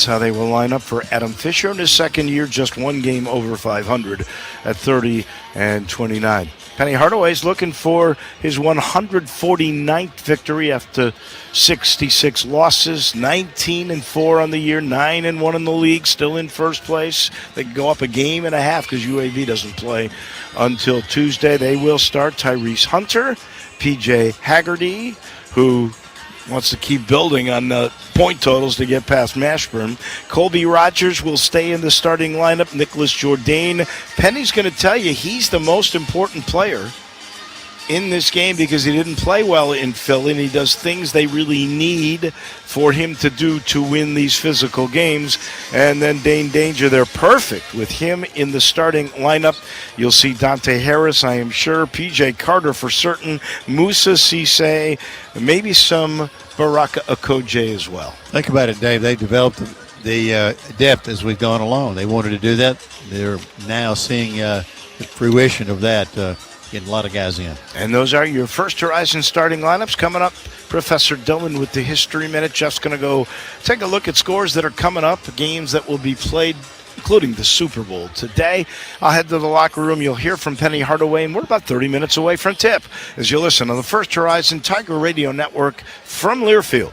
That's how they will line up for Adam Fisher in his second year, just one game over 500 at 30-29. Penny Hardaway's looking for his 149th victory after 66 losses, 19-4 on the year, 9-1 in the league, still in first place. They can go up a game and a half because UAB doesn't play until Tuesday. They will start Tyrese Hunter, PJ Haggerty, who wants to keep building on the point totals to get past Mashburn. Colby Rogers will stay in the starting lineup. Nicholas Jourdain. Penny's going to tell you he's the most important player in this game because he didn't play well in Philly, and he does things they really need for him to do to win these physical games. And then Dane Danger, they're perfect with him in the starting lineup. You'll see Dante Harris, I am sure, PJ Carter for certain, Musa Cisse, maybe some Baraka Okoje as well. Think about it, Dave. They developed the depth as we've gone along. They wanted to do that. They're now seeing the fruition of that, getting a lot of guys in. And those are your First Horizon starting lineups. Coming up, Professor Dillon with the History Minute. Jeff's going to go take a look at scores that are coming up, games that will be played, including the Super Bowl today. I'll head to the locker room. You'll hear from Penny Hardaway, and we're about 30 minutes away from tip as you listen on the First Horizon Tiger Radio Network from Learfield.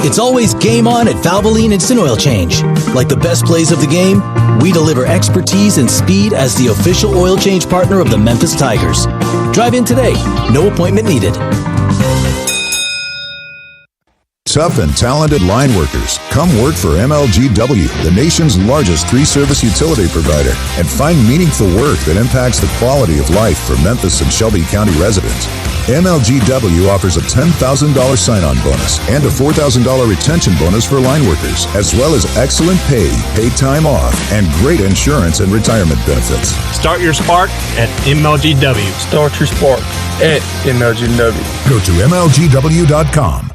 It's always game on at Valvoline Instant Oil Change. Like the best plays of the game, we deliver expertise and speed as the official oil change partner of the Memphis Tigers. Drive in today. No appointment needed. Tough and talented line workers, come work for MLGW, the nation's largest three-service utility provider, and find meaningful work that impacts the quality of life for Memphis and Shelby County residents. MLGW offers a $10,000 sign-on bonus and a $4,000 retention bonus for line workers, as well as excellent pay, paid time off, and great insurance and retirement benefits. Start your spark at MLGW. Start your spark at MLGW. Go to MLGW.com.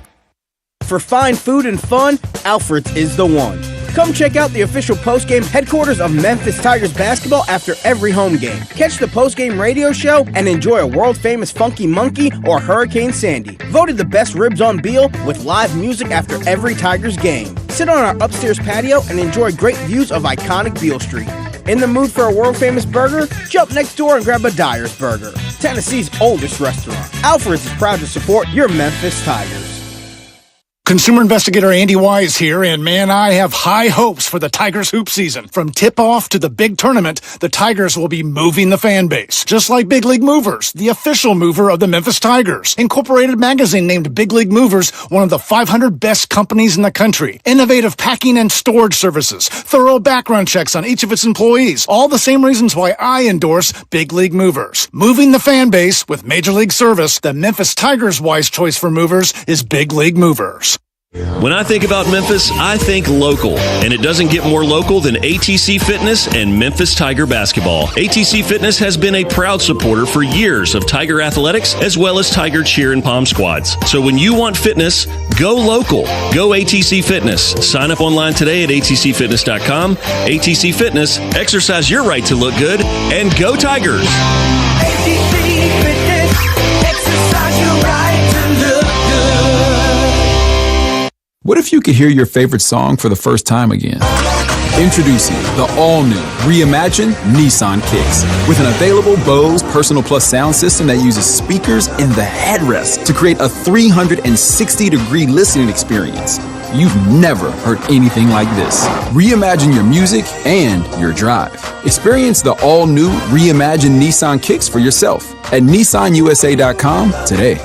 For fine food and fun, Alfred's is the one. Come check out the official postgame headquarters of Memphis Tigers basketball after every home game. Catch the postgame radio show and enjoy a world-famous Funky Monkey or Hurricane Sandy. Voted the best ribs on Beale with live music after every Tigers game. Sit on our upstairs patio and enjoy great views of iconic Beale Street. In the mood for a world-famous burger? Jump next door and grab a Dyer's Burger, Tennessee's oldest restaurant. Alfred's is proud to support your Memphis Tigers. Consumer investigator Andy Wise here, and man, I have high hopes for the Tigers hoop season. From tip-off to the big tournament, the Tigers will be moving the fan base. Just like Big League Movers, the official mover of the Memphis Tigers. Incorporated magazine named Big League Movers one of the 500 best companies in the country. Innovative packing and storage services. Thorough background checks on each of its employees. All the same reasons why I endorse Big League Movers. Moving the fan base with Major League Service, the Memphis Tigers' wise choice for movers is Big League Movers. When I think about Memphis, I think local, and it doesn't get more local than ATC Fitness and Memphis Tiger Basketball. ATC Fitness has been a proud supporter for years of Tiger athletics as well as Tiger cheer and pom squads. So when you want fitness, go local. Go ATC Fitness. Sign up online today at atcfitness.com. ATC Fitness, exercise your right to look good, and go Tigers. ATC Fitness, exercise your right to look good. What if you could hear your favorite song for the first time again? Introducing the all-new reimagined Nissan Kicks with an available Bose Personal Plus sound system that uses speakers in the headrest to create a 360-degree listening experience. You've never heard anything like this. Reimagine your music and your drive. Experience the all-new reimagined Nissan Kicks for yourself at nissanusa.com today.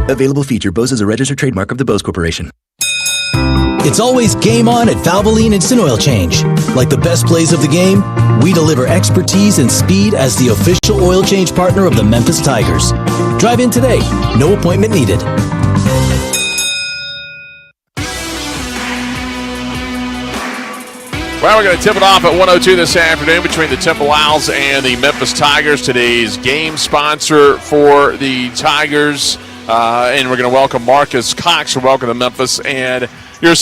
Available feature. Bose is a registered trademark of the Bose Corporation. It's always game on at Valvoline Instant Oil Change. Like the best plays of the game, we deliver expertise and speed as the official oil change partner of the Memphis Tigers. Drive in today. No appointment needed. Well, we're going to tip it off at 1:02 this afternoon between the Temple Owls and the Memphis Tigers. Today's game sponsor for the Tigers. And we're going to welcome Marcus Cox. Welcome to Memphis. And you're a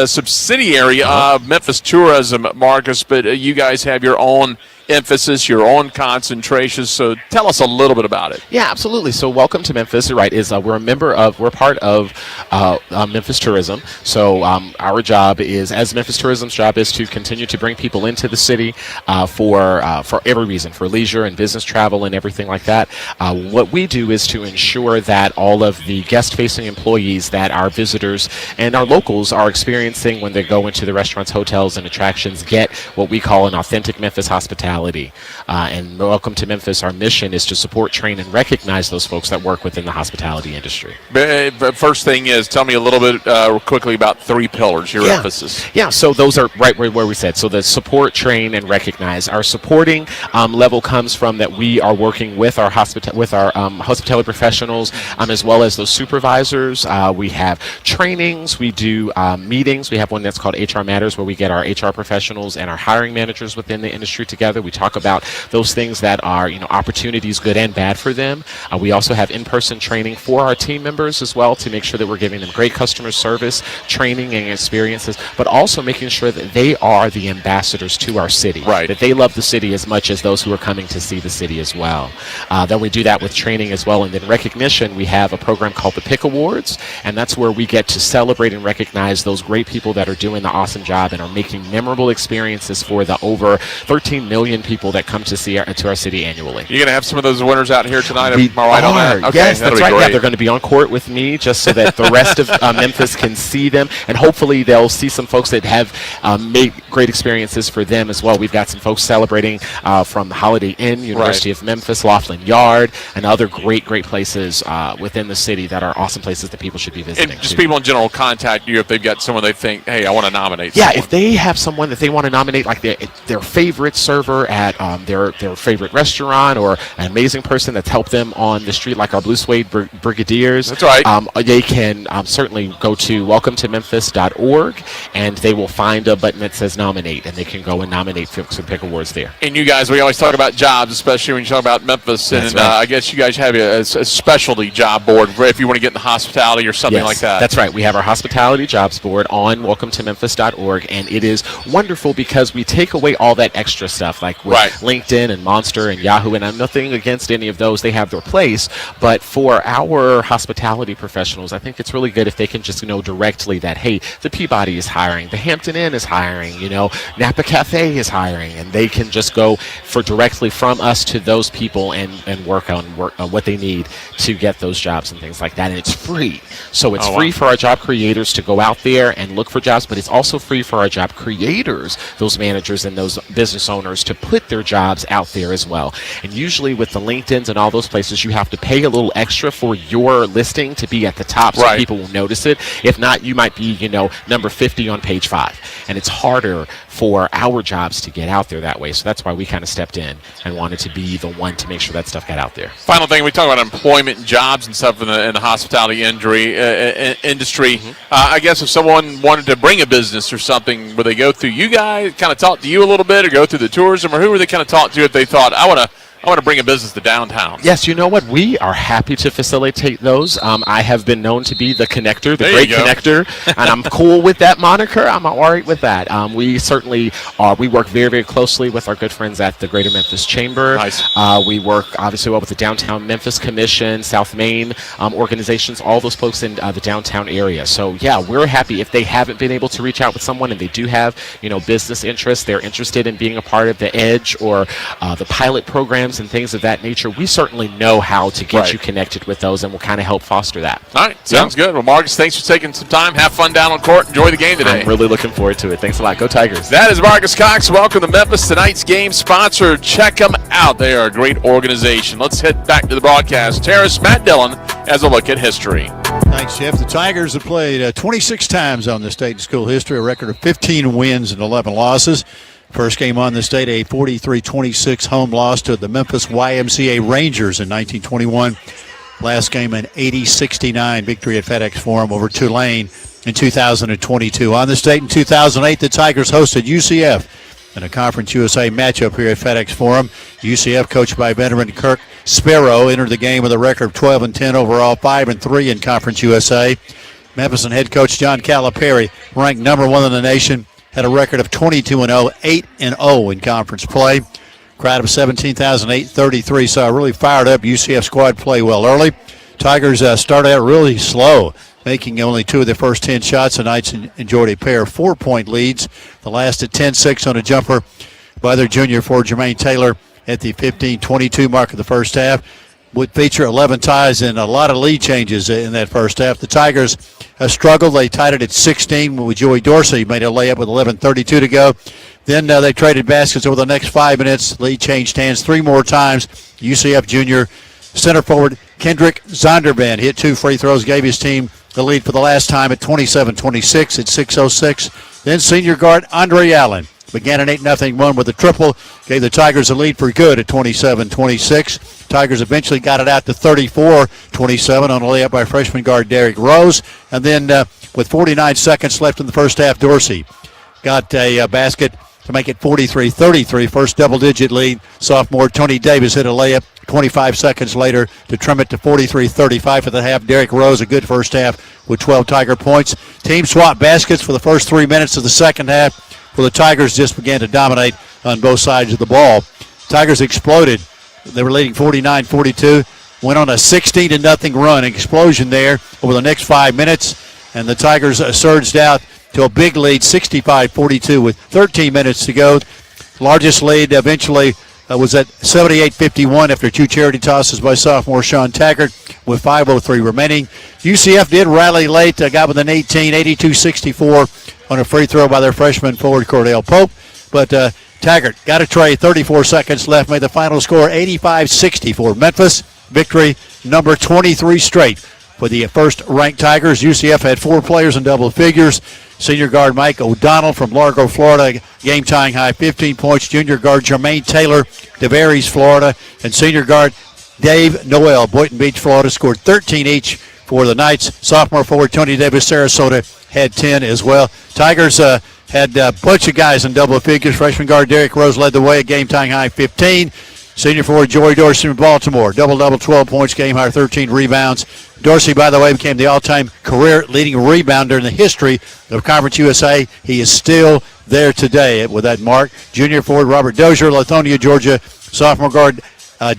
subsidiary of Memphis Tourism, Marcus, but you guys have your own emphasis, your own concentration. So tell us a little bit about it. Yeah, absolutely. So welcome to Memphis. You're right. We're part of Memphis Tourism. So our job is, as Memphis Tourism's job is, to continue to bring people into the city for every reason, for leisure and business travel and everything like that. What we do is to ensure that all of the guest-facing employees that our visitors and our locals are experiencing when they go into the restaurants, hotels, and attractions get what we call an authentic Memphis hospitality. And welcome to Memphis, our mission is to support, train, and recognize those folks that work within the hospitality industry. But first thing is, tell me a little bit quickly about 3 pillars, your emphasis. Yeah, so those are right where we said. So the support, train, and recognize. Our supporting level comes from that we are working with our hospitality professionals as well as those supervisors. We have trainings. We do meetings. We have one that's called HR Matters, where we get our HR professionals and our hiring managers within the industry together. We talk about those things that are, opportunities, good and bad for them. We also have in-person training for our team members as well to make sure that we're giving them great customer service, training, and experiences, but also making sure that they are the ambassadors to our city. Right. That they love the city as much as those who are coming to see the city as well. Then we do that with training as well. And then recognition, we have a program called the Pick Awards, and that's where we get to celebrate and recognize those great people that are doing the awesome job and are making memorable experiences for the over 13 million people that come to see to our city annually. You're going to have some of those winners out here tonight? Am I right on that? Okay, yes, that's right. Yeah, they're going to be on court with me just so that the rest of Memphis can see them, and hopefully they'll see some folks that have made great experiences for them as well. We've got some folks celebrating from the Holiday Inn, University of Memphis, Laughlin Yard, and other great places within the city that are awesome places that people should be visiting. And just people in general contact you if they've got someone they think, hey, I want to nominate someone. If they have someone that they want to nominate, like their favorite server at their favorite restaurant, or an amazing person that's helped them on the street, like our Blue Suede Brigadiers. That's right. They can certainly go to welcometomemphis.org, and they will find a button that says nominate, and they can go and nominate folks and pick awards there. And you guys, we always talk about jobs, especially when you talk about Memphis, and right. I guess you guys have a specialty job board if you want to get into hospitality or something like that. That's right. We have our hospitality jobs board on welcometomemphis.org, and it is wonderful because we take away all that extra stuff, like with LinkedIn and Monster and Yahoo, and I'm nothing against any of those. They have their place, but for our hospitality professionals, I think it's really good if they can just know directly that, hey, the Peabody is hiring, the Hampton Inn is hiring, Napa Cafe is hiring, and they can just go for directly from us to those people and work on what they need to get those jobs and things like that. And it's free. So it's free for our job creators to go out there and look for jobs, but it's also free for our job creators, those managers and those business owners, to put their jobs out there as well. And usually with the LinkedIn's and all those places, you have to pay a little extra for your listing to be at the top so people will notice it. If not, you might be, number 50 on page 5. And it's harder for our jobs to get out there that way. So that's why we kind of stepped in and wanted to be the one to make sure that stuff got out there. Final thing, we talk about employment and jobs and stuff in the hospitality industry. Mm-hmm. I guess if someone wanted to bring a business or something, would they go through you guys, kind of talk to you a little bit, or go through the tourism, or who would they kind of talk to if they thought, I want to bring a business to downtown? Yes, you know what? We are happy to facilitate those. I have been known to be the connector, the great connector, and I'm cool with that moniker. I'm all right with that. We certainly are. We work very, very closely with our good friends at the Greater Memphis Chamber. Nice. We work obviously well with the Downtown Memphis Commission, South Main organizations, all those folks in the downtown area. So yeah, we're happy if they haven't been able to reach out with someone and they do have, business interests, they're interested in being a part of the EDGE or the pilot programs and things of that nature. We certainly know how to get you connected with those, and we'll kind of help foster that. All right, sounds good. Well, Marcus, thanks for taking some time. Have fun down on court. Enjoy the game today. I'm really looking forward to it. Thanks a lot. Go Tigers. That is Marcus Cox. Welcome to Memphis. Tonight's game sponsor. Check them out. They are a great organization. Let's head back to the broadcast. Terrace, Matt Dillon as a look at history. Thanks, Jeff. The Tigers have played 26 times on the state and school history, a record of 15 wins and 11 losses. First game on the state, a 43-26 home loss to the Memphis YMCA Rangers in 1921. Last game, an 80-69 victory at FedEx Forum over Tulane in 2022. On the state in 2008, the Tigers hosted UCF in a Conference USA matchup here at FedEx Forum. UCF, coached by veteran Kirk Sparrow, entered the game with a record of 12-10 overall, 5-3 in Conference USA. Memphis and head coach John Calipari, ranked number 1 in the nation, had a record of 22-0, 8-0 in conference play. Crowd of 17,833 saw a really fired up UCF squad play well early. Tigers started out really slow, making only 2 of their first 10 shots. The Knights enjoyed a pair of 4-point leads. The last at 10-6 on a jumper by their junior forward Jermaine Taylor at the 15-22 mark of the first half. Would feature 11 ties and a lot of lead changes in that first half. The Tigers struggled. They tied it at 16 with Joey Dorsey made a layup with 11:32 to go. Then they traded baskets over the next 5 minutes. Lead changed hands 3 more times. UCF junior center forward Kendrick Zondervan hit 2 free throws, gave his team the lead for the last time at 27-26 at 6:06. Then senior guard Andre Allen began an 8-0 run with a triple, gave the Tigers a lead for good at 27-26. Tigers eventually got it out to 34-27 on a layup by freshman guard Derrick Rose. And then with 49 seconds left in the first half, Dorsey got a basket to make it 43-33. First double-digit lead. Sophomore Tony Davis hit a layup 25 seconds later to trim it to 43-35 for the half. Derrick Rose, a good first half with 12 Tiger points. Team swap baskets for the first 3 minutes of the second half, where the Tigers just began to dominate on both sides of the ball. Tigers exploded. They were leading 49-42. Went on a 16-0 run, an explosion there over the next 5 minutes, and the Tigers surged out to a big lead, 65-42 with 13 minutes to go. Largest lead eventually was at 78-51 after 2 charity tosses by sophomore Sean Taggart with 5:03 remaining. UCF did rally late, got with an 82-64 on a free throw by their freshman forward Cordell Pope, but Taggart got a tray, 34 seconds left, made the final score 85-64. Memphis victory number 23 straight for the first-ranked Tigers. UCF had 4 players in double figures. Senior guard Mike O'Donnell from Largo, Florida, game-tying high 15 points. Junior guard Jermaine Taylor, DeVaries, Florida, and senior guard Dave Noel, Boynton Beach, Florida, scored 13 each for the Knights. Sophomore forward Tony Davis, Sarasota, had 10 as well. Tigers had a bunch of guys in double figures. Freshman guard Derrick Rose led the way at game-tying high 15. Senior forward Joey Dorsey from Baltimore, double-double, 12 points, game high, 13 rebounds. Dorsey, by the way, became the all-time career leading rebounder in the history of Conference USA. He is still there today with that mark. Junior forward Robert Dozier, Lithonia, Georgia. Sophomore guard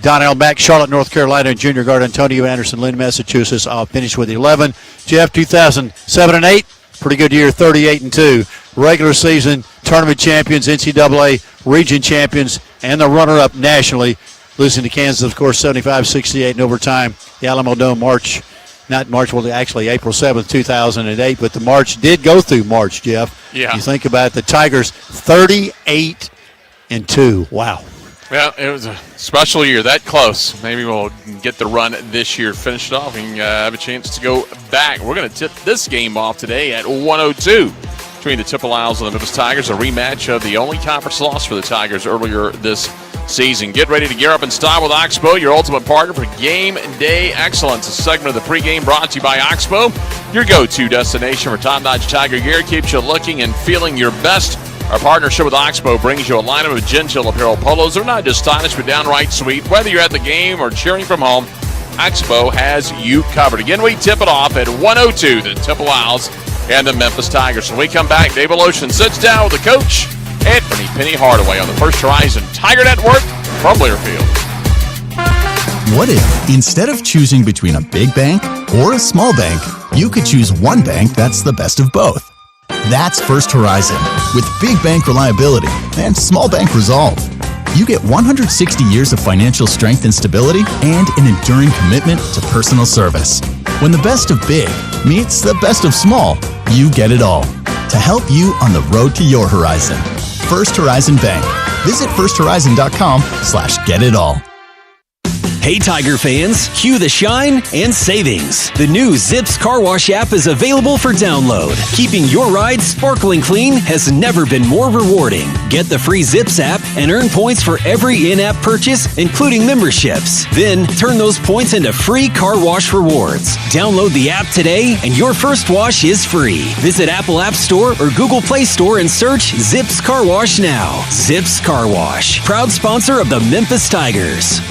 Donnell Mack, Charlotte, North Carolina, and junior guard Antonio Anderson, Lynn, Massachusetts. I'll finish with 11. Jeff, 2007 and 8, pretty good year, 38-2. Regular season tournament champions, NCAA region champions, and the runner-up nationally, losing to Kansas, of course, 75-68 in overtime. The Alamo Dome April 7th, 2008, but the March did go through March, Jeff. Yeah. You think about it, the Tigers 38-2. Wow. Well, it was a special year, that close. Maybe we'll get the run this year finished off and have a chance to go back. We're going to tip this game off today at 102 between the Temple Owls and the Memphis Tigers, a rematch of the only conference loss for the Tigers earlier this season. Get ready to gear up in style with Oxbow, your ultimate partner for game day excellence. A segment of the pregame brought to you by Oxbow, your go-to destination for top-notch Tiger gear. Keeps you looking and feeling your best. Our partnership with Oxbow brings you a lineup of Gentile apparel polos. They're not just stylish, but downright sweet. Whether you're at the game or cheering from home, Oxbow has you covered. Again, we tip it off at 102, the Temple Owls and the Memphis Tigers. When we come back, Dave Lotion sits down with the coach, Anthony Penny Hardaway, on the First Horizon Tiger Network from Learfield. What if, instead of choosing between a big bank or a small bank, you could choose one bank that's the best of both? That's First Horizon, with big bank reliability and small bank resolve. You get 160 years of financial strength and stability and an enduring commitment to personal service. When the best of big meets the best of small, you get it all. To help you on the road to your horizon. First Horizon Bank. Visit firsthorizon.com/getitall. Hey Tiger fans, cue the shine and savings. The new Zips Car Wash app is available for download. Keeping your ride sparkling clean has never been more rewarding. Get the free Zips app and earn points for every in-app purchase, including memberships. Then turn those points into free car wash rewards. Download the app today and your first wash is free. Visit Apple App Store or Google Play Store and search Zips Car Wash now. Zips Car Wash, proud sponsor of the Memphis Tigers.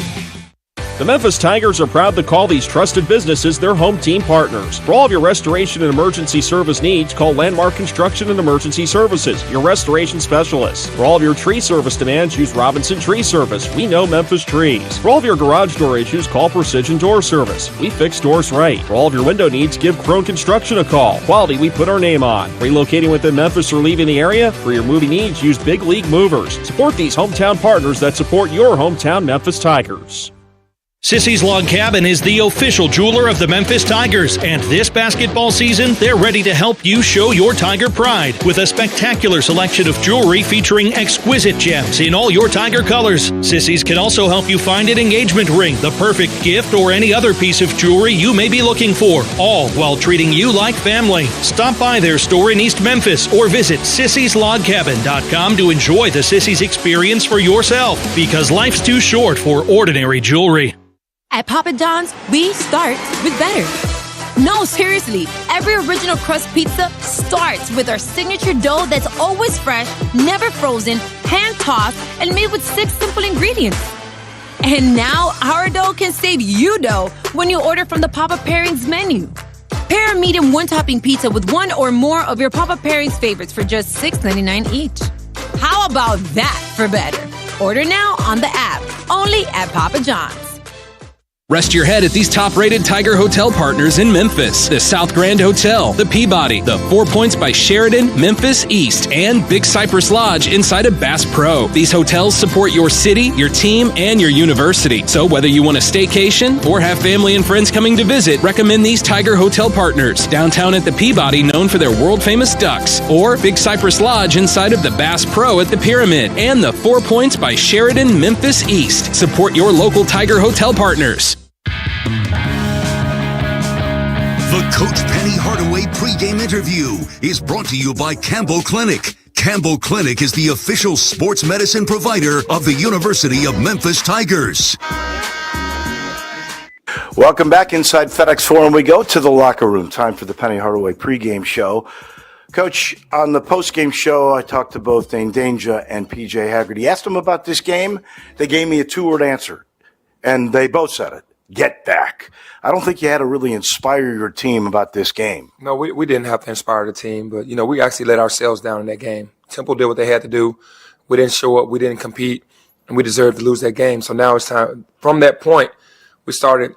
The Memphis Tigers are proud to call these trusted businesses their home team partners. For all of your restoration and emergency service needs, call Landmark Construction and Emergency Services, your restoration specialists. For all of your tree service demands, use Robinson Tree Service. We know Memphis trees. For all of your garage door issues, call Precision Door Service. We fix doors right. For all of your window needs, give Crone Construction a call. Quality we put our name on. Relocating within Memphis or leaving the area? For your moving needs, use Big League Movers. Support these hometown partners that support your hometown Memphis Tigers. Sissy's Log Cabin is the official jeweler of the Memphis Tigers, and this basketball season, they're ready to help you show your Tiger pride with a spectacular selection of jewelry featuring exquisite gems in all your Tiger colors. Sissy's can also help you find an engagement ring, the perfect gift, or any other piece of jewelry you may be looking for, all while treating you like family. Stop by their store in East Memphis or visit sissyslogcabin.com to enjoy the Sissy's experience for yourself, because life's too short for ordinary jewelry. At Papa John's, we start with better. No, seriously, every original crust pizza starts with our signature dough that's always fresh, never frozen, hand-tossed, and made with 6 simple ingredients. And now, our dough can save you dough when you order from the Papa Pairings menu. Pair a medium one-topping pizza with one or more of your Papa Pairings favorites for just $6.99 each. How about that for better? Order now on the app, only at Papa John's. Rest your head at these top-rated Tiger Hotel partners in Memphis. The South Grand Hotel, the Peabody, the 4 Points by Sheridan, Memphis East, and Big Cypress Lodge inside of Bass Pro. These hotels support your city, your team, and your university. So whether you want a staycation or have family and friends coming to visit, recommend these Tiger Hotel partners. Downtown at the Peabody, known for their world-famous ducks, or Big Cypress Lodge inside of the Bass Pro at the Pyramid, and the 4 Points by Sheridan, Memphis East. Support your local Tiger Hotel partners. The Coach Penny Hardaway pregame interview is brought to you by Campbell Clinic. Campbell Clinic is the official sports medicine provider of the University of Memphis Tigers. Welcome back inside FedEx Forum. We go to the locker room. Time for the Penny Hardaway pregame show. Coach, on the postgame show, I talked to both Dane Danger and PJ Haggerty. Asked them about this game. They gave me a 2-word answer, and they both said it. Get back. I don't think you had to really inspire your team about this game. No, we didn't have to inspire the team, but, we actually let ourselves down in that game. Temple did what they had to do. We didn't show up. We didn't compete, and we deserved to lose that game. So now it's time. From that point, we started,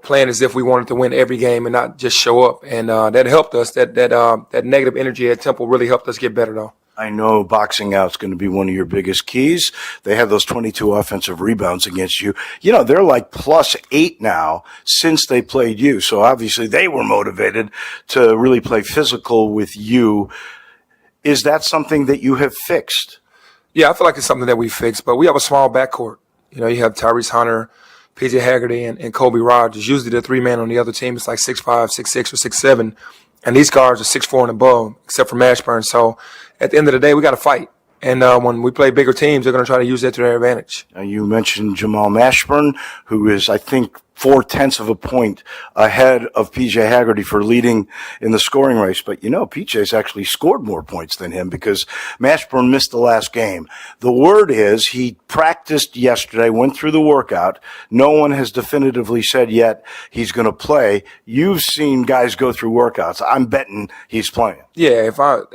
playing as if we wanted to win every game and not just show up. And that helped us. That negative energy at Temple really helped us get better, though. I know boxing out's going to be one of your biggest keys. They have those 22 offensive rebounds against you. They're like +8 now since they played you. So obviously they were motivated to really play physical with you. Is that something that you have fixed? Yeah, I feel like it's something that we fixed, but we have a small backcourt. You have Tyrese Hunter, PJ Haggerty, and Kobe Rogers. Usually the 3-man on the other team is like 6'5", 6'6", or 6'7", and these guards are 6'4" and above, except for Mashburn. So at the end of the day, we got to fight. And when we play bigger teams, they're going to try to use that to their advantage. Now, you mentioned Jamal Mashburn, who is, I think, 0.4 of a point ahead of PJ Haggerty for leading in the scoring race. But, PJ's actually scored more points than him because Mashburn missed the last game. The word is he practiced yesterday, went through the workout. No one has definitively said yet he's going to play. You've seen guys go through workouts. I'm betting he's playing. Yeah,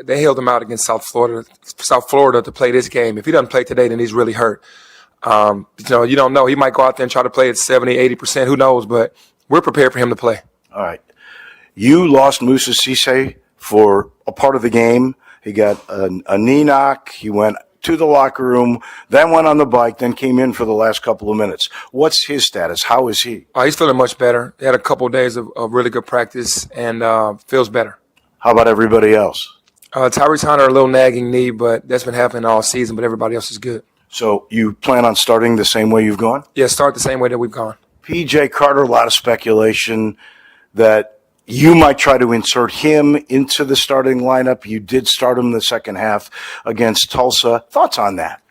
they held him out against South Florida to play this game. If he doesn't play today, then he's really hurt. You don't know. He might go out there and try to play at 70, 80%. Who knows? But we're prepared for him to play. All right. You lost Moussa Cisse for a part of the game. He got a knee knock. He went to the locker room, then went on the bike, then came in for the last couple of minutes. What's his status? How is he? He's feeling much better. He had a couple of days of really good practice and feels better. How about everybody else? Tyrese Hunter, a little nagging knee, but that's been happening all season, but everybody else is good. So you plan on starting the same way you've gone? Yeah, start the same way that we've gone. P.J. Carter, a lot of speculation that you might try to insert him into the starting lineup. You did start him the second half against Tulsa. Thoughts on that?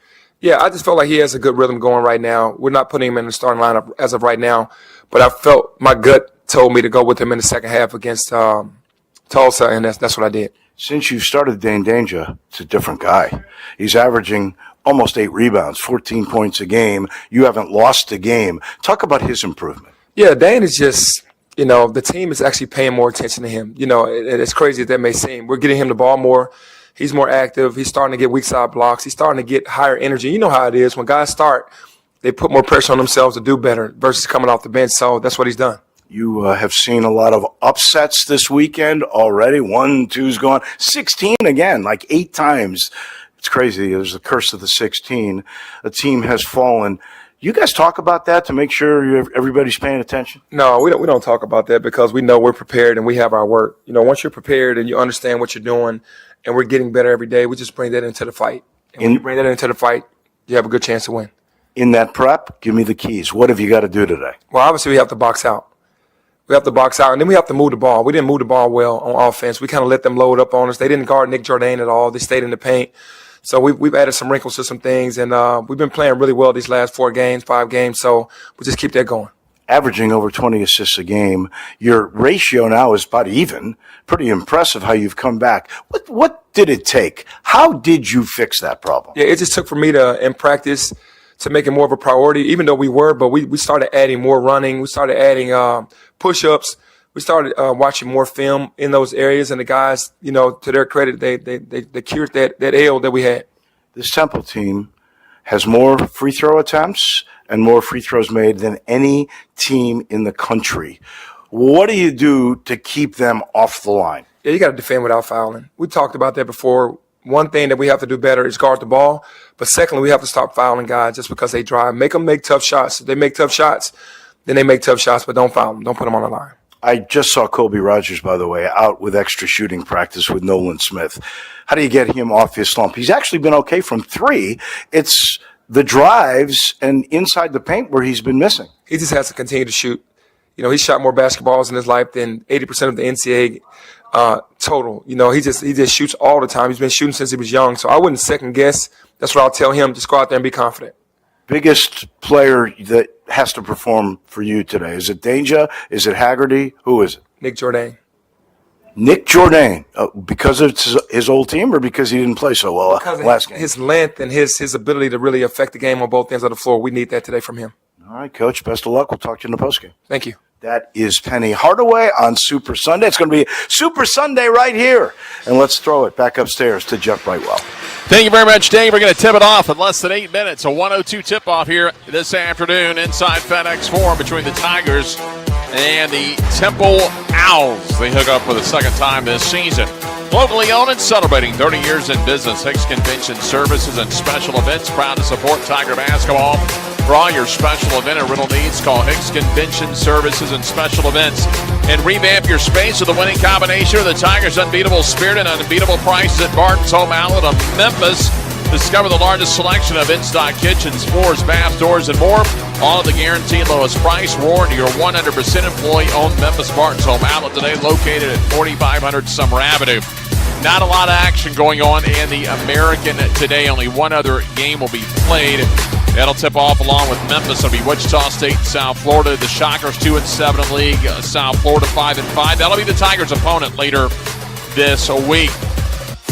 Yeah, I just felt like he has a good rhythm going right now. We're not putting him in the starting lineup as of right now, but I felt my gut told me to go with him in the second half against Tulsa, and that's what I did. Since you started Dane Danger, it's a different guy. He's averaging almost 8 rebounds, 14 points a game. You haven't lost a game. Talk about his improvement. Yeah, Dane is just, the team is actually paying more attention to him. It's crazy as that may seem. We're getting him the ball more. He's more active. He's starting to get weak side blocks. He's starting to get higher energy. You know how it is. When guys start, they put more pressure on themselves to do better versus coming off the bench. So that's what he's done. You have seen a lot of upsets this weekend already. 1, 2's gone. 16 again, like 8 times. It's crazy. There's the curse of the 16. A team has fallen. You guys talk about that to make sure everybody's paying attention? No, we don't talk about that because we know we're prepared and we have our work. Once you're prepared and you understand what you're doing and we're getting better every day, we just bring that into the fight. And when you bring that into the fight, you have a good chance to win. In that prep, give me the keys. What have you got to do today? Well, obviously we have to box out. We have to box out, and then we have to move the ball. We didn't move the ball well on offense. We kind of let them load up on us. They didn't guard Nick Jordan at all. They stayed in the paint. So we've added some wrinkles to some things, and we've been playing really well these last 5 games, so we just keep that going. Averaging over 20 assists a game. Your ratio now is about even. Pretty impressive how you've come back. What did it take? How did you fix that problem? Yeah, it just took for me in practice, to make it more of a priority, even though we were, but we started adding more running. We started adding push-ups. We started watching more film in those areas, and the guys, to their credit, they cured that ail that we had. This Temple team has more free throw attempts and more free throws made than any team in the country. What do you do to keep them off the line? Yeah, you got to defend without fouling. We talked about that before. One thing that we have to do better is guard the ball. But secondly, we have to stop fouling guys just because they drive. Make them make tough shots. If they make tough shots, then they make tough shots, but don't foul them. Don't put them on the line. I just saw Colby Rogers, by the way, out with extra shooting practice with Nolan Smith. How do you get him off his slump? He's actually been okay from 3. It's the drives and inside the paint where he's been missing. He just has to continue to shoot. He shot more basketballs in his life than 80% of the NCAA total. He just shoots all the time. He's been shooting since he was young. So I wouldn't second guess. That's what I'll tell him. Just go out there and be confident. Biggest player that has to perform for you today? Is it Danger? Is it Haggerty? Who is it? Nick Jordan. Nick Jordan. Because it's his old team or because he didn't play so well last game? His length and his ability to really affect the game on both ends of the floor. We need that today from him. All right, Coach. Best of luck. We'll talk to you in the postgame. Thank you. That is Penny Hardaway on Super Sunday. It's going to be Super Sunday right here. And let's throw it back upstairs to Jeff Brightwell. Thank you very much, Dave. We're going to tip it off in less than 8 minutes. A 102 tip-off here this afternoon inside FedEx Forum between the Tigers and the Temple Owls. They hook up for the second time this season. Locally owned and celebrating 30 years in business. Hicks Convention Services and Special Events. Proud to support Tiger basketball. For all your special event and rental needs, call Hicks Convention Services and Special Events. And revamp your space with the winning combination of the Tigers' unbeatable spirit and unbeatable prices at Barton's Home Outlet of Memphis. Discover the largest selection of in-stock kitchens, floors, bath doors, and more. All at the guaranteed lowest price. Warranty your 100% employee-owned Memphis Barton's Home Outlet today, located at 4500 Summer Avenue. Not a lot of action going on in the American today. Only one other game will be played. That'll tip off along with Memphis. It'll be Wichita State and South Florida. The Shockers 2-7 in the league. South Florida 5-5. That'll be the Tigers' opponent later this week.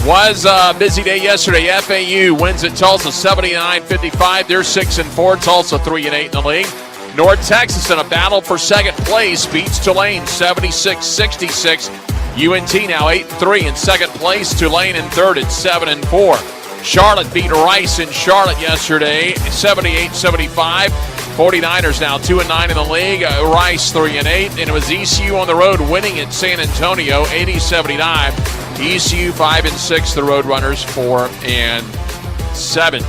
Was a busy day yesterday. FAU wins at Tulsa 79-55. They're 6-4. Tulsa 3-8 in the league. North Texas in a battle for second place beats Tulane 76-66. UNT now 8-3 in second place. Tulane in third at 7-4. Charlotte beat Rice in Charlotte yesterday 78-75. 49ers now 2-9 in the league. Rice 3-8. And it was ECU on the road winning at San Antonio 80-79. ECU 5-6. The Roadrunners 4-7.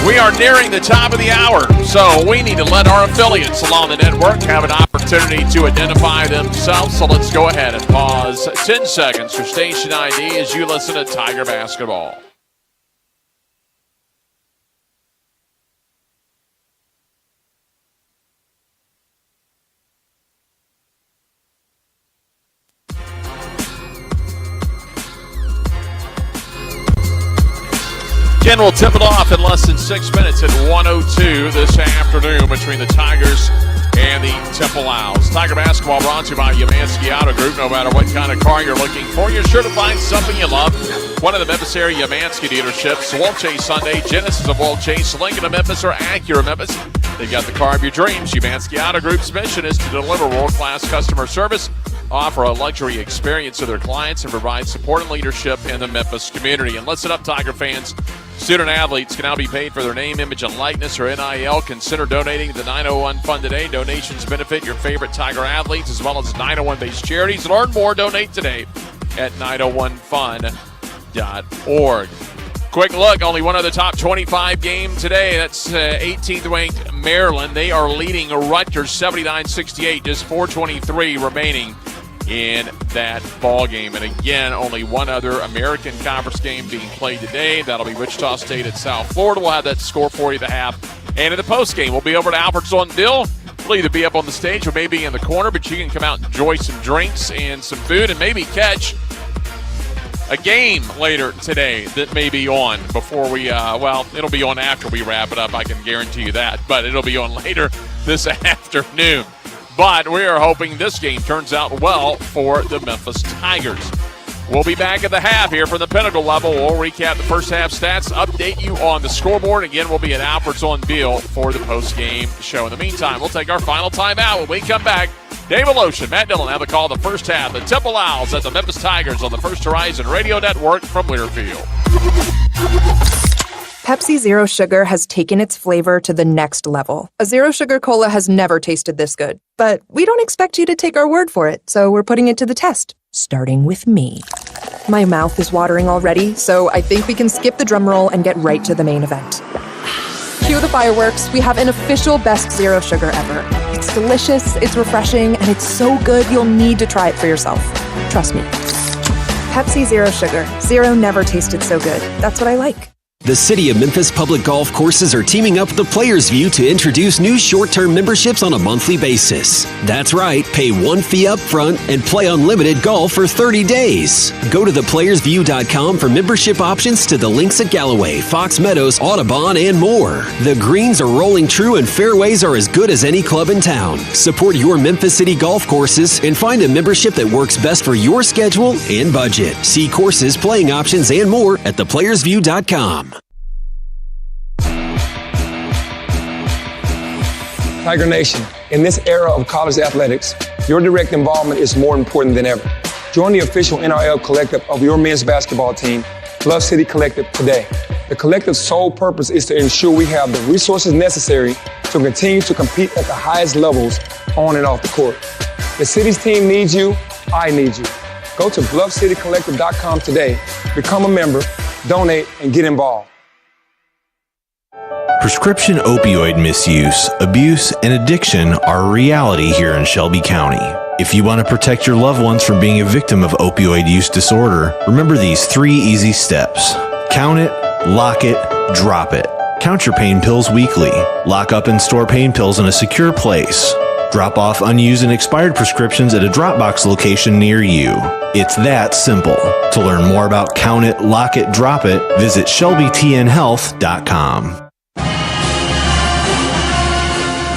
We are nearing the top of the hour, so we need to let our affiliates along the network have an opportunity to identify themselves. So let's go ahead and pause 10 seconds for station ID as you listen to Tiger Basketball. Again, we'll tip it off in less than 6 minutes at 102 this afternoon between the Tigers and the Temple Owls. Tiger basketball brought to you by Yamansky Auto Group. No matter what kind of car you're looking for, you're sure to find something you love. One of the Memphis area Yamansky dealerships, Wolf Chase Sunday, Genesis of Wolf Chase, Lincoln of Memphis, or Acura Memphis. They've got the car of your dreams. Yamansky Auto Group's mission is to deliver world-class customer service, offer a luxury experience to their clients, and provide support and leadership in the Memphis community. And listen up, Tiger fans. Student athletes can now be paid for their name, image, and likeness, or NIL. Consider donating to the 901 Fund today. Donations benefit your favorite Tiger athletes as well as 901-based charities. Learn more. Donate today at 901fund.org. Quick look, only one of the top 25 game today. That's 18th ranked Maryland. They are leading Rutgers 79-68, just 4:23 remaining in that ball game. And again, only one other American Conference game being played today. That'll be Wichita State at South Florida. We'll have that score for you at the half. And in the post game, we'll be over to Albert's on Bill. We'll either be up on the stage or maybe in the corner, but you can come out and enjoy some drinks and some food and maybe catch a game later today that may be on before we, it'll be on after we wrap it up. I can guarantee you that, but it'll be on later this afternoon. But we are hoping this game turns out well for the Memphis Tigers. We'll be back at the half here from the Pinnacle level. We'll recap the first half stats, update you on the scoreboard. Again, we'll be at Albert's on Beale for the post-game show. In the meantime, we'll take our final time out. When we come back, Dave Lotion, Matt Dillon have the call the first half. The Temple Owls at the Memphis Tigers on the First Horizon Radio Network from Learfield. Pepsi Zero Sugar has taken its flavor to the next level. A Zero Sugar Cola has never tasted this good. But we don't expect you to take our word for it, so we're putting it to the test. Starting with me. My mouth is watering already, so I think we can skip the drum roll and get right to the main event. Cue the fireworks. We have an official best Zero Sugar ever. It's delicious, it's refreshing, and it's so good you'll need to try it for yourself. Trust me. Pepsi Zero Sugar. Zero never tasted so good. That's what I like. The City of Memphis Public Golf Courses are teaming up with the Players View to introduce new short-term memberships on a monthly basis. That's right, pay one fee up front and play unlimited golf for 30 days. Go to theplayersview.com for membership options to the links at Galloway, Fox Meadows, Audubon, and more. The greens are rolling true and fairways are as good as any club in town. Support your Memphis City golf courses and find a membership that works best for your schedule and budget. See courses, playing options, and more at theplayersview.com. Tiger Nation, in this era of college athletics, your direct involvement is more important than ever. Join the official NRL collective of your men's basketball team, Bluff City Collective, today. The collective's sole purpose is to ensure we have the resources necessary to continue to compete at the highest levels on and off the court. The city's team needs you. I need you. Go to bluffcitycollective.com today, become a member, donate, and get involved. Prescription opioid misuse, abuse, and addiction are a reality here in Shelby County. If you want to protect your loved ones from being a victim of opioid use disorder, remember these 3 easy steps. Count it, lock it, drop it. Count your pain pills weekly. Lock up and store pain pills in a secure place. Drop off unused and expired prescriptions at a Dropbox location near you. It's that simple. To learn more about Count It, Lock It, Drop It, visit ShelbyTNHealth.com.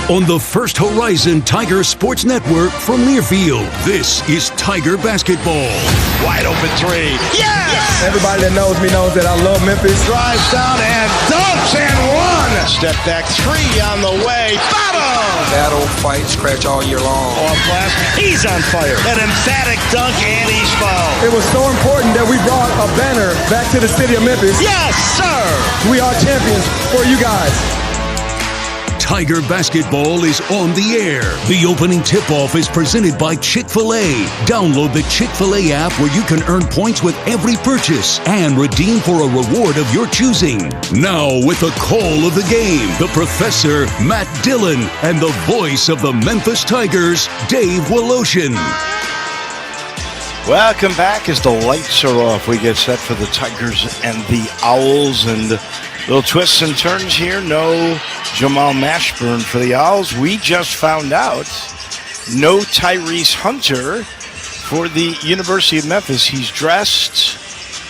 On the First Horizon Tiger Sports Network from Learfield, this is Tiger Basketball. Wide open three. Yes! Everybody that knows me knows that I love Memphis. Drives down and dunks and one. Step back three on the way. Bottom! Battle, fight, scratch all year long. Off glass. He's on fire. An emphatic dunk and he's fouled. It was so important that we brought a banner back to the city of Memphis. Yes, sir! We are champions for you guys. Tiger Basketball is on the air. The opening tip-off is presented by Chick-fil-A. Download the Chick-fil-A app where you can earn points with every purchase and redeem for a reward of your choosing. Now with the call of the game, the professor, Matt Dillon, and the voice of the Memphis Tigers, Dave Woloshin. Welcome back. As the lights are off, we get set for the Tigers and the Owls, and little twists and turns here. No Jamal Mashburn for the Owls. We just found out no Tyrese Hunter for the University of Memphis. He's dressed,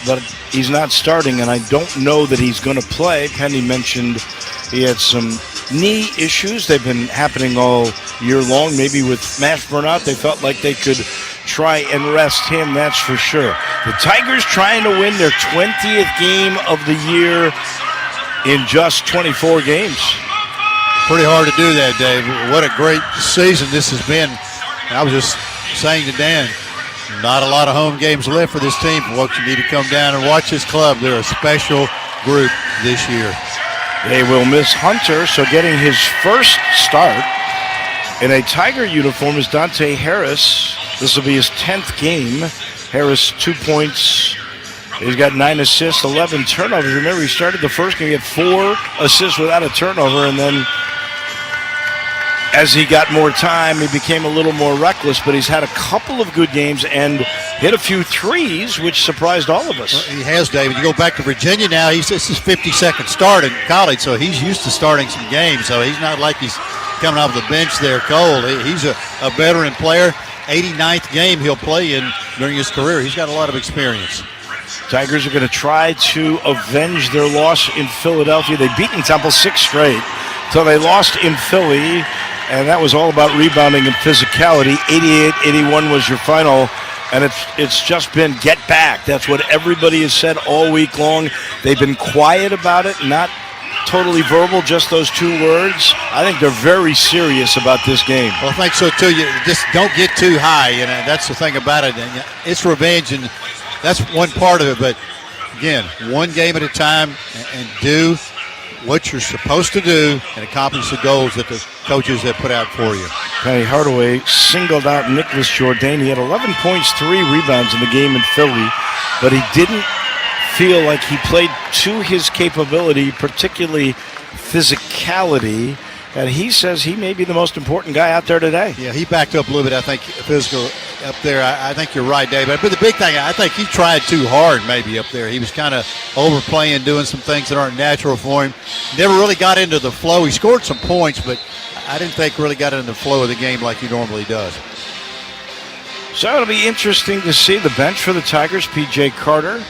but he's not starting, and I don't know that he's going to play. Penny mentioned he had some knee issues. They've been happening all year long. Maybe with mass burnout, they felt like they could try and rest him, that's for sure. The Tigers trying to win their 20th game of the year in just 24 games. Pretty hard to do that, Dave. What a great season this has been. I was just saying to Dan, not a lot of home games left for this team. Folks, you need to come down and watch this club. They're a special group this year. They will miss Hunter, so getting his first start in a Tiger uniform is Dante Harris. This will be his 10th game. Harris, 2 points. He's got 9 assists, 11 turnovers. Remember, he started the first game, he had 4 assists without a turnover, and then as he got more time, he became a little more reckless, but he's had a couple of good games and hit a few threes, which surprised all of us. Well, he has, David. You go back to Virginia now, this is his 52nd start in college, so he's used to starting some games, so he's not like he's coming off the bench there cold. He's a veteran player. 89th game he'll play in during his career. He's got a lot of experience. Tigers are going to try to avenge their loss in Philadelphia. They've beaten Temple 6 straight, so they lost in Philly, and that was all about rebounding and physicality. 88-81 was your final, and it's just been get back. That's what everybody has said all week long. They've been quiet about it, not totally verbal, just those 2 words. I think they're very serious about this game. Well, I think so, too. You just don't get too high, and that's the thing about it. And it's revenge, and that's one part of it. But, again, one game at a time and do what you're supposed to do and accomplish the goals that the coaches have put out for you. Penny Hardaway singled out Nicholas Jourdain. He had 11 points, 3 rebounds in the game in Philly, but he didn't feel like he played to his capability, particularly physicality, and he says he may be the most important guy out there today. Yeah, he backed up a little bit, I think, physical up there. I think you're right, Dave. But the big thing, I think he tried too hard maybe up there. He was kind of overplaying, doing some things that aren't natural for him. Never really got into the flow. He scored some points, but I didn't think really got into the flow of the game like he normally does. So it'll be interesting to see the bench for the Tigers. P.J. Carter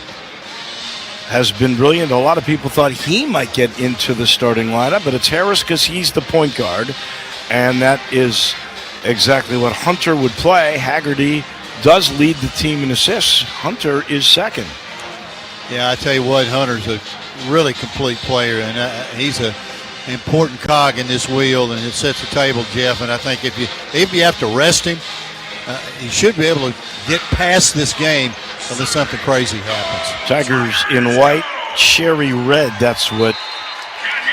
has been brilliant. A lot of people thought he might get into the starting lineup, but it's Harris because he's the point guard, and that is exactly what Hunter would play. Haggerty does lead the team in assists. Hunter is second. Yeah, I tell you what, Hunter's a really complete player, and he's an important cog in this wheel, and it sets the table, Jeff. And I think if you have to rest him, he should be able to get past this game unless something crazy happens. Tigers in white, cherry red. That's what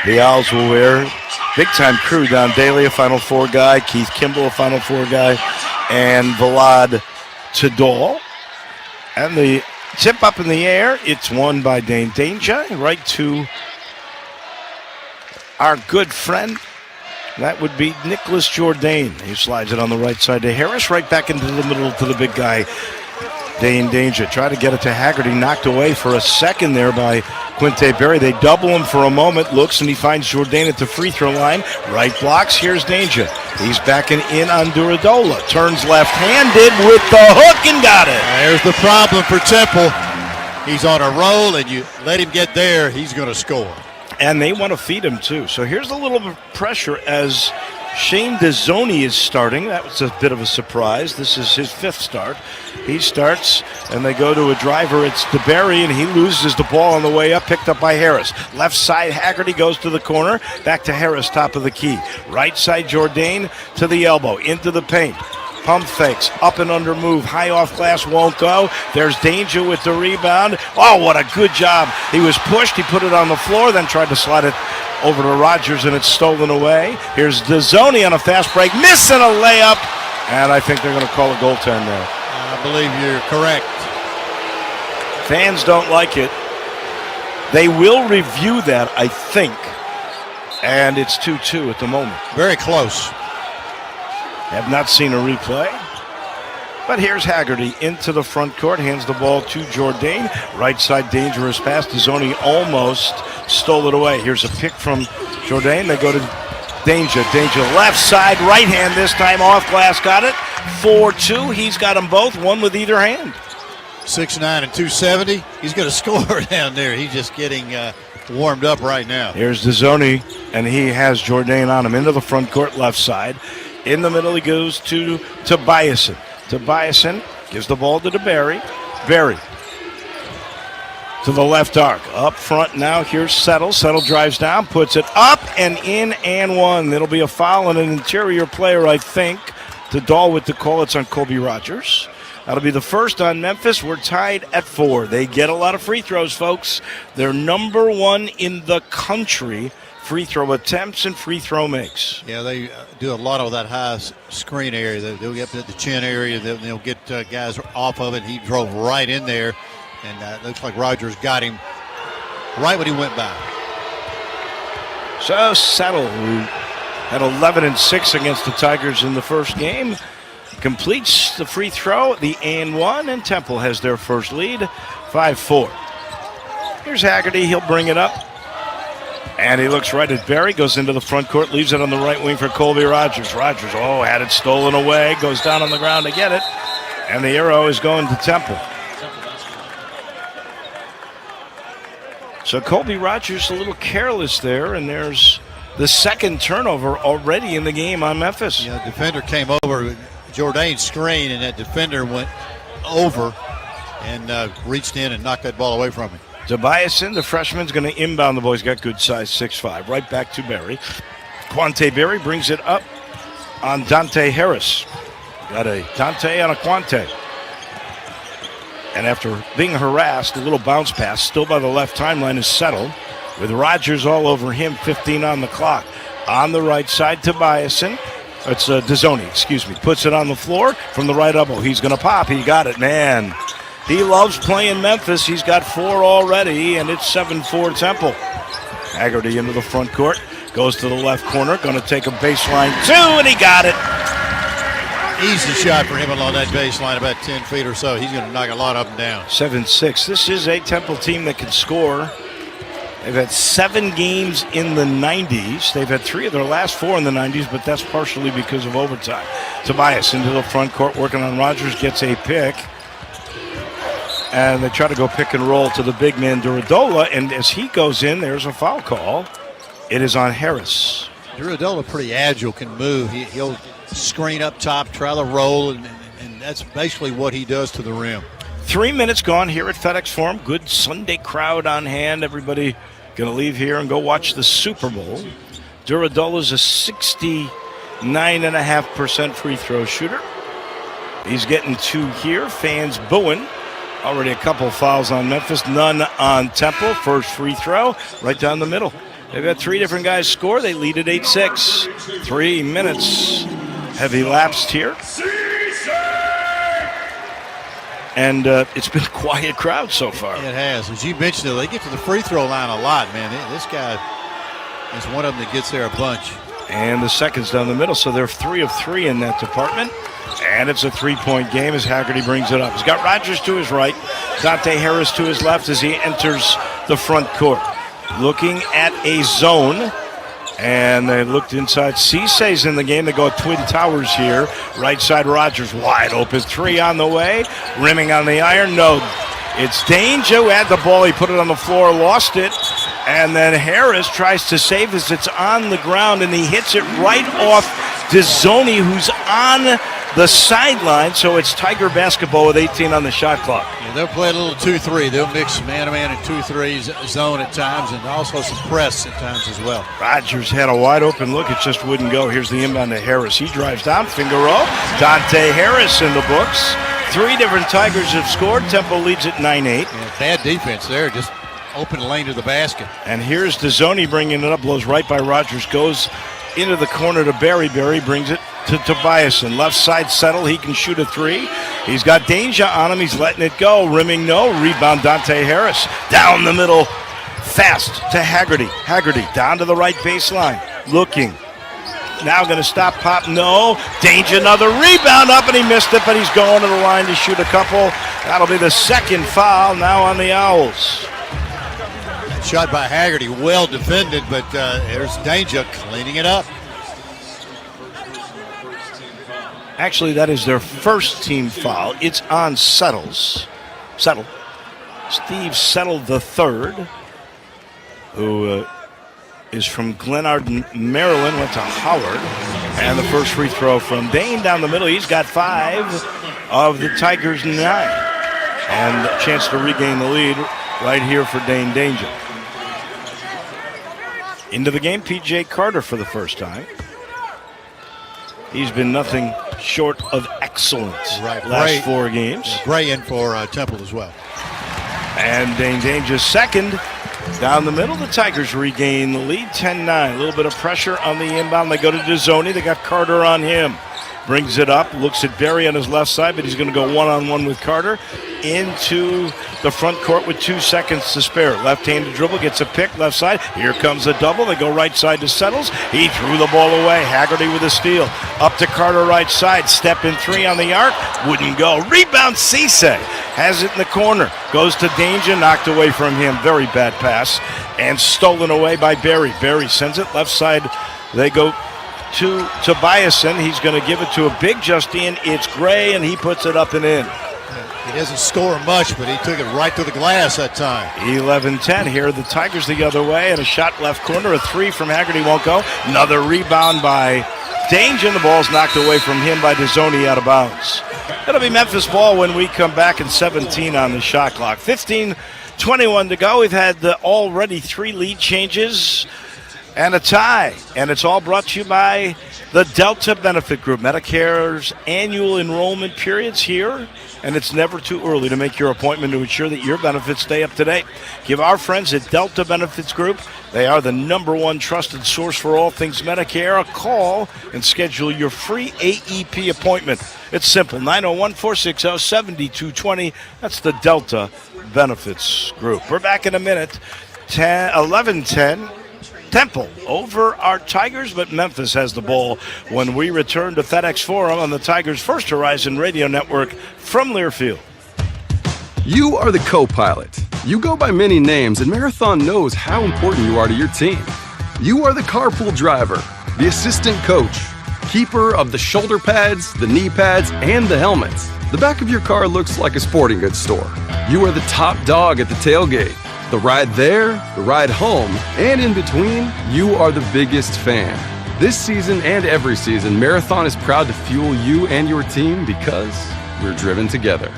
the Owls will wear. Big-time crew. Don Daly, a Final Four guy. Keith Kimball, a Final Four guy. And Vlad Tadal. And the tip up in the air. It's won by Dane Danger. Right to our good friend. That would be Nicholas Jourdain. He slides it on the right side to Harris. Right back into the middle to the big guy, Dane Danger. Try to get it to Haggerty. Knocked away for a second there by Quinte Berry. They double him for a moment. Looks, and he finds Jourdain at the free throw line. Right blocks. Here's Danger. He's backing in on Duradola. Turns left-handed with the hook and got it. There's the problem for Temple. He's on a roll, and you let him get there, he's going to score. And they want to feed him, too. So here's a little bit of pressure as Shane Dezzoni is starting. That was a bit of a surprise. This is his 5th start. He starts, and they go to a driver. It's DeBerry, and he loses the ball on the way up, picked up by Harris. Left side, Haggerty goes to the corner. Back to Harris, top of the key. Right side, Jourdain to the elbow, into the paint. Pump fakes, up and under move, high off glass, won't go. There's Danger with the rebound. Oh, what a good job. He was pushed, he put it on the floor, then tried to slide it over to Rogers, and it's stolen away. Here's Dezzoni on a fast break, missing a layup, and I think they're going to call a goaltend there. I believe you're correct. Fans don't like it. They will review that, I think, and it's 2-2 at the moment. Very close. Have not seen a replay. But here's Haggerty into the front court, hands the ball to Jourdain. Right side, dangerous pass. Dezzoni almost stole it away. Here's a pick from Jourdain. They go to Danger. Danger left side, right hand this time, off glass, got it. 4-2. He's got them both, one with either hand. 6'9" and 270. He's going to score down there. He's just getting warmed up right now. Here's Dezzoni And he has Jourdain on him into the front court left side. In the middle, he goes to Tobiasen. Tobiasen gives the ball to DeBerry. Berry to the left arc. Up front now, here's Settle. Settle drives down, puts it up and in and one. It'll be a foul on an interior player, I think. To Dahl with the call. It's on Colby Rogers. That'll be the first on Memphis. We're tied at 4. They get a lot of free throws, folks. They're number 1 in the country. Free throw attempts and free throw makes. Yeah, they do a lot of that high screen area. They'll get to the chin area. They'll get guys off of it. He drove right in there, and looks like Rogers got him right when he went by. So Settle, who had 11 and 6 against the Tigers in the first game, completes the free throw, the and one, and Temple has their first lead, 5-4. Here's Haggerty. He'll bring it up. And he looks right at Berry, goes into the front court, leaves it on the right wing for Colby Rogers. Rogers, had it stolen away, goes down on the ground to get it. And the arrow is going to Temple. So Colby Rogers a little careless there, and there's the second turnover already in the game on Memphis. Yeah, defender came over, Jourdain's screen, and that defender went over and reached in and knocked that ball away from him. Tobiasen, the freshman's going to inbound the ball. He's got good size, 6'5". Right back to Berry. Quante Berry brings it up on Dante Harris. Got a Dante on a Quante. And after being harassed, a little bounce pass, still by the left timeline, is settled. With Rogers all over him, 15 on the clock. On the right side, Tobiasen. It's Dezzoni, puts it on the floor from the right elbow. He's going to pop. He got it, man. He loves playing Memphis. He's got 4 already, and it's 7-4 Temple. Haggerty into the front court. Goes to the left corner. Going to take a baseline 2, and he got it. Easy shot for him along that baseline, about 10 feet or so. He's going to knock a lot of them down. 7-6. This is a Temple team that can score. They've had 7 games in the 90s. They've had 3 of their last 4 in the 90s, but that's partially because of overtime. Tobias into the front court, working on Rogers, gets a pick. And they try to go pick and roll to the big man, Duradola. And as he goes in, there's a foul call. It is on Harris. Duradola pretty agile, can move. He'll screen up top, try the roll, and that's basically what he does to the rim. 3 minutes gone here at FedEx Forum. Good Sunday crowd on hand. Everybody going to leave here and go watch the Super Bowl. Duradola's a 69.5% free throw shooter. He's getting 2 here. Fans booing. Already a couple fouls on Memphis, none on Temple. First free throw, right down the middle. They've got 3 different guys score. They lead at 8-6. 3 minutes have elapsed here. And it's been a quiet crowd so far. It has. As you mentioned, they get to the free throw line a lot, man. This guy is one of them that gets there a bunch. And the second's down the middle, so they're 3 of 3 in that department. And it's a 3-point game as Haggerty brings it up. He's got Rogers to his right, Dante Harris to his left as he enters the front court. Looking at a zone, and they looked inside. Cisse's in the game. They go Twin Towers here. Right side, Rogers wide open. 3 on the way. Rimming on the iron. No. It's Danger who had the ball. He put it on the floor, lost it. And then Harris tries to save as it's on the ground, and he hits it right off Dezzoni, who's on the sideline. So it's Tiger basketball with 18 on the shot clock. Yeah, they'll play a little 2-3. They'll mix man-to-man and 2-3 zone at times, and also some press at times as well. Rogers had a wide open look. It just wouldn't go. Here's the inbound to Harris. He drives down, finger roll. Dante Harris in the books. 3 different Tigers have scored. Temple leads at 9-8. Yeah, bad defense there. Just open lane to the basket. And here's Dezzoni bringing it up. Blows right by Rogers. Goes into the corner to Berry. Berry brings it to Tobiasen. Left side settle. He can shoot a 3. He's got Danger on him. He's letting it go. Rimming no. Rebound Dante Harris. Down the middle. Fast to Haggerty. Haggerty down to the right baseline. Looking. Now going to stop, pop, no. Danger, another rebound up, and he missed it, but he's going to the line to shoot a couple. That'll be the second foul now on the Owls. Shot by Haggerty, well defended, but there's Danger cleaning it up. Actually, that is their first team foul. It's on Settle. Steve Settle III, who is from Glenard, Maryland, went to Howard. And the first free throw from Dane down the middle. He's got 5 of the Tigers' 9. And a chance to regain the lead right here for Dane Danger. Into the game, P.J. Carter for the first time. He's been nothing short of excellent last 4 games. Gray in for Temple as well. And Dane Danger's second. Down the middle, the Tigers regain the lead, 10-9. A little bit of pressure on the inbound. They go to DeZoni. They got Carter on him. Brings it up, looks at Berry on his left side, but he's going to go one-on-one with Carter into the front court with 2 seconds to spare. Left-handed dribble, gets a pick, left side. Here comes a double. They go right side to Settles. He threw the ball away. Haggerty with a steal. Up to Carter right side. Step in 3 on the arc. Wouldn't go. Rebound, Cisse. Has it in the corner. Goes to Danger, knocked away from him. Very bad pass. And stolen away by Berry. Berry sends it left side. They go to Tobiasen. He's going to give it to a big Justine. It's Gray, and he puts it up and in. He doesn't score much, but he took it right to the glass that time. 11-10 here. The Tigers the other way, and a shot left corner. A 3 from Haggerty won't go. Another rebound by Danger, and the ball's knocked away from him by DeZoni out of bounds. It'll be Memphis ball when we come back, and 17 on the shot clock. 15-21 to go. We've had already 3 lead changes and a tie, and it's all brought to you by the Delta Benefit Group. Medicare's annual enrollment period's here, and it's never too early to make your appointment to ensure that your benefits stay up to date. Give our friends at Delta Benefits Group, they are the #1 trusted source for all things Medicare, a call and schedule your free AEP appointment. It's simple, 901-460-7220. That's the Delta Benefits Group. We're back in a minute, 11-10. Temple over our Tigers, but Memphis has the ball when we return to FedEx Forum on the Tigers' First Horizon radio network from Learfield. You are the co-pilot. You go by many names, and Marathon knows how important you are to your team. You are the carpool driver, the assistant coach, keeper of the shoulder pads, the knee pads, and the helmets. The back of your car looks like a sporting goods store. You are the top dog at the tailgate. The ride there, the ride home, and in between, you are the biggest fan. This season and every season, Marathon is proud to fuel you and your team because we're driven together.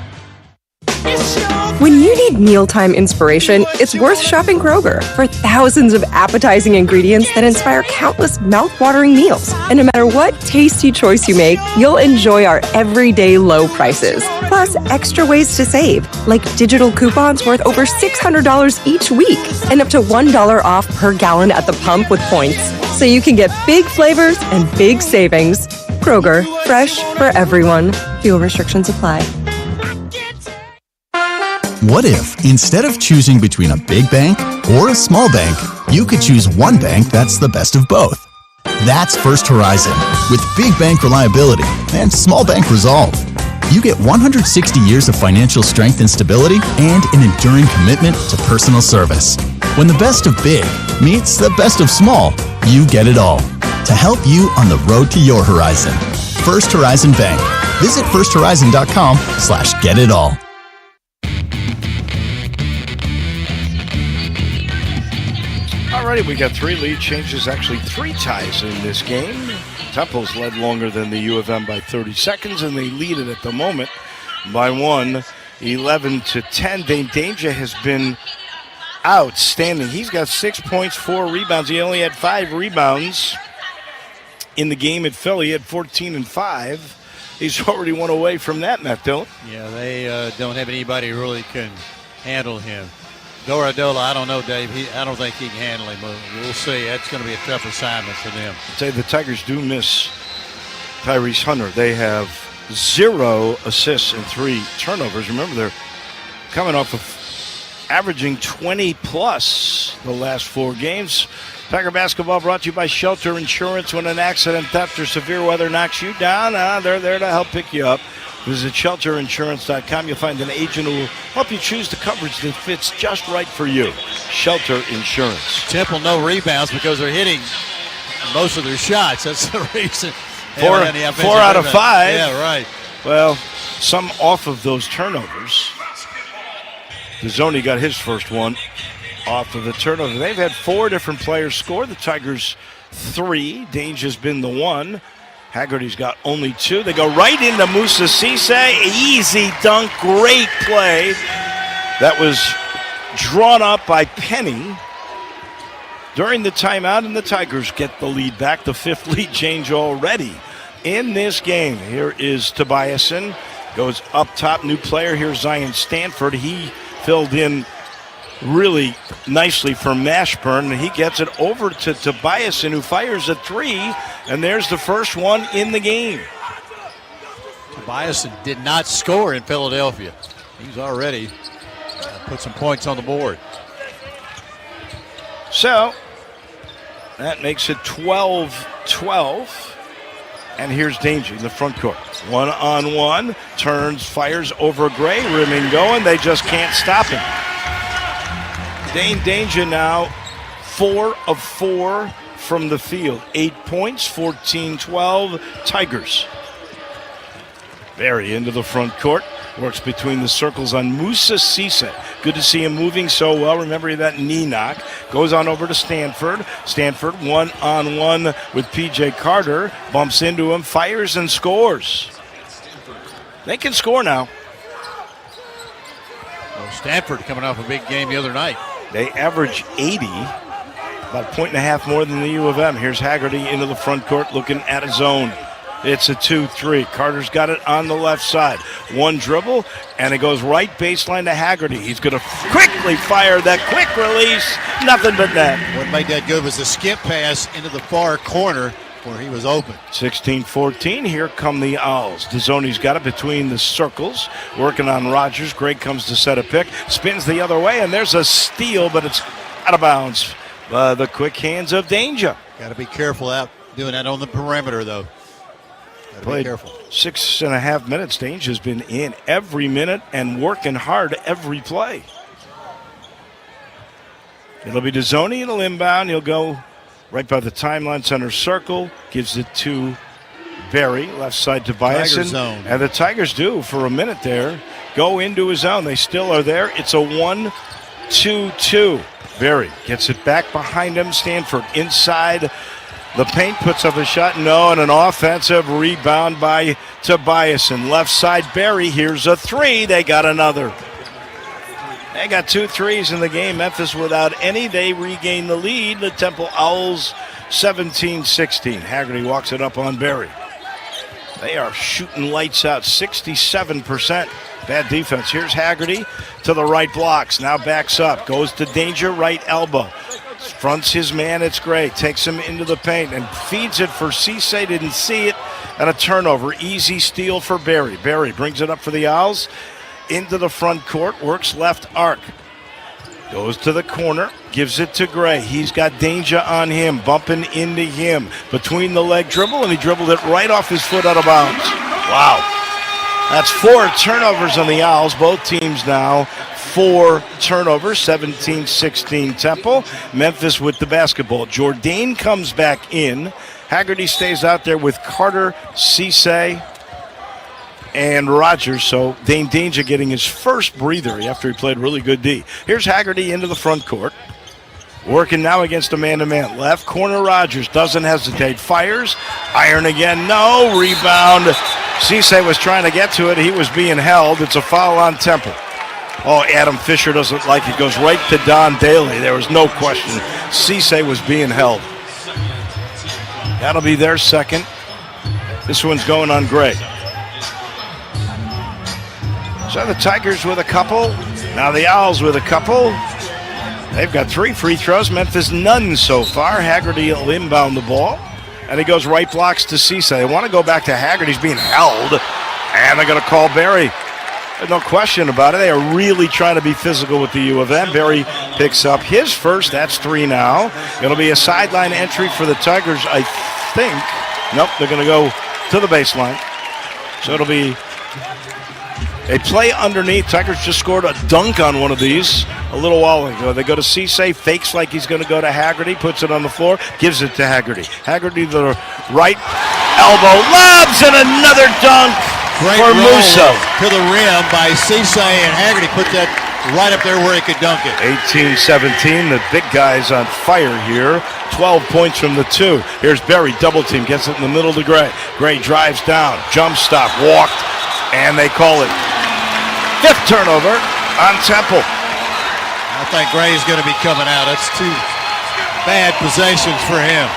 When you need mealtime inspiration, it's worth shopping Kroger for thousands of appetizing ingredients that inspire countless mouth-watering meals. And no matter what tasty choice you make, you'll enjoy our everyday low prices. Plus, extra ways to save, like digital coupons worth over $600 each week and up to $1 off per gallon at the pump with points. So you can get big flavors and big savings. Kroger, fresh for everyone. Fuel restrictions apply. What if, instead of choosing between a big bank or a small bank, you could choose one bank that's the best of both? That's First Horizon, with big bank reliability and small bank resolve. You get 160 years of financial strength and stability and an enduring commitment to personal service. When the best of big meets the best of small, you get it all. To help you on the road to your horizon. First Horizon Bank. Visit firsthorizon.com/getitall. Alrighty, we got 3 lead changes, actually 3 ties in this game. Temple's led longer than the U of M by 30 seconds, and they lead it at the moment by 1, 11-10. Dane Danger has been outstanding. He's got 6 points, 4 rebounds. He only had 5 rebounds in the game at Philly. He had 14 and 5. He's already one away from that, Matt Dillon. Yeah, they don't have anybody who really can handle him. Doradola, I don't know, Dave. I don't think he can handle him. We'll see. That's going to be a tough assignment for them. I'll tell you, the Tigers do miss Tyrese Hunter. They have 0 assists and 3 turnovers. Remember, they're coming off of averaging 20-plus the last 4 games. Tiger Basketball brought to you by Shelter Insurance. When an accident, theft, or severe weather knocks you down, they're there to help pick you up. Visit shelterinsurance.com. You'll find an agent who will help you choose the coverage that fits just right for you. Shelter Insurance. Temple, no rebounds because they're hitting most of their shots. That's the reason. 4 out of 5. Yeah, right. Well, some off of those turnovers. DeZoni got his first one. off of the turnover. They've had 4 different players score. The Tigers 3. Danger's been the 1. Haggerty's got only 2. They go right into Musa Cisse. Easy dunk. Great play. That was drawn up by Penny during the timeout, and the Tigers get the lead back. The 5th lead change already in this game. Here is Tobiasen. Goes up top. New player. Here's Zion Stanford. He filled in really nicely for Mashburn, and he gets it over to Tobiasen, who fires a 3, and there's the first one in the game. Tobiasen did not score in Philadelphia. He's already put some points on the board. So that makes it 12-12. And here's Danger in the front court. 1-on-1. Turns, fires over Gray. Rimming going. They just can't stop him. Dane Danger now 4 of 4 from the field. 8 points, 14-12 Tigers. Barry into the front court. Works between the circles on Musa Cisse. Good to see him moving so well. Remember that knee knock. Goes on over to Stanford. Stanford 1-on-1 with P.J. Carter. Bumps into him, fires and scores. They can score now. Well, Stanford coming off a big game the other night. They average 80, about a point and a half more than the U of M. Here's Haggerty into the front court looking at his own. It's a 2-3. Carter's got it on the left side. One dribble, and it goes right baseline to Haggerty. He's going to quickly fire that quick release. Nothing but net. What made that good was the skip pass into the far corner where he was open. 16-14. Here come the Owls. Dezzoni's got it between the circles. Working on Rogers. Greg comes to set a pick. Spins the other way, and there's a steal, but it's out of bounds. The quick hands of Danger. Got to be careful out doing that on the perimeter, though. Played 6.5 minutes. Danger's been in every minute and working hard every play. It'll be Dezzoni. It'll inbound. He'll go right by the timeline, center circle. Gives it to Barry, left side to Biason. And the Tigers do, for a minute there, go into his zone. They still are there. It's a 1-2-2. Barry gets it back behind him. Stanford inside the paint, puts up a shot, no, and an offensive rebound by Tobiasen. Left side, Barry, here's a 3. They got another. They got 2 threes in the game. Memphis without any. They regain the lead. The Temple Owls 17-16. Haggerty walks it up on Barry. They are shooting lights out, 67%. Bad defense. Here's Haggerty to the right blocks. Now backs up. Goes to Danger, right elbow. Fronts his man, it's great. Takes him into the paint and feeds it for Cisse. Didn't see it. And a turnover. Easy steal for Barry. Barry brings it up for the Owls. Into the front court. Works left arc. Goes to the corner. Gives it to Gray. He's got Danger on him. Bumping into him. Between the leg dribble. And he dribbled it right off his foot out of bounds. Wow. That's 4 turnovers on the Owls. Both teams now 4 turnovers, 17-16 Temple. Memphis with the basketball. Jourdain comes back in. Haggerty stays out there with Carter, Cisse, and Rogers. So Dane Danger getting his first breather after he played really good D. Here's Haggerty into the front court. Working now against a man-to-man. Left corner, Rogers doesn't hesitate. Fires. Iron again. No. Rebound. Cisse was trying to get to it. He was being held. It's a foul on Temple. Oh, Adam Fisher doesn't like it. Goes right to Don Daly. There was no question. Cisse was being held. That'll be their second. This one's going on Gray. So the Tigers with a couple. Now the Owls with a couple. They've got 3 free throws. Memphis none so far. Haggerty will inbound the ball. And he goes right blocks to Cisse. They want to go back to Haggerty. He's being held. And they're going to call Barry. There's no question about it. They are really trying to be physical with the U of M. Barry picks up his first. That's 3 now. It'll be a sideline entry for the Tigers, I think. Nope, they're going to go to the baseline. So it'll be a play underneath. Tigers just scored a dunk on one of these a little while ago. They go to Cisse, fakes like he's going to go to Haggerty, puts it on the floor, gives it to Haggerty. Haggerty to the right elbow, lobs, and another dunk. Great for roll Musa to the rim by Cisse, and Haggerty put that right up there where he could dunk it. 18-17, the big guy's on fire here. 12 points from the two. Here's Berry, double team, gets it in the middle to Gray. Gray drives down, jump stop, walked, and they call it. 5th turnover on Temple. I think Gray's going to be coming out. That's 2 bad possessions for him.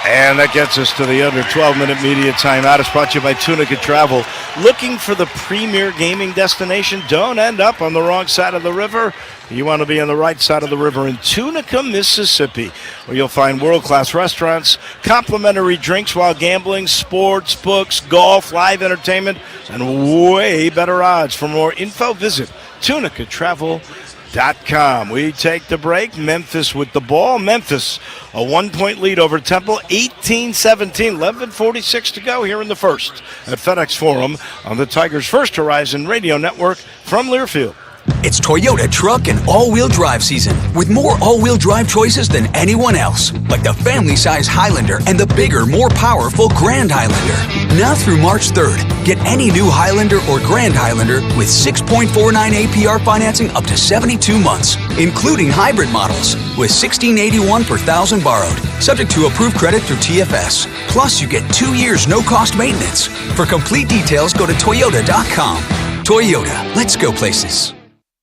And that gets us to the under 12-minute media timeout. It's brought to you by Tunica Travel. Looking for the premier gaming destination? Don't end up on the wrong side of the river. You want to be on the right side of the river in Tunica, Mississippi, where you'll find world-class restaurants, complimentary drinks while gambling, sports, books, golf, live entertainment, and way better odds. For more info, visit tunicatravel.com. We take the break. Memphis with the ball. Memphis, a 1-point lead over Temple, 18-17, 11:46 to go here in the first at FedEx Forum on the Tigers' First Horizon radio network from Learfield. It's Toyota truck and all-wheel drive season with more all-wheel drive choices than anyone else, like the family-size Highlander and the bigger, more powerful Grand Highlander. Now through March 3rd, get any new Highlander or Grand Highlander with 6.49 APR financing up to 72 months, including hybrid models with $1,681 per thousand borrowed, subject to approved credit through TFS. Plus, you get 2 years no-cost maintenance. For complete details, go to Toyota.com. Toyota, let's go places.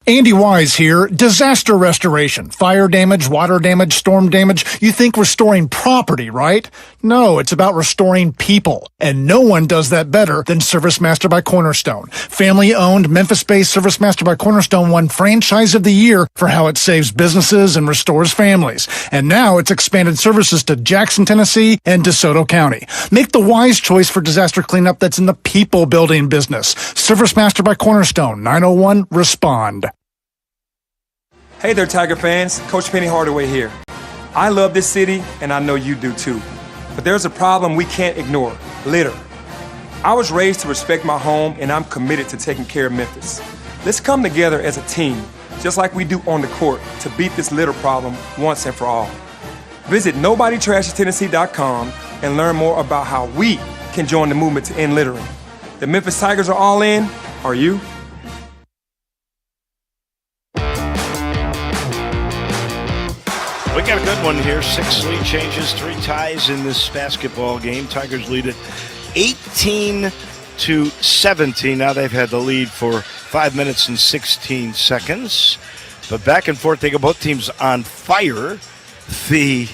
Andy Wise here. Disaster restoration. Fire damage, water damage, storm damage. You think restoring property, right? No, it's about restoring people. And no one does that better than ServiceMaster by Cornerstone. Family-owned, Memphis-based ServiceMaster by Cornerstone won Franchise of the Year for how it saves businesses and restores families. And now it's expanded services to Jackson, Tennessee, and DeSoto County. Make the wise choice for disaster cleanup that's in the people-building business. ServiceMaster by Cornerstone, 901-RESPOND. Hey there, Tiger fans. Coach Penny Hardaway here. I love this city, and I know you do too. But there's a problem we can't ignore: litter. I was raised to respect my home, and I'm committed to taking care of Memphis. Let's come together as a team, just like we do on the court, to beat this litter problem once and for all. Visit NobodyTrashesTennessee.com and learn more about how we can join the movement to end littering. The Memphis Tigers are all in. Are you? We got a good one here. 6 lead changes, 3 ties in this basketball game. Tigers lead it 18-17. Now they've had the lead for 5 minutes and 16 seconds. But back and forth, they go both teams on fire. The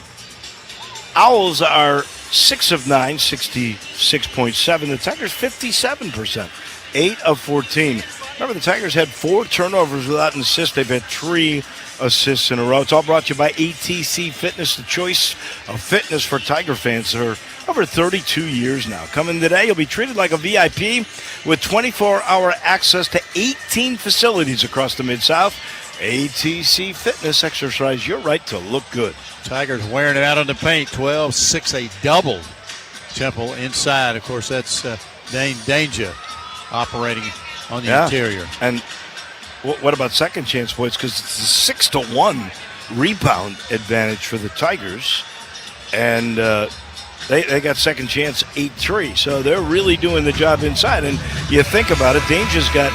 Owls are 6 of 9, 66.7. The Tigers 57%, 8 of 14. Remember, the Tigers had 4 turnovers without an assist. They've had 3 assists in a row. It's all brought to you by ATC Fitness, the choice of fitness for Tiger fans for over 32 years now. Coming today, you'll be treated like a VIP with 24-hour access to 18 facilities across the Mid-South. ATC Fitness, exercise your right to look good. Tigers wearing it out on the paint, 12-6, a double. Temple inside. Of course, that's Dane Danger operating on the interior. And what about second chance points? Because it's a 6-1 rebound advantage for the Tigers. And they got second chance 8-3. So they're really doing the job inside. And you think about it, Danger's got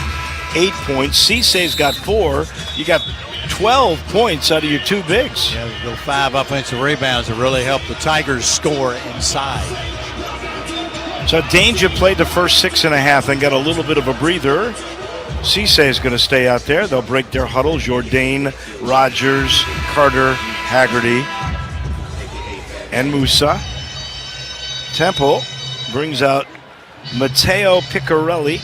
8 points. Cisse's got 4. You got 12 points out of your 2 bigs. Yeah, those 5 offensive rebounds have really helped the Tigers score inside. So Danger played the first 6.5 and got a little bit of a breather. Cisse is going to stay out there. They'll break their huddle. Jourdain, Rogers, Carter, Haggerty, and Musa. Temple brings out Matteo Piccarelli.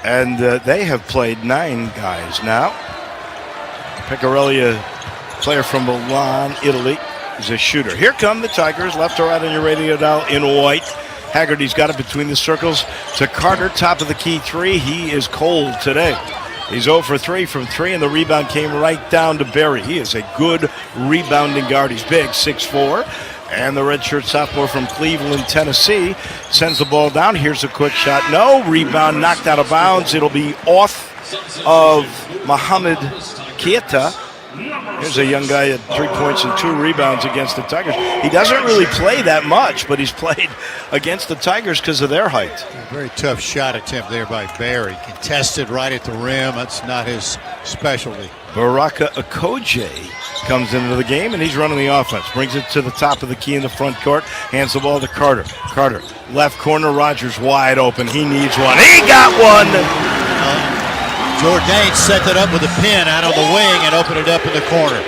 And they have played 9 guys now. Piccarelli, a player from Milan, Italy, is a shooter. Here come the Tigers, left to right on your radio dial in white. Haggerty's got it between the circles to Carter, top of the key 3. He is cold today. He's 0 for 3 from 3, and the rebound came right down to Berry. He is a good rebounding guard. He's big, 6'4". And the redshirt sophomore from Cleveland, Tennessee, sends the ball down. Here's a quick shot. No, rebound knocked out of bounds. It'll be off of Mohamed Keita, Here's a young guy at 3 points and 2 rebounds against the Tigers. He doesn't really play that much, but he's played against the Tigers because of their height. A very tough shot attempt there by Barry. Contested right at the rim. That's not his specialty. Baraka Okoje comes into the game, and he's running the offense. Brings it to the top of the key in the front court. Hands the ball to Carter. Carter, left corner, Rogers wide open. He needs one. He got one! Jourdain set it up with a pin out on the wing and opened it up in the corner.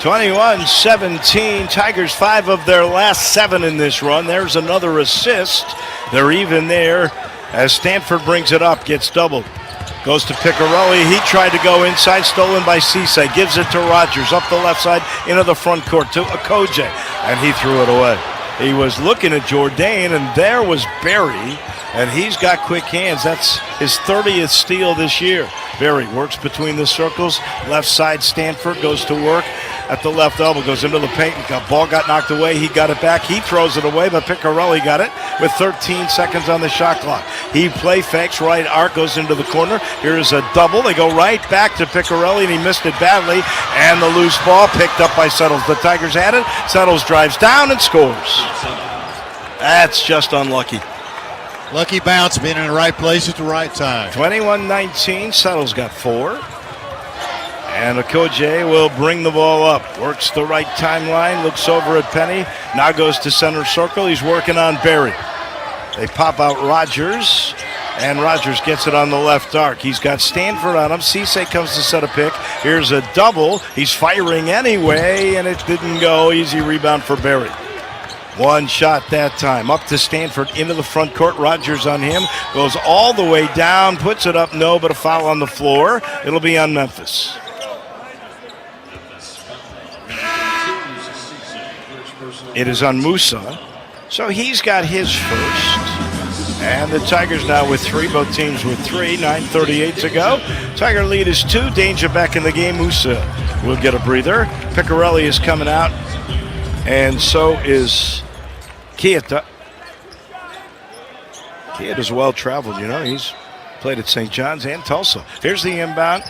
21-17. Tigers 5 of their last 7 in this run. There's another assist. They're even there as Stanford brings it up, gets doubled. Goes to Piccarelli. He tried to go inside, stolen by Cisse. Gives it to Rogers up the left side into the front court to Okoje, and he threw it away. He was looking at Jourdain, and there was Barry, and he's got quick hands. That's his 30th steal this year. Barry works between the circles. Left side, Stanford goes to work at the left elbow, goes into the paint. Ball got knocked away. He got it back. He throws it away, but Piccarelli got it with 13 seconds on the shot clock. He play fakes, right arc, goes into the corner. Here's a double. They go right back to Piccarelli, and he missed it badly. And the loose ball picked up by Settles. The Tigers had it. Settles drives down and scores. That's just unlucky. Lucky bounce, being in the right place at the right time. 21-19, Settles got 4. And Okoje will bring the ball up. Works the right timeline, looks over at Penny. Now goes to center circle. He's working on Barry. They pop out Rogers, and Rogers gets it on the left arc. He's got Stanford on him. Cisse comes to set a pick. Here's a double. He's firing anyway, and it didn't go. Easy rebound for Barry. One shot that time. Up to Stanford into the front court. Rogers on him. Goes all the way down. Puts it up. No, but a foul on the floor. It'll be on Memphis. It is on Musa. So he's got his first. And the Tigers now with 3. Both teams with 3. 9:38 to go. Tiger lead is 2. Danger back in the game. Musa will get a breather. Piccarelli is coming out. And so is Kieta. Kieta's well-traveled, you know. He's played at St. John's and Tulsa. Here's the inbound,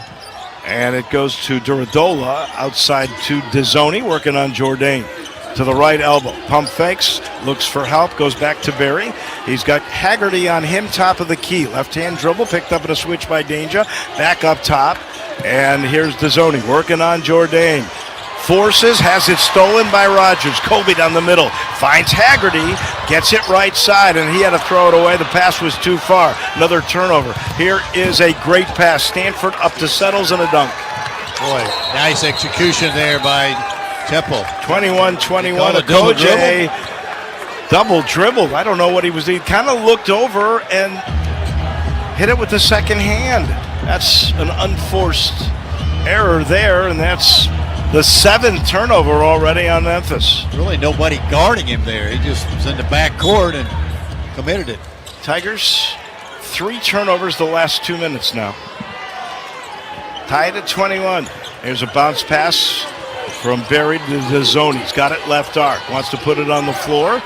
and it goes to Duradola, outside to Dezzoni, working on Jourdain. To the right elbow. Pump fakes, looks for help, goes back to Barry. He's got Haggerty on him, top of the key. Left-hand dribble, picked up in a switch by Danger. Back up top, and here's Dezzoni working on Jourdain. Forces, has it stolen by Rogers. Colby down the middle, finds Haggerty, gets it right side, and he had to throw it away. The pass was too far. Another turnover. Here is a great pass. Stanford up to Settles and a dunk. Boy, nice execution there by Temple. 21-21. Okoje double dribbled. I don't know what he was doing. He kind of looked over and hit it with the second hand. That's an unforced error there, and that's the 7th turnover already on Memphis. Really nobody guarding him there. He just was in the back court and committed it. Tigers, 3 turnovers the last 2 minutes now. Tied at 21. Here's a bounce pass from Barry to Dezzoni. He's got it left arc. Wants to put it on the floor.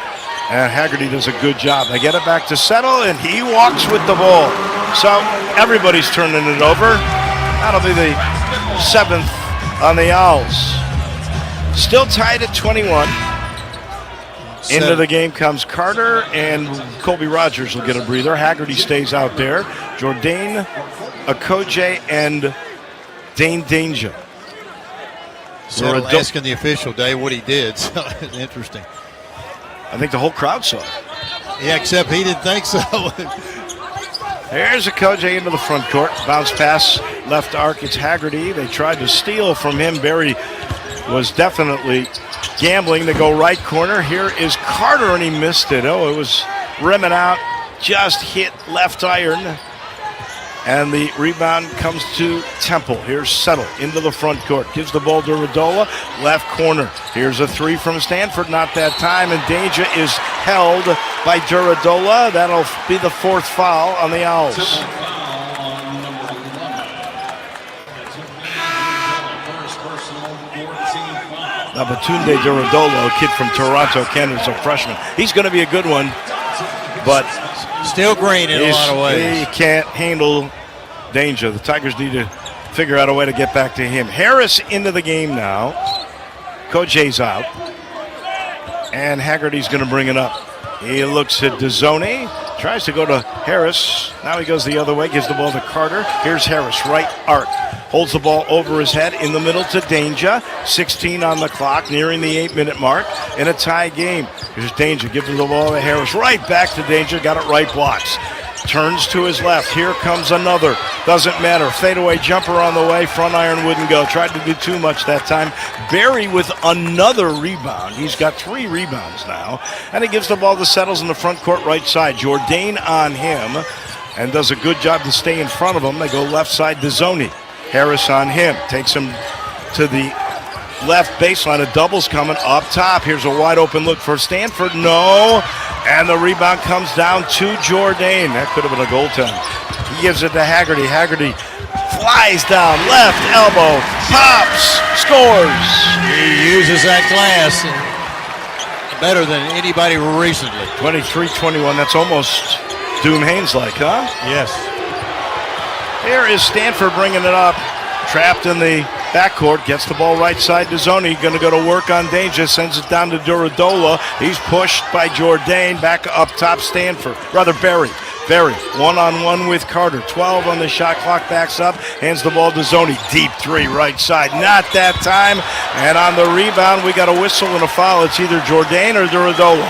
And Haggerty does a good job. They get it back to Settle, and he walks with the ball. So everybody's turning it over. That'll be the 7th on the Owls. Still tied at 21. Into the game comes Carter, and Colby Rogers will get a breather. Haggerty stays out there. Jourdain, Okoje, and Dane Danger. So asking the official, Dave, what he did. So interesting. I think the whole crowd saw it. Yeah, except he didn't think so. There's Okoje into the front court. Bounce pass, left arc. It's Haggerty. They tried to steal from him. Barry was definitely gambling. They go right corner. Here is Carter, and he missed it. Oh, it was rimming out. Just hit left iron. And the rebound comes to Temple. Here's Settle into the front court. Gives the ball to Radola. Left corner. Here's a 3 from Stanford. Not that time. And Danger is held by Duradola. That'll be the 4th foul on the Owls. Now Batunde Duradola, a kid from Toronto, Canada's a freshman. He's going to be a good one, but still green in a lot of ways. He can't handle Danger. The Tigers need to figure out a way to get back to him. Harris into the game now. Coach A's out. And Haggerty's going to bring it up. He looks at Dezzoni. Tries to go to Harris. Now he goes the other way. Gives the ball to Carter. Here's Harris, right arc. Holds the ball over his head in the middle to Danger. 16 on the clock, nearing the 8-minute mark in a tie game. Here's Danger. Gives the ball to Harris. Right back to Danger. Got it right, blocks. Turns to his left. Here comes another. Doesn't matter. Fadeaway jumper on the way. Front iron wouldn't go. Tried to do too much that time. Barry with another rebound. He's got 3 rebounds now. And he gives the ball to Settles in the front court right side. Jourdain on him and does a good job to stay in front of him. They go left side to Zoni. Harris on him. Takes him to the left baseline. A double's coming up top. Here's a wide open look for Stanford. No. And the rebound comes down to Jourdain. That could have been a goaltend. He gives it to Haggerty. Haggerty flies down. Left elbow. Pops. Scores. He uses that glass better than anybody recently. 23-21. That's almost Doom Haynes-like, huh? Yes. Here is Stanford bringing it up. Trapped in the backcourt, gets the ball right side to Zoni. Going to go to work on Danger, sends it down to Duradola. He's pushed by Jourdain. Back up top, Stanford. Rather, Barry. Barry, one-on-one with Carter. 12 on the shot clock, backs up, hands the ball to Zoni. Deep 3, right side. Not that time. And on the rebound, we got a whistle and a foul. It's either Jourdain or Duradola.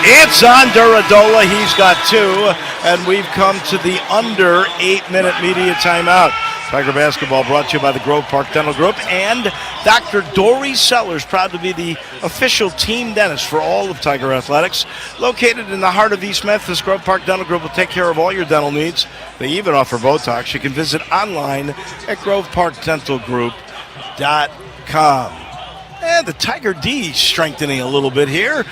It's on Duradola. He's got 2. And we've come to the under 8-minute media timeout. Tiger Basketball brought to you by the Grove Park Dental Group and Dr. Dory Sellers, proud to be the official team dentist for all of Tiger Athletics. Located in the heart of East Memphis, Grove Park Dental Group will take care of all your dental needs. They even offer Botox. You can visit online at groveparkdentalgroup.com. And the Tiger D strengthening a little bit here.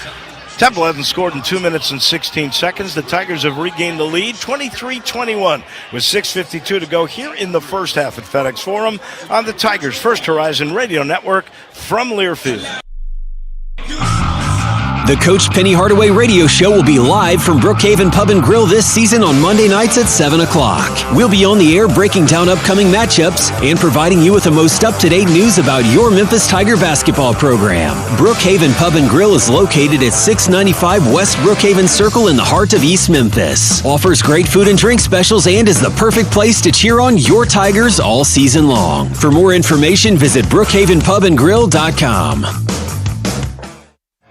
Temple hasn't scored in 2 minutes and 16 seconds. The Tigers have regained the lead, 23-21, with 6:52 to go here in the first half at FedEx Forum on the Tigers First Horizon Radio Network from Learfield. The Coach Penny Hardaway Radio Show will be live from Brookhaven Pub and Grill this season on Monday nights at 7 o'clock. We'll be on the air breaking down upcoming matchups and providing you with the most up-to-date news about your Memphis Tiger basketball program. Brookhaven Pub and Grill is located at 695 West Brookhaven Circle in the heart of East Memphis. Offers great food and drink specials and is the perfect place to cheer on your Tigers all season long. For more information, visit brookhavenpubandgrill.com.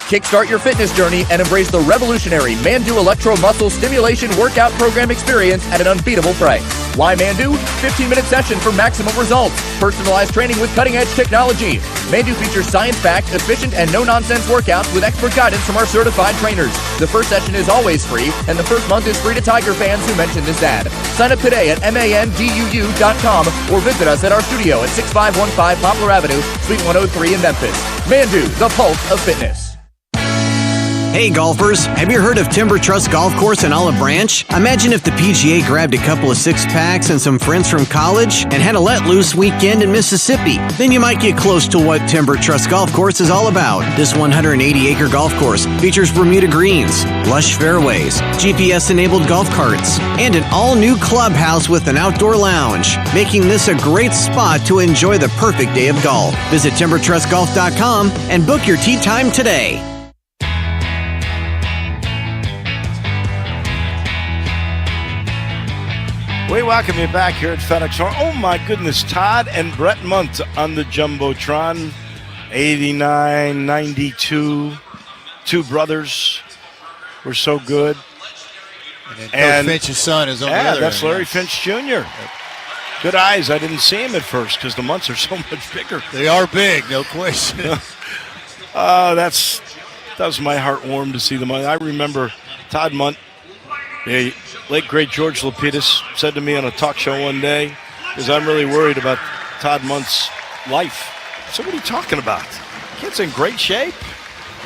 Kickstart your fitness journey and embrace the revolutionary Mandu Electro Muscle Stimulation Workout Program experience at an unbeatable price. Why Mandu? 15-minute session for maximum results. Personalized training with cutting-edge technology. Mandu features science-backed, efficient, and no-nonsense workouts with expert guidance from our certified trainers. The first session is always free, and the first month is free to Tiger fans who mention this ad. Sign up today at manduu.com or visit us at our studio at 6515 Poplar Avenue, Suite 103 in Memphis. Mandu, the pulse of fitness. Hey golfers, have you heard of Timber Trust Golf Course in Olive Branch? Imagine if the PGA grabbed a couple of six-packs and some friends from college and had a let-loose weekend in Mississippi. Then you might get close to what Timber Trust Golf Course is all about. This 180-acre golf course features Bermuda greens, lush fairways, GPS-enabled golf carts, and an all-new clubhouse with an outdoor lounge, making this a great spot to enjoy the perfect day of golf. Visit timbertrustgolf.com and book your tee time today. We welcome you back here at FedEx Forum. Oh, my goodness, Todd and Brett Munt on the Jumbotron. 89, 92. Two brothers were so good. And Coach Finch's son is on the other that's end. Larry Finch Jr. Good eyes. I didn't see him at first because the Munts are so much bigger. They are big, no question. That was my heart warm to see them. I remember Todd Munt, the late great George Lapidus, said to me on a talk show one day, because I'm really worried about Todd Munt's life. So what are you talking about? Kid's in great shape,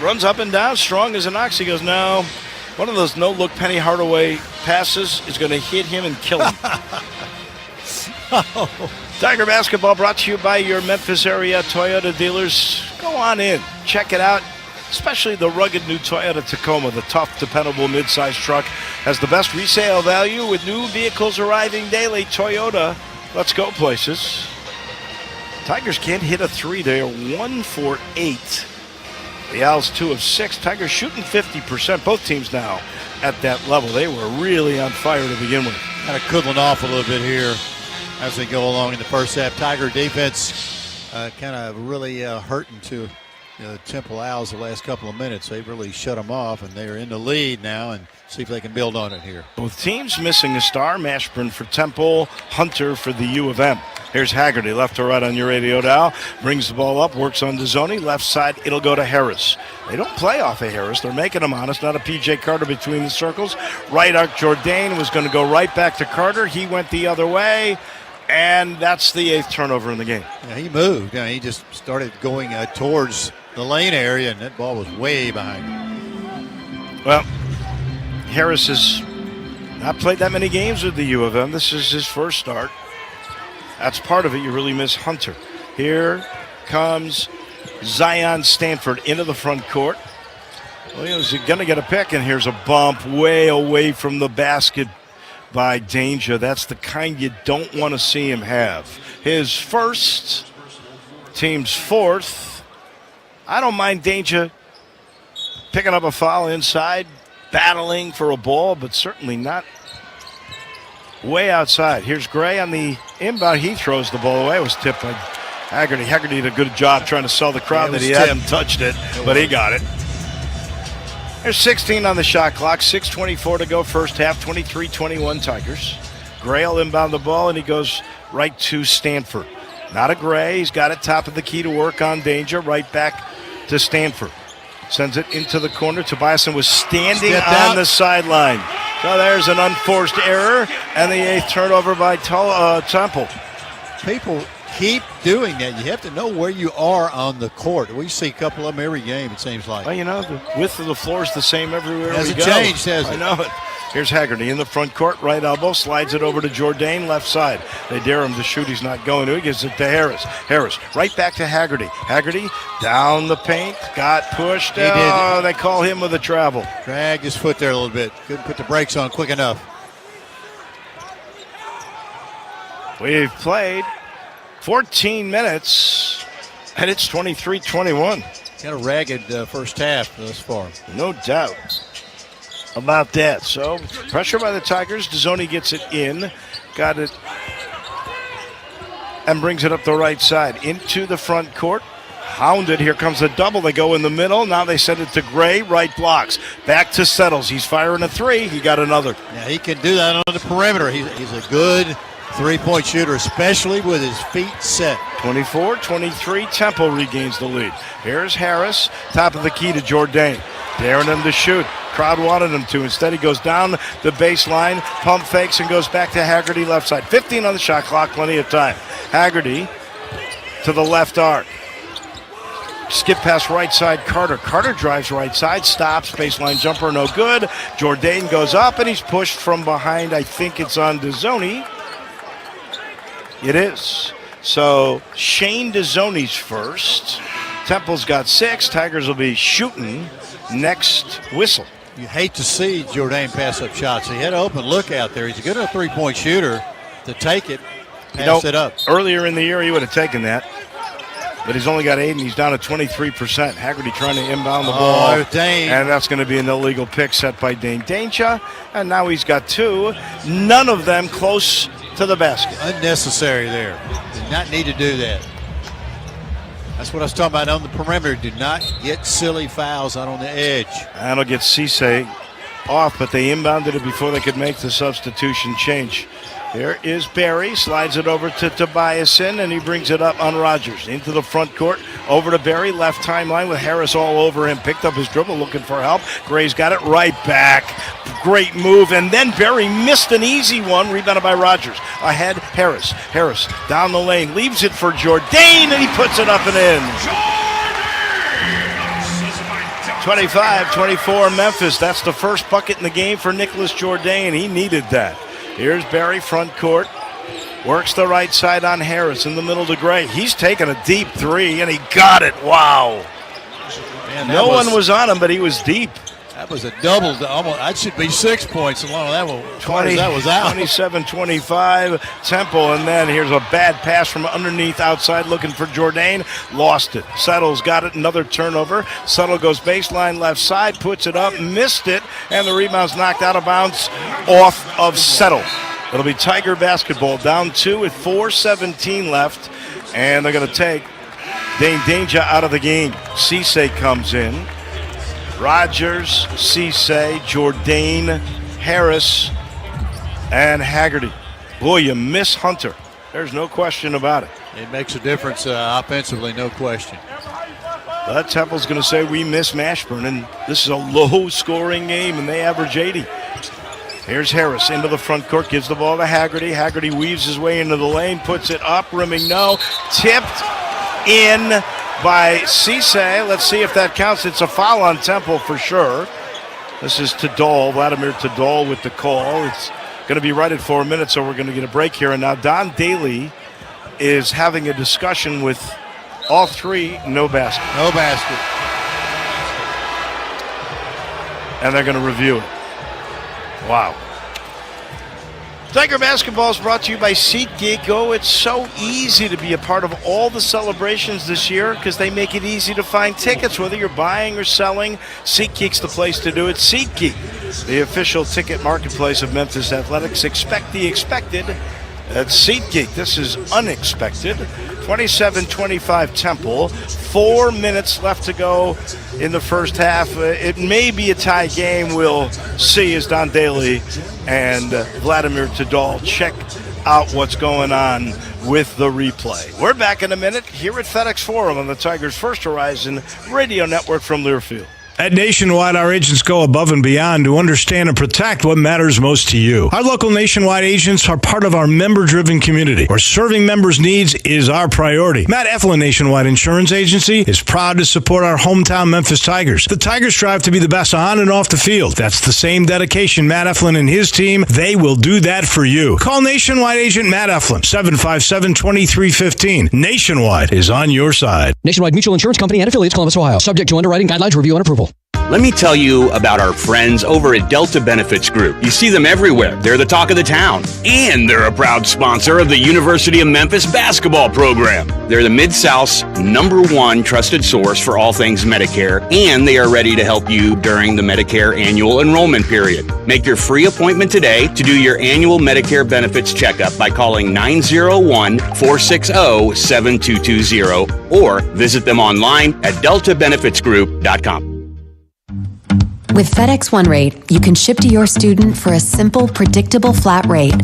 runs up and down, strong as an ox. He goes, no, one of those no-look Penny Hardaway passes is going to hit him and kill him. Tiger Basketball brought to you by your Memphis area Toyota dealers. Go on in, check it out. Especially the rugged new Toyota Tacoma, the tough, dependable midsize truck, has the best resale value with new vehicles arriving daily. Toyota, let's go places. Tigers can't hit a three. They are 1 for 8. The Owls 2 of 6. Tigers shooting 50%. Both teams now at that level. They were really on fire to begin with. Kind of cooling off a little bit here as they go along in the first half. Tiger defense kind of really hurting to the Temple Owls the last couple of minutes. They've really shut them off, and they're in the lead now, and see if they can build on it here. Both teams missing a star. Mashburn for Temple, Hunter for the U of M. Here's Haggerty, left to right on your radio dial. Brings the ball up, works on Dezzoni. Left side, it'll go to Harris. They don't play off of Harris. They're making him honest. Not a P.J. Carter between the circles. Right arc, Jourdain was going to go right back to Carter. He went the other way, and that's the 8th turnover in the game. Yeah, he moved. He just started going towards the lane area, and that ball was way behind him. Well, Harris has not played that many games with the U of M. This is his first start. That's part of it. You really miss Hunter. Here comes Zion Stanford into the front court. Well, he's going to get a pick, and here's a bump way away from the basket by Danger. That's the kind you don't want to see him have. His first, team's 4th. I don't mind Danger picking up a foul inside, battling for a ball, but certainly not way outside. Here's Gray on the inbound. He throws the ball away. It was tipped by Haggerty. Haggerty did a good job trying to sell the crowd that he hadn't touched it, but he got it. There's 16 on the shot clock. 6:24 to go first half. 23-21 Tigers. Gray will inbound the ball, and he goes right to Stanford. Not a Gray. He's got it top of the key to work on Danger. Right back to Stanford. Sends it into the corner. Tobiasen was standing on the sideline. So there's an unforced error, and the 8th turnover by Temple. People keep doing that. You have to know where you are on the court. We see a couple of them every game, it seems like. Well, the width of the floor is the same everywhere we go. Hasn't changed, has it? I know it. Here's Haggerty in the front court, right elbow, slides it over to Jourdain, left side. They dare him to shoot. He's not going to. He gives it to Harris. Harris, right back to Haggerty. Haggerty down the paint, got pushed. They call him with a travel. Dragged his foot there a little bit. Couldn't put the brakes on quick enough. We've played 14 minutes, and it's 23-21. Got a ragged first half thus far. No doubt about that. So pressure by the Tigers. Dezzoni gets it in. Got it. And brings it up the right side. Into the front court. Hounded. Here comes a double. They go in the middle. Now they send it to Gray. Right blocks. Back to Settles. He's firing a 3. He got another. Yeah, he can do that on the perimeter. He's a good three-point shooter, especially with his feet set. 24-23. Temple regains the lead. Here's Harris. Top of the key to Jourdain. Daring him to shoot. Crowd wanted him to. Instead, he goes down the baseline, pump fakes, and goes back to Haggerty left side. 15 on the shot clock, plenty of time. Haggerty to the left arc. Skip past right side, Carter. Carter drives right side, stops, baseline jumper, no good. Jourdain goes up, and he's pushed from behind. I think it's on Dezzoni. It is. So Shane Dezzoni's first. Temple's got 6. Tigers will be shooting next whistle. You hate to see Jourdain pass up shots. He had an open look out there. He's a good enough three-point shooter to take it, pass it up. Earlier in the year, he would have taken that. But he's only got 8, and he's down to 23%. Haggerty trying to inbound the ball. And that's going to be an illegal pick set by Dane Danger. And now he's got 2. None of them close to the basket. Unnecessary there. Did not need to do that. That's what I was talking about on the perimeter. Do not get silly fouls out on the edge. That'll get Cisse off, but they inbounded it before they could make the substitution change. Here is Barry, slides it over to Tobiasen, and he brings it up on Rogers. Into the front court, over to Barry, left timeline with Harris all over him. Picked up his dribble, looking for help. Gray's got it right back. Great move, and then Barry missed an easy one, rebounded by Rogers. Ahead, Harris. Harris down the lane, leaves it for Jourdain, and he puts it up and in. 25-24 Memphis. That's the first bucket in the game for Nicholas Jourdain. He needed that. Here's Barry, front court. Works the right side on Harris in the middle to Gray. He's taking a deep 3, and he got it. Wow. Man, no one was on him, but he was deep. That was a double. That should be 6 points along that one. That was out. 27-25, Temple, and then here's a bad pass from underneath outside looking for Jourdain. Lost it. Settle's got it. Another turnover. Settle goes baseline left side, puts it up, missed it, and the rebound's knocked out of bounds off of Settle. It'll be Tiger basketball down 2 with 4:17 left, and they're going to take Dane Danger out of the game. Cisse comes in. Rogers, Cisse, Jourdain, Harris, and Haggerty. Boy, you miss Hunter. There's no question about it. It makes a difference offensively, no question. But Temple's going to say we miss Mashburn, and this is a low-scoring game, and they average 80. Here's Harris into the front court, gives the ball to Haggerty. Haggerty weaves his way into the lane, puts it up, rimming no. Tipped in by Cisse. Let's see if that counts. It's a foul on Temple for sure. This is Tadal, Vladimir Tadal with the call. It's going to be right at 4 minutes, so we're going to get a break here. And now Don Daly is having a discussion with all three. No basket. No basket. And they're going to review it. Wow. Tiger Basketball is brought to you by SeatGeek. Oh, it's so easy to be a part of all the celebrations this year because they make it easy to find tickets, whether you're buying or selling. SeatGeek's the place to do it. SeatGeek, the official ticket marketplace of Memphis Athletics. Expect the expected at SeatGeek. This is unexpected. 27-25 Temple. 4 minutes left to go in the first half. It may be a tie game. We'll see as Don Daly and Vladimir Tadal check out what's going on with the replay. We're back in a minute here at FedEx Forum on the Tigers' First Horizon radio network from Learfield. At Nationwide, our agents go above and beyond to understand and protect what matters most to you. Our local Nationwide agents are part of our member-driven community, where serving members' needs is our priority. Matt Eflin Nationwide Insurance Agency is proud to support our hometown Memphis Tigers. The Tigers strive to be the best on and off the field. That's the same dedication Matt Eflin and his team, they will do that for you. Call Nationwide agent Matt Eflin, 757-2315. Nationwide is on your side. Nationwide Mutual Insurance Company and affiliates, Columbus, Ohio. Subject to underwriting guidelines, review, and approval. Let me tell you about our friends over at Delta Benefits Group. You see them everywhere. They're the talk of the town. And they're a proud sponsor of the University of Memphis basketball program. They're the Mid-South's #1 trusted source for all things Medicare, and they are ready to help you during the Medicare annual enrollment period. Make your free appointment today to do your annual Medicare benefits checkup by calling 901-460-7220 or visit them online at deltabenefitsgroup.com. With FedEx One Rate, you can ship to your student for a simple, predictable flat rate.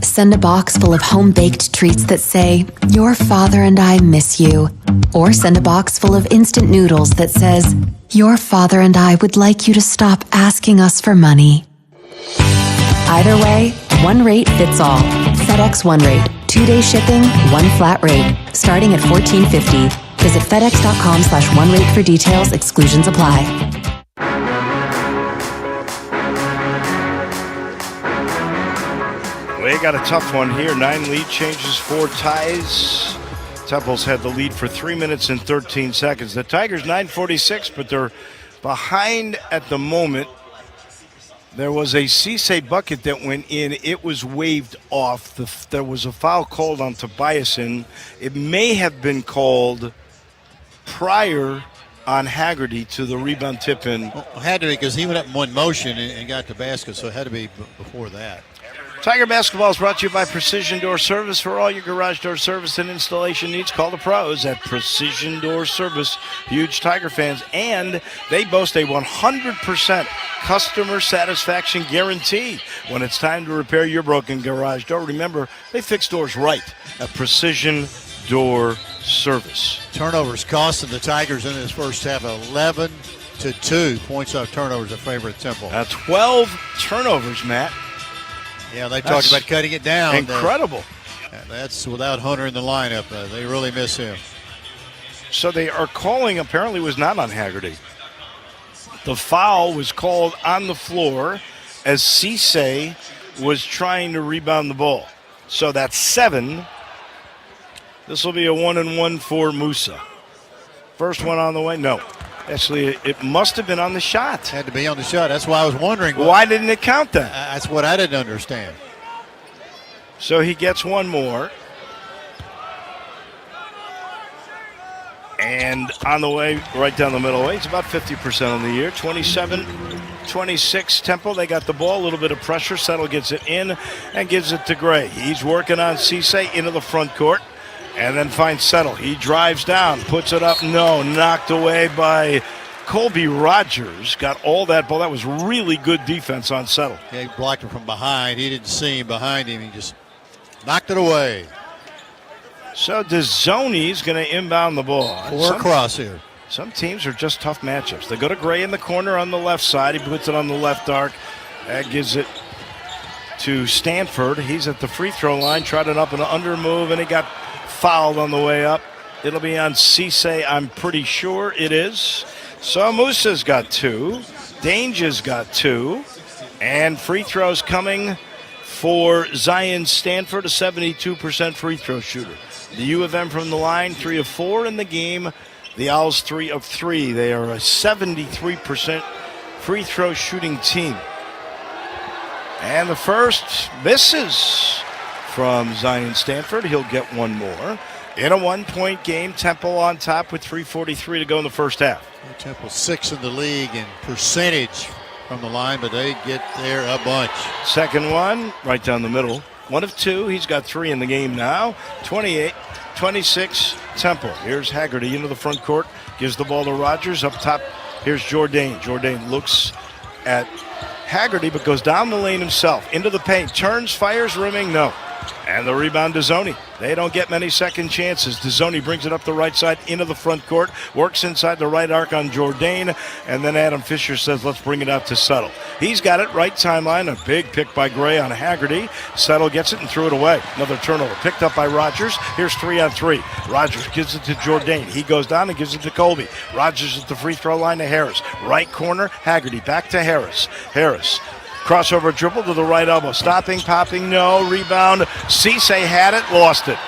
Send a box full of home-baked treats that say, "Your father and I miss you." Or send a box full of instant noodles that says, "Your father and I would like you to stop asking us for money." Either way, one rate fits all. FedEx One Rate. 2-day shipping, one flat rate. Starting at $14.50. Visit FedEx.com/OneRate for details. Exclusions apply. They got a tough one here. 9 lead changes, 4 ties. Temple's had the lead for 3 minutes and 13 seconds. The Tigers 9:46, but they're behind at the moment. There was a Cisse bucket that went in. It was waved off. There was a foul called on Tobiasen. It may have been called prior on Haggerty to the rebound tip in. Well, it had to be because he went up in one motion and got the basket, so it had to be before that. Tiger Basketball is brought to you by Precision Door Service. For all your garage door service and installation needs, call the pros at Precision Door Service. Huge Tiger fans, and they boast a 100% customer satisfaction guarantee. When it's time to repair your broken garage door, remember, they fix doors right at Precision Door Service. Turnovers costing the Tigers in this first half 11-2. Points off turnovers, a favorite Temple. 12 turnovers, Matt. Yeah, they talked about cutting it down. Incredible. That's without Hunter in the lineup. They really miss him. So they are calling, apparently was not on Haggerty. The foul was called on the floor as Cisse was trying to rebound the ball. So that's 7. This will be a 1-and-1 for Musa. First one on the way, no. Actually, it must have been on the shot. Had to be on the shot. That's why I was wondering. Why didn't it count then? That's what I didn't understand. So he gets one more. And on the way, right down the middle, it's about 50% on the year. 27-26 Temple. They got the ball, a little bit of pressure. Settle gets it in and gives it to Gray. He's working on Cisse into the front court and then finds Settle. He drives down, puts it up. No, knocked away by Colby Rogers. Got all that ball. That was really good defense on Settle. Yeah, he blocked him from behind. He didn't see him behind him. He just knocked it away. So Dezzoni's going to inbound the ball. Four across here. Some teams are just tough matchups. They go to Gray in the corner on the left side. He puts it on the left arc. That gives it to Stanford. He's at the free throw line, tried an up and under move, and he got fouled on the way up. It'll be on Cisse, I'm pretty sure it is. So Musa's got 2. Danger's got 2. And free throws coming for Zion Stanford, a 72% free throw shooter. The U of M from the line, 3 of 4 in the game. The Owls 3 of 3. They are a 73% free throw shooting team. And the first misses from Zion Stanford. He'll get one more. In a 1-point game, Temple on top with 3:43 to go in the first half. Temple 6th in the league in percentage from the line, but they get there a bunch. Second one, right down the middle. 1 of 2. He's got 3 in the game now. 28-26 Temple. Here's Haggerty into the front court. Gives the ball to Rogers. Up top, here's Jourdain. Jourdain looks at Haggerty, but goes down the lane himself. Into the paint. Turns, fires, rimming, no. And the rebound, Dezzoni. They don't get many second chances. Dezzoni brings it up the right side into the front court, works inside the right arc on Jourdain, and then Adam Fisher says, let's bring it out to Settle. He's got it, right timeline, a big pick by Gray on Haggerty. Settle gets it and threw it away. Another turnover, picked up by Rogers. Here's 3 on 3. Rogers gives it to Jourdain. He goes down and gives it to Colby. Rogers at the free throw line to Harris. Right corner, Haggerty, back to Harris. Harris. Crossover dribble to the right elbow. Stopping, popping, no. Rebound. Cisse had it, lost it.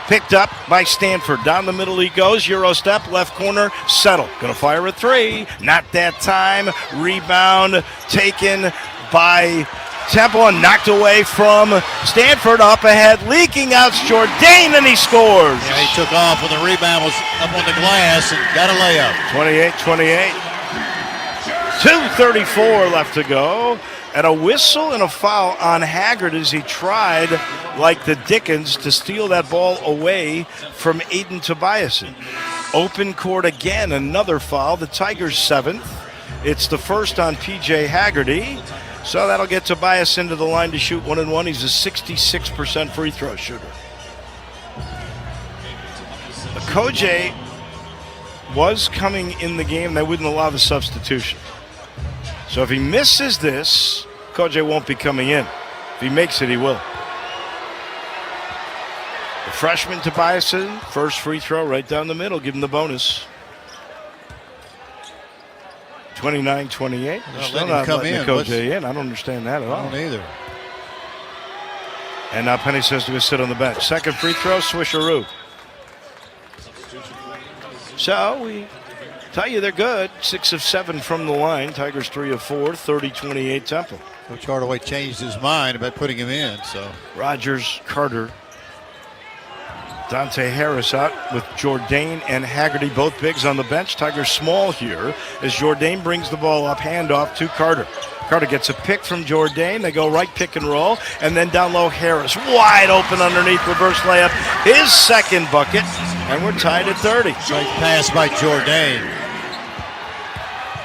Picked up by Stanford. Down the middle he goes. Euro step, left corner, Settle. Gonna fire a 3. Not that time. Rebound taken by Temple and knocked away from Stanford. Up ahead, leaking out Jourdain, and he scores. Yeah, he took off when the rebound was up on the glass and got a layup. 28-28. 2:34 left to go. And a whistle and a foul on Haggard as he tried, like the Dickens, to steal that ball away from Aiden Tobiasen. Open court again, another foul. The Tigers 7th. It's the first on P.J. Haggerty. So that'll get Tobias into the line to shoot 1-1. He's a 66% free throw shooter. Koje was coming in the game. They wouldn't allow the substitution. So if he misses this, Koje won't be coming in. If he makes it, he will. The freshman Tobiasen, first free throw right down the middle. Give him the bonus. 29-28. Still not letting Koje in. I don't understand that at all. I don't either. And now Penny says to go sit on the bench. Second free throw, swisheroo. So we tell you they're good. 6 of 7 from the line. Tigers 3 of 4. 30-28 Temple. Coach Hardaway changed his mind about putting him in. So Rogers, Carter, Dante Harris out with Jourdain and Haggerty, both bigs on the bench. Tigers small here as Jourdain brings the ball up, handoff to Carter. Carter gets a pick from Jourdain. They go right pick and roll, and then down low Harris. Wide open underneath, reverse layup. His second bucket, and we're tied at 30. Great pass by Jourdain.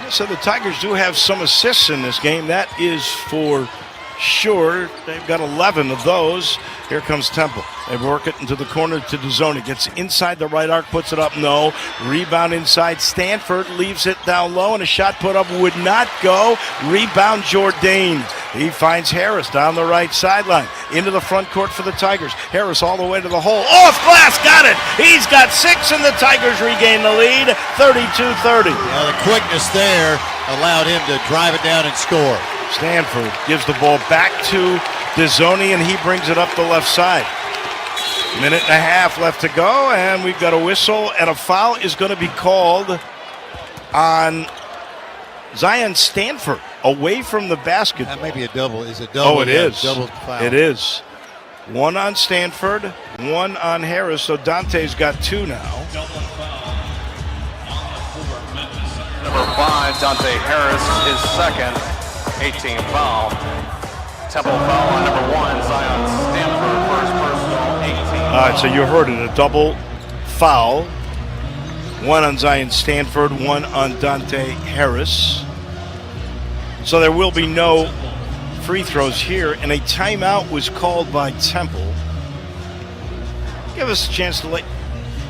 So the Tigers do have some assists in this game. That is for sure. They've got 11 of those. Here comes Temple. They work it into the corner to Dezzoni. Gets inside the right arc, puts it up, no. Rebound inside. Stanford leaves it down low, and a shot put up would not go. Rebound Jourdain. He finds Harris down the right sideline. Into the front court for the Tigers. Harris all the way to the hole. Off glass, got it. He's got 6, and the Tigers regain the lead, 32-30. The quickness there allowed him to drive it down and score. Stanford gives the ball back to Dezzoni, and he brings it up the left side. Minute and a half left to go, and we've got a whistle, and a foul is going to be called on Zion Stanford, away from the basket. That may be a double. Is it double? Oh, it is. Double foul. It is. One on Stanford, one on Harris. So Dante's got two now. Number 5, Dante Harris, his second, 18 foul. Temple foul on number 1, Zion Stanford, first personal, 18. All right, so you heard it, a double foul. One on Zion Stanford, one on Dante Harris. So there will be no free throws here, and a timeout was called by Temple. Give us a chance to let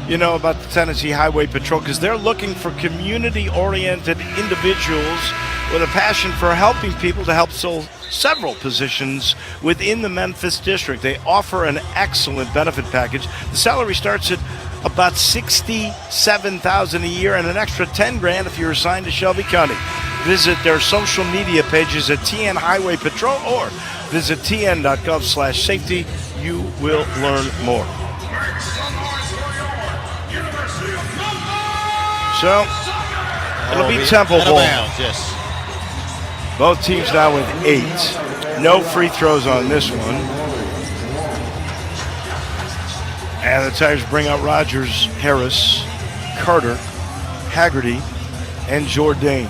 you know about the Tennessee Highway Patrol, because they're looking for community-oriented individuals with a passion for helping people to help fill several positions within the Memphis district. They offer an excellent benefit package. The salary starts at about $67,000 a year and an extra $10,000 if you're assigned to Shelby County. Visit their social media pages at TN Highway Patrol or visit tn.gov/safety. You will learn more. So, it'll be Temple ball. Yes. Both teams now with 8. No free throws on this one. And the Tigers bring out Rogers, Harris, Carter, Haggerty, and Jourdain.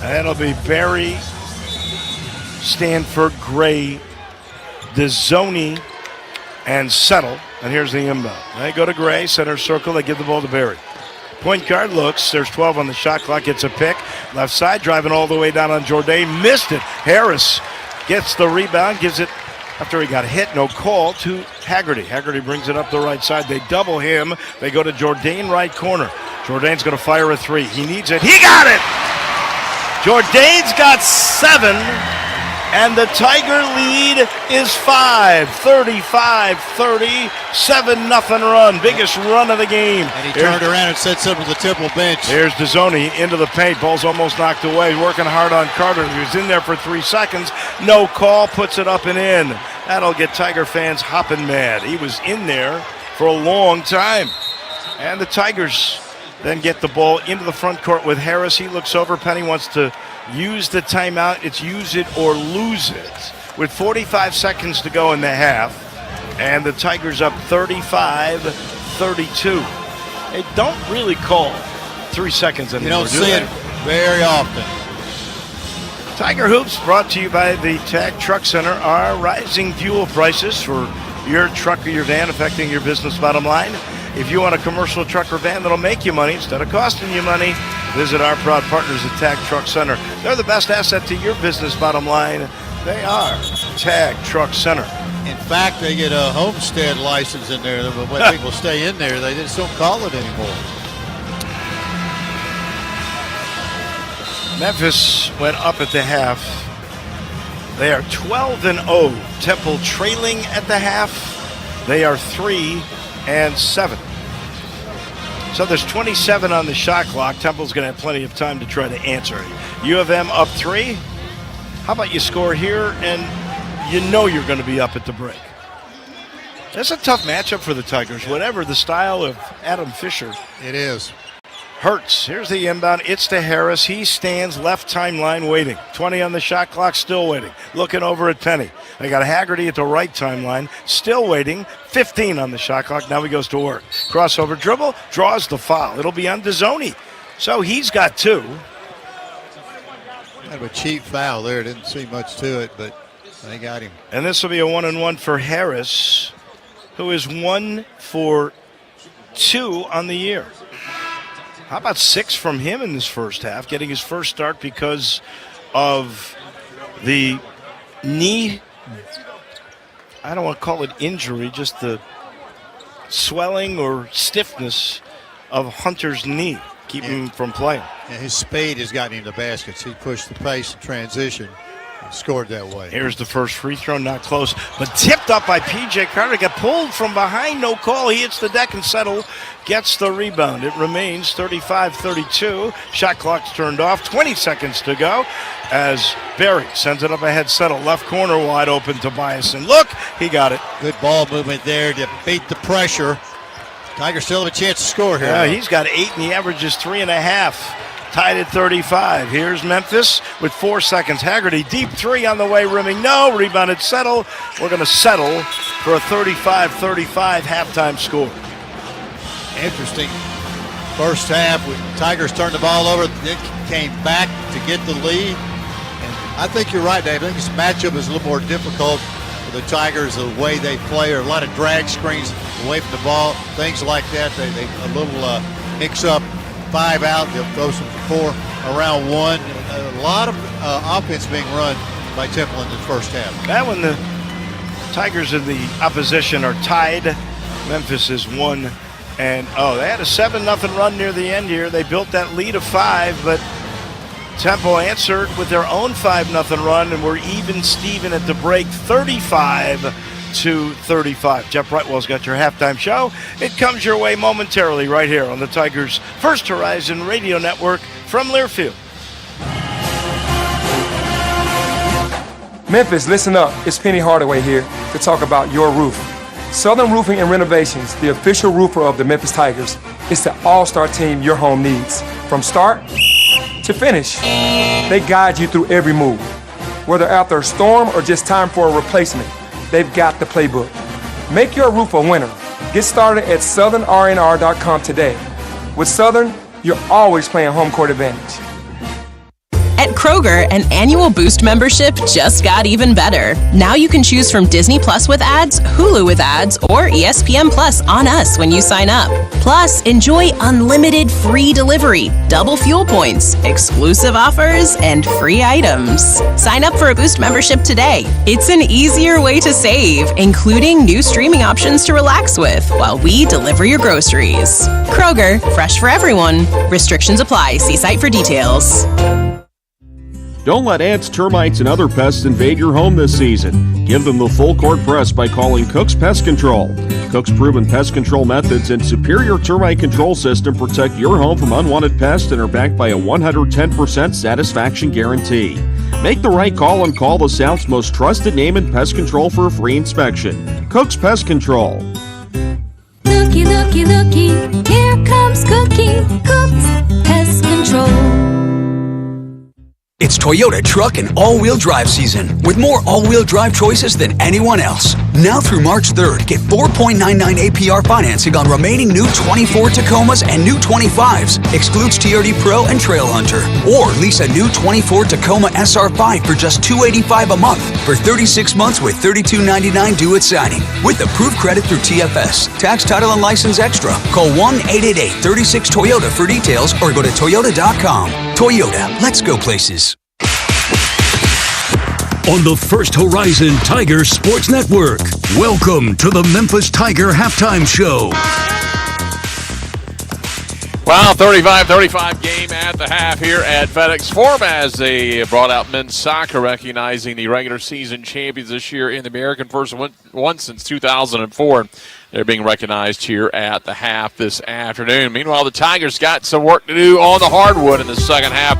That'll be Barry, Stanford, Gray, Dezzoni, and Settle. And here's the inbound. They go to Gray, center circle. They give the ball to Barry. Point guard looks. There's 12 on the shot clock. Gets a pick. Left side, driving all the way down on Jourdain. Missed it. Harris gets the rebound. Gives it, after he got hit, no call, to Haggerty. Haggerty brings it up the right side. They double him. They go to Jourdain, right corner. Jourdain's going to fire a three. He needs it. He got it! Jourdain's got 7. And the Tiger lead is 5, 35-30, 7-0 run. Biggest run of the game. And he turned around and said something to the Temple bench. Here's Dezzoni into the paint. Ball's almost knocked away. Working hard on Carter. He was in there for 3 seconds. No call. Puts it up and in. That'll get Tiger fans hopping mad. He was in there for a long time. And the Tigers then get the ball into the front court with Harris. He looks over. Penny wants to use the timeout. It's use it or lose it. With 45 seconds to go in the half, and the Tigers up 35-32. They don't really call 3 seconds anymore. You don't see it very often. Tiger Hoops brought to you by the Tag Truck Center. Are rising fuel prices for your truck or your van affecting your business bottom line? If you want a commercial truck or van that'll make you money instead of costing you money, visit our proud partners at Tag Truck Center. They're the best asset to your business bottom line. They are Tag Truck Center. In fact, they get a homestead license in there, but when people stay in there, they just don't call it anymore. Memphis went up at the half. They are 12-0. Temple trailing at the half. They are 3-7. So there's 27 on the shot clock. Temple's going to have plenty of time to try to answer. U of M up 3. How about you score here and you know you're going to be up at the break? That's a tough matchup for the Tigers, whatever the style of Adam Fisher. It is. Hurts. Here's the inbound. It's to Harris. He stands left timeline waiting. 20 on the shot clock, still waiting. Looking over at Penny. They got Haggerty at the right timeline, still waiting. 15 on the shot clock. Now he goes to work. Crossover dribble, draws the foul. It'll be on Dezzoni. So he's got 2. Kind of a cheap foul there. Didn't see much to it, but they got him. And this will be a 1-and-1 for Harris, who is 1 for 2 on the year. How about 6 from him in this first half, getting his first start because of the knee, I don't want to call it injury, just the swelling or stiffness of Hunter's knee, keeping him from playing. And his speed has gotten him the baskets. He pushed the pace and transition and scored that way. Here's the first free throw, not close, but tipped up by P.J. Carter. Got pulled from behind, no call. He hits the deck and Settle gets the rebound. It remains 35-32. Shot clock's turned off. 20 seconds to go as Barry sends it up ahead. Settle left corner wide open to Tobias. And look, he got it. Good ball movement there to beat the pressure. Tigers still have a chance to score here. Yeah, he's got 8 and he averages 3.5. Tied at 35. Here's Memphis with 4 seconds. Haggerty, deep three on the way, rimming. No, rebounded, settle. We're going to settle for a 35-35 halftime score. Interesting. First half, Tigers turned the ball over, then came back to get the lead. And I think you're right, Dave. I think this matchup is a little more difficult for the Tigers, the way they play, or a lot of drag screens away from the ball, things like that. They a little mix up 5 out, they'll throw some 4 around 1. A lot of offense being run by Temple in the first half. That when the Tigers in the opposition are tied, Memphis is 1. And, they had a 7-0 run near the end here. They built that lead of 5, but Temple answered with their own 5-0 run, and we're even Steven at the break, 35-35. Jeff Brightwell's got your halftime show. It comes your way momentarily right here on the Tigers' First Horizon Radio Network from Learfield. Memphis, listen up. It's Penny Hardaway here to talk about your roof. Southern Roofing and Renovations, the official roofer of the Memphis Tigers, is the all-star team your home needs. From start to finish, they guide you through every move. Whether after a storm or just time for a replacement, they've got the playbook. Make your roof a winner. Get started at southernrnr.com today. With Southern, you're always playing home court advantage. At Kroger, an annual Boost membership just got even better. Now you can choose from Disney Plus with ads, Hulu with ads, or ESPN Plus on us when you sign up. Plus, enjoy unlimited free delivery, double fuel points, exclusive offers, and free items. Sign up for a Boost membership today. It's an easier way to save, including new streaming options to relax with while we deliver your groceries. Kroger, fresh for everyone. Restrictions apply. See site for details. Don't let ants, termites, and other pests invade your home this season. Give them the full court press by calling Cook's Pest Control. Cook's proven pest control methods and superior termite control system protect your home from unwanted pests and are backed by a 110% satisfaction guarantee. Make the right call and call the South's most trusted name in pest control for a free inspection. Cook's Pest Control. Looky, looky, looky, here comes Cookie, Cook's Pest Control. It's Toyota truck and all-wheel drive season with more all-wheel drive choices than anyone else. Now through March 3rd, get 4.99 APR financing on remaining new 24 Tacomas and new 25s. Excludes TRD Pro and Trail Hunter. Or lease a new 24 Tacoma SR5 for just $285 a month for 36 months with $32.99 due at signing. With approved credit through TFS. Tax, title, and license extra. Call 1-888-36-TOYOTA for details or go to Toyota.com. Toyota, let's go places. On the First Horizon Tiger Sports Network, welcome to the Memphis Tiger Halftime Show. Wow, 35-35 game at the half here at FedEx Forum as they brought out men's soccer, recognizing the regular season champions this year in the American, first one since 2004. They're being recognized here at the half this afternoon. Meanwhile, the Tigers got some work to do on the hardwood in the second half.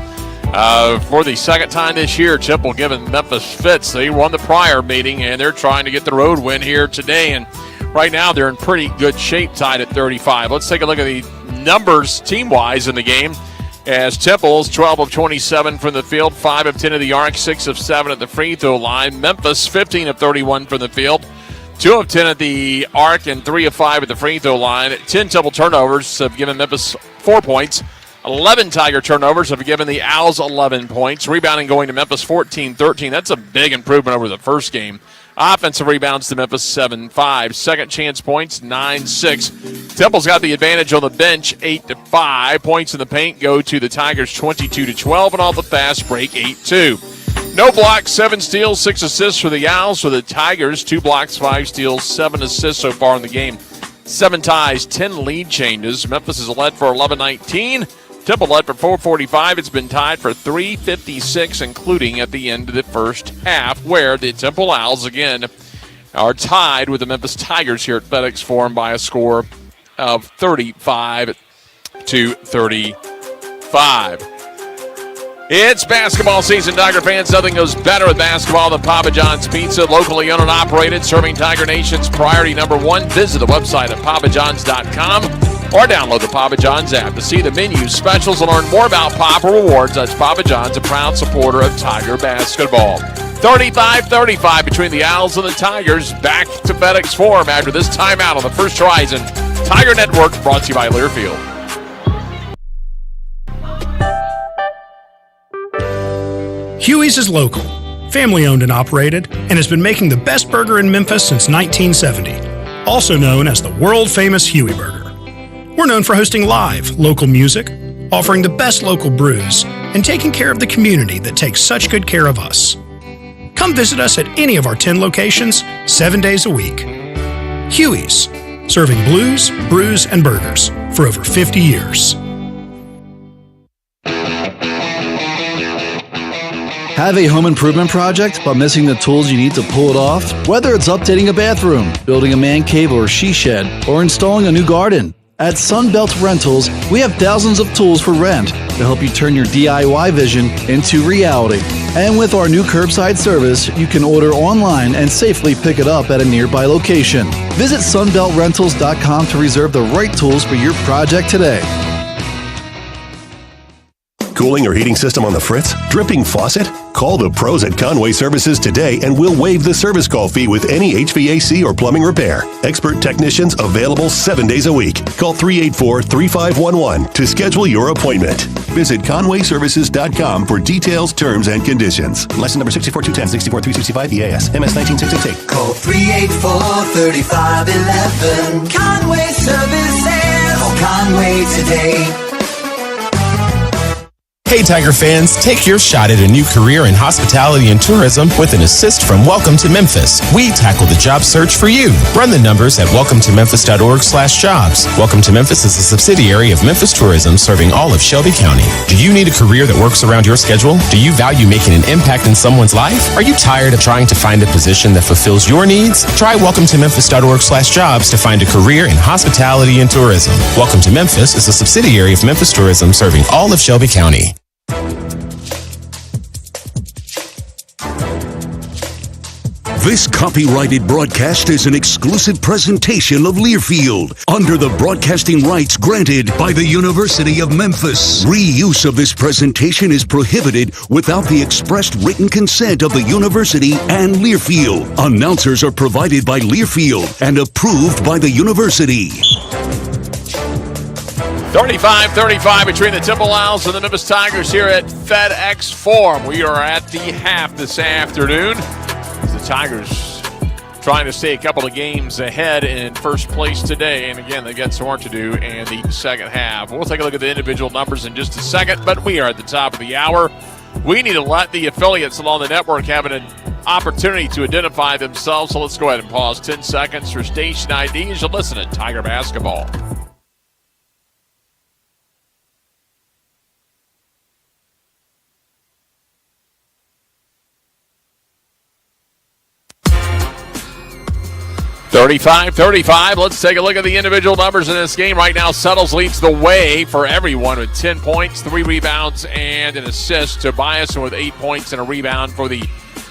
For the second time this year, Temple giving Memphis fits. They won the prior meeting, and they're trying to get the road win here today. And right now, they're in pretty good shape, tied at 35. Let's take a look at the numbers team-wise in the game. As Temple's 12 of 27 from the field, 5 of 10 of the arc, 6 of 7 at the free throw line. Memphis 15 of 31 from the field, 2 of 10 at the arc, and 3 of 5 at the free throw line. 10 Temple turnovers have given Memphis 4 points. 11 Tiger turnovers have given the Owls 11 points. Rebounding going to Memphis 14-13. That's a big improvement over the first game. Offensive rebounds to Memphis 7-5. Second chance points 9-6. Temple's got the advantage on the bench 8-5. Points in the paint go to the Tigers 22-12, and off the fast break 8-2. No blocks, 7 steals, 6 assists for the Owls. For the Tigers, 2 blocks, 5 steals, 7 assists so far in the game. 7 ties, 10 lead changes. Memphis is led for 11-19. Temple led for 4:45. It's been tied for 3:56, including at the end of the first half, where the Temple Owls, again, are tied with the Memphis Tigers here at FedEx Forum by a score of 35-35. It's basketball season, Tiger fans. Nothing goes better with basketball than Papa John's Pizza, locally owned and operated, serving Tiger Nation's priority number one. Visit the website at papajohns.com or download the Papa John's app to see the menu, specials, and learn more about Papa Rewards. That's Papa John's, a proud supporter of Tiger basketball. 35-35 between the Owls and the Tigers. Back to FedEx Forum after this timeout on the First Horizon Tiger Network, brought to you by Learfield. Huey's is local, family-owned and operated, and has been making the best burger in Memphis since 1970, also known as the world-famous Huey Burger. We're known for hosting live, local music, offering the best local brews, and taking care of the community that takes such good care of us. Come visit us at any of our 10 locations, 7 days a week. Huey's, serving blues, brews, and burgers for over 50 years. Have a home improvement project but missing the tools you need to pull it off? Whether it's updating a bathroom, building a man cave or she shed, or installing a new garden. At Sunbelt Rentals, we have thousands of tools for rent to help you turn your DIY vision into reality. And with our new curbside service, you can order online and safely pick it up at a nearby location. Visit sunbeltrentals.com to reserve the right tools for your project today. Cooling or heating system on the fritz? Dripping faucet? Call the pros at Conway Services today and we'll waive the service call fee with any HVAC or plumbing repair. Expert technicians available 7 days a week. Call 384-3511 to schedule your appointment. Visit conwayservices.com for details, terms, and conditions. License number 64210, 64365 EAS, MS 19688. Call 384-3511. Conway Services. Call Conway today. Hey Tiger fans, take your shot at a new career in hospitality and tourism with an assist from Welcome to Memphis. We tackle the job search for you. Run the numbers at welcometomemphis.org/jobs. Welcome to Memphis is a subsidiary of Memphis Tourism, serving all of Shelby County. Do you need a career that works around your schedule? Do you value making an impact in someone's life? Are you tired of trying to find a position that fulfills your needs? Try welcometomemphis.org/jobs to find a career in hospitality and tourism. Welcome to Memphis is a subsidiary of Memphis Tourism, serving all of Shelby County. This copyrighted broadcast is an exclusive presentation of Learfield under the broadcasting rights granted by the University of Memphis. Reuse of this presentation is prohibited without the expressed written consent of the university and Learfield. Announcers are provided by Learfield and approved by the university. 35-35 between the Temple Owls and the Memphis Tigers here at FedEx Forum. We are at the half this afternoon. The Tigers trying to stay a couple of games ahead in first place today. And again, they've got some work to do in the second half. We'll take a look at the individual numbers in just a second, but we are at the top of the hour. We need to let the affiliates along the network have an opportunity to identify themselves. So let's go ahead and pause 10 seconds for station ID as you listen to Tiger Basketball. (35-35). Let's take a look at the individual numbers in this game. Right now, Settles leads the way for everyone with 10 points, 3 rebounds, and an assist. Tobias with 8 points and a rebound for the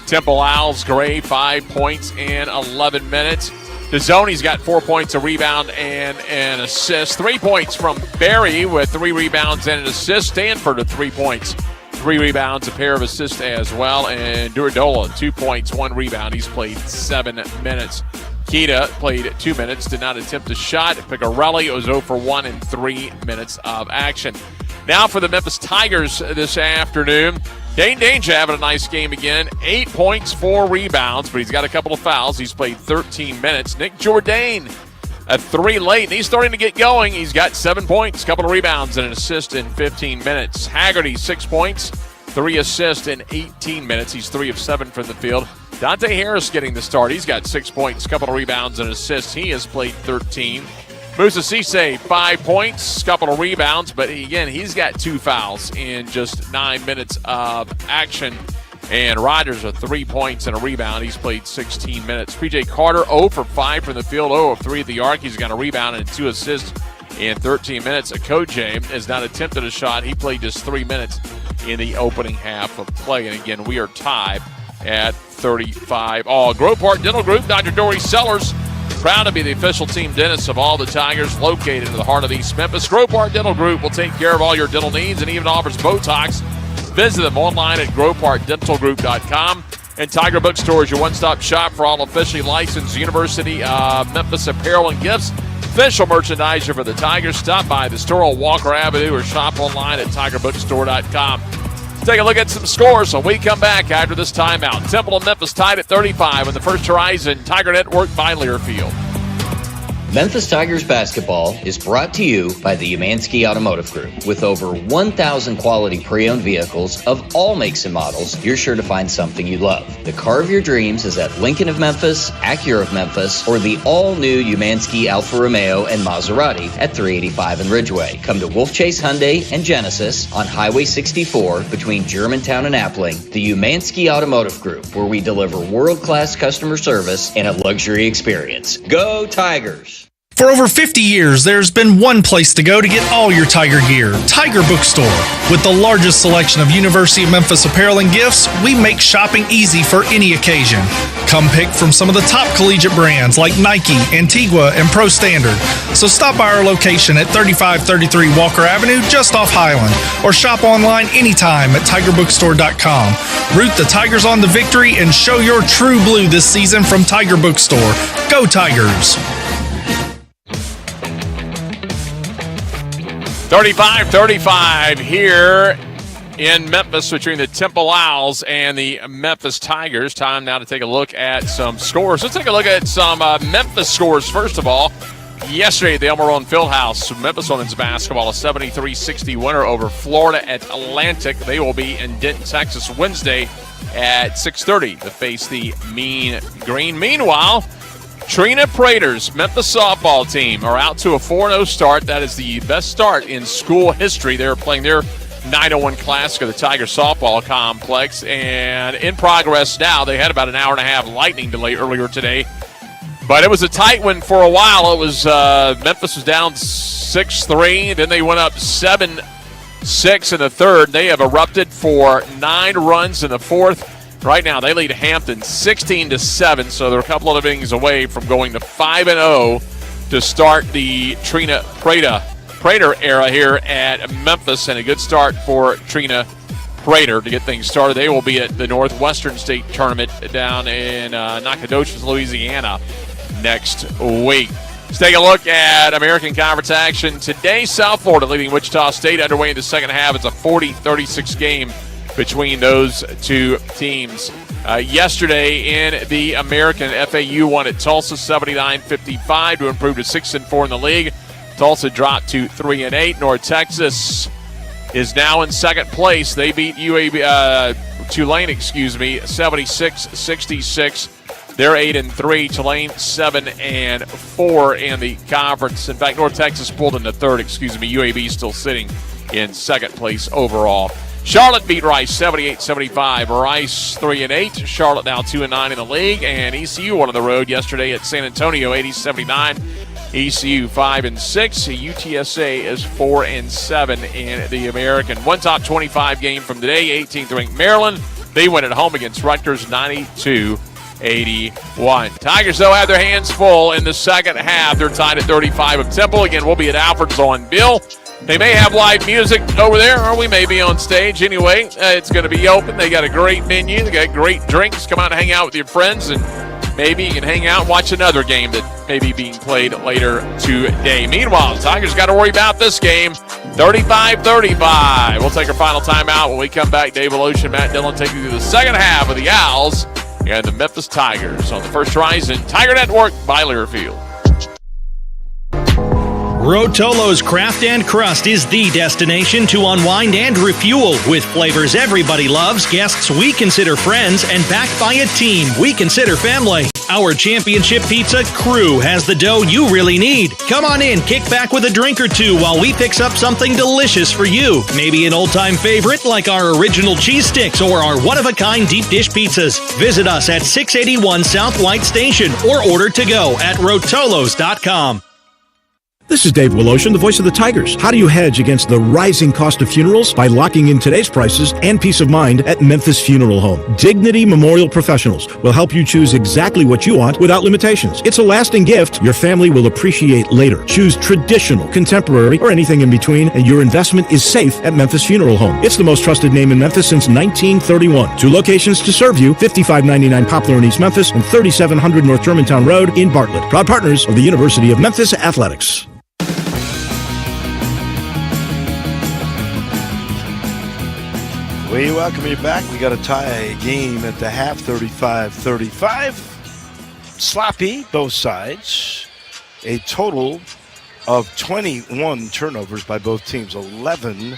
Temple Owls. Gray, 5 points in 11 minutes. DeZoni's got 4 points, a rebound, and an assist. 3 points from Barry with 3 rebounds and an assist. Stanford with 3 points, 3 rebounds, a pair of assists as well. And Duradola, 2 points, 1 rebound. He's played 7 minutes. Kita played 2 minutes, did not attempt a shot. Picarelli was 0 for 1 in 3 minutes of action. Now for the Memphis Tigers this afternoon. Dane Danger having a nice game again. 8 points, 4 rebounds, but he's got a couple of fouls. He's played 13 minutes. Nick Jourdain, a 3 late, and he's starting to get going. He's got 7 points, a couple of rebounds, and an assist in 15 minutes. Haggerty, 6 points, 3 assists in 18 minutes. He's 3 of 7 from the field. Dante Harris getting the start. He's got 6 points, a couple of rebounds, and assists. He has played 13. Musa Cisse, 5 points, a couple of rebounds, but again, he's got 2 fouls in just 9 minutes of action. And Rogers with 3 points and a rebound. He's played 16 minutes. PJ Carter, 0 for 5 from the field, 0 of 3 at the arc. He's got a rebound and 2 assists in 13 minutes. Akoje has not attempted a shot. He played just 3 minutes. in the opening half of play. And again, we are tied at 35 all. Grove Park Dental Group, Dr. Dory Sellers, proud to be the official team dentist of all the Tigers, located in the heart of East Memphis. Grove Park Dental Group will take care of all your dental needs and even offers Botox. Visit them online at groveparkdentalgroup.com. And Tiger Bookstore is your one-stop shop for all officially licensed University of Memphis apparel and gifts. Official merchandiser for the Tigers. Stop by the store on Walker Avenue or shop online at tigerbookstore.com. Let's take a look at some scores when we come back after this timeout. Temple and Memphis tied at 35 in the First Horizon Tiger Network by Learfield. Memphis Tigers basketball is brought to you by the Umansky Automotive Group. With over 1,000 quality pre-owned vehicles of all makes and models, you're sure to find something you love. The car of your dreams is at Lincoln of Memphis, Acura of Memphis, or the all-new Umansky Alfa Romeo and Maserati at 385 and Ridgeway. Come to Wolf Chase Hyundai and Genesis on Highway 64 between Germantown and Appling. The Umansky Automotive Group, where we deliver world-class customer service and a luxury experience. Go Tigers! For over 50 years, there's been one place to go to get all your Tiger gear, Tiger Bookstore. With the largest selection of University of Memphis apparel and gifts, we make shopping easy for any occasion. Come pick from some of the top collegiate brands like Nike, Antigua, and Pro Standard. So stop by our location at 3533 Walker Avenue, just off Highland, or shop online anytime at tigerbookstore.com. Root the Tigers on to victory and show your true blue this season from Tiger Bookstore. Go Tigers! 35-35 here in Memphis between the Temple Owls and the Memphis Tigers. Time now to take a look at some scores. Let's take a look at some Memphis scores first of all. Yesterday at the Elmer Rowan Fieldhouse, Memphis women's basketball, a 73-60 winner over Florida Atlantic. They will be in Denton, Texas Wednesday at 6:30 to face the Mean Green. Meanwhile, Trina Prater's Memphis softball team are out to a 4-0 start. That is the best start in school history. They're playing their 901 Classic of the Tiger softball complex. And in progress now, they had about an hour and a half lightning delay earlier today. But it was a tight one for a while. It was Memphis was down 6-3. Then they went up 7-6 in the third. They have erupted for 9 runs in the fourth. Right now, they lead Hampton 16-7, so they're a couple of innings away from going to 5-0 to start the Trina Prater era here at Memphis, and a good start for Trina Prater to get things started. They will be at the Northwestern State Tournament down in Nacogdoches, Louisiana next week. Let's take a look at American Conference action today. South Florida leading Wichita State underway in the second half. It's a 40-36 game between those two teams. Yesterday in the American, FAU won at Tulsa 79-55 to improve to 6-4 in the league. Tulsa dropped to 3-8. North Texas is now in second place. They beat Tulane, 76-66. They're 8-3. Tulane 7-4 in the conference. In fact, North Texas pulled into third. UAB still sitting in second place overall. Charlotte beat Rice 78-75. Rice 3-8. Charlotte now 2-9 in the league. And ECU won on the road yesterday at San Antonio 80-79. ECU 5-6. UTSA is 4-7 in the American. One top 25 game from today. 18th ranked Maryland. They win at home against Rutgers 92-81. Tigers, though, have their hands full in the second half. They're tied at 35 of Temple. Again, we'll be at Alfred's on Bill. They may have live music over there, or we may be on stage. Anyway, it's going to be open. They got a great menu. They got great drinks. Come out and hang out with your friends, and maybe you can hang out and watch another game that may be being played later today. Meanwhile, the Tigers got to worry about this game, 35-35. We'll take our final timeout. When we come back, Dave Alosh and Matt Dillon take you through the second half of the Owls and the Memphis Tigers on the First Horizon Tiger Network by Learfield. Rotolo's Craft and Crust is the destination to unwind and refuel with flavors everybody loves, guests we consider friends, and backed by a team we consider family. Our championship pizza crew has the dough you really need. Come on in, kick back with a drink or two while we fix up something delicious for you. Maybe an old-time favorite like our original cheese sticks or our one-of-a-kind deep dish pizzas. Visit us at 681 South White Station or order to go at rotolos.com. This is Dave Woloshin, the voice of the Tigers. How do you hedge against the rising cost of funerals? By locking in today's prices and peace of mind at Memphis Funeral Home. Dignity Memorial Professionals will help you choose exactly what you want without limitations. It's a lasting gift your family will appreciate later. Choose traditional, contemporary, or anything in between, and your investment is safe at Memphis Funeral Home. It's the most trusted name in Memphis since 1931. 2 locations to serve you, 5599 Poplar in East Memphis and 3700 North Germantown Road in Bartlett. Proud partners of the University of Memphis Athletics. We welcome you back. We got a tie game at the half, 35-35. Sloppy, both sides. A total of 21 turnovers by both teams, 11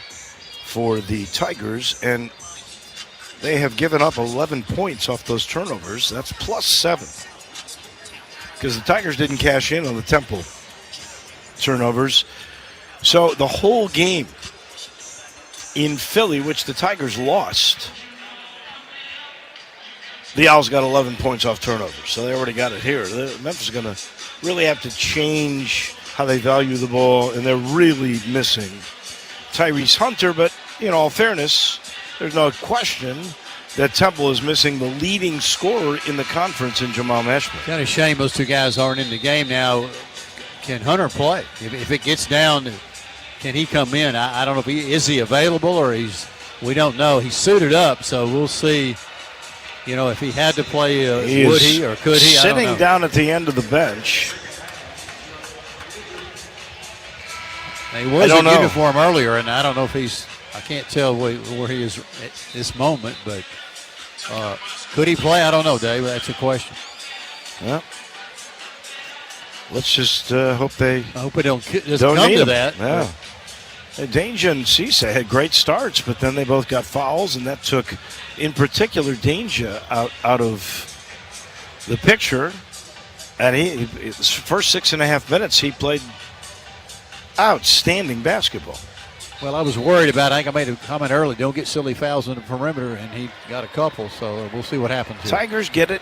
for the Tigers, and they have given up 11 points off those turnovers. That's plus 7. Because the Tigers didn't cash in on the Temple turnovers. So the whole game in Philly, which the Tigers lost, the Owls got 11 points off turnovers. So they already got it here. Memphis is going to really have to change how they value the ball, and they're really missing Tyrese Hunter. But, in all fairness, there's no question that Temple is missing the leading scorer in the conference in Jamal Mashman. Kind of shame those two guys aren't in the game now. Can Hunter play? If it gets down, can he come in? I don't know if is he available or we don't know. He's suited up, so we'll see. You know, if he had to play, would he or could he? Sitting down at the end of the bench. He was in uniform earlier, and I don't know if I can't tell where he is at this moment, but could he play? I don't know, Dave. That's a question. Well, let's just hope I hope it doesn't don't come need to him. that. Yeah. Danger and Cisse had great starts, but then they both got fouls, and that took, in particular, Danger out of the picture. And his first 6.5 minutes, he played outstanding basketball. Well, I was worried about it. I think I made a comment earlier. Don't get silly fouls in the perimeter, and he got a couple, so we'll see what happens here. Tigers get it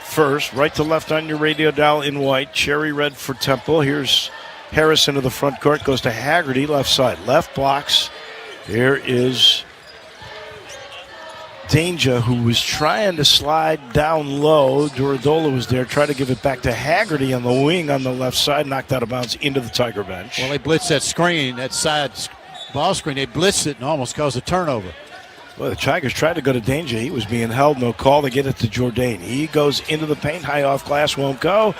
first, right to left on your radio dial in white, cherry red for Temple. Here's Harris into the front court, goes to Haggerty, left side. Left blocks. Here is Danger, who was trying to slide down low. Duradola was there, tried to give it back to Haggerty on the wing on the left side, knocked out of bounds into the Tiger bench. Well, they blitzed that screen, that side ball screen. They blitzed it and almost caused a turnover. Well, the Tigers tried to go to Danger. He was being held, no call. They get it to Jourdain. He goes into the paint, high off glass, won't go.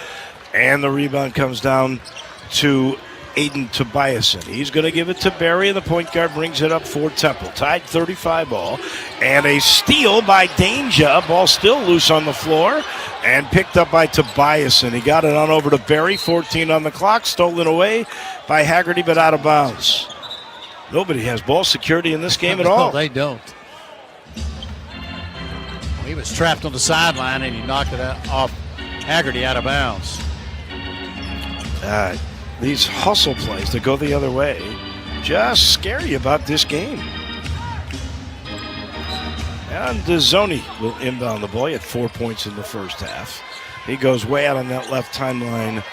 And the rebound comes down to Aiden Tobiasen. He's going to give it to Barry, and the point guard brings it up for Temple. Tied 35 ball. And a steal by Danger. Ball still loose on the floor and picked up by Tobiasen. He got it on over to Barry. 14 on the clock. Stolen away by Haggerty, but out of bounds. Nobody has ball security in this game at all. No, they don't. He was trapped on the sideline, and he knocked it off Haggerty out of bounds. These hustle plays that go the other way just scare you about this game. And Zoni will inbound the ball. He had 4 points in the first half. He goes way out on that left timeline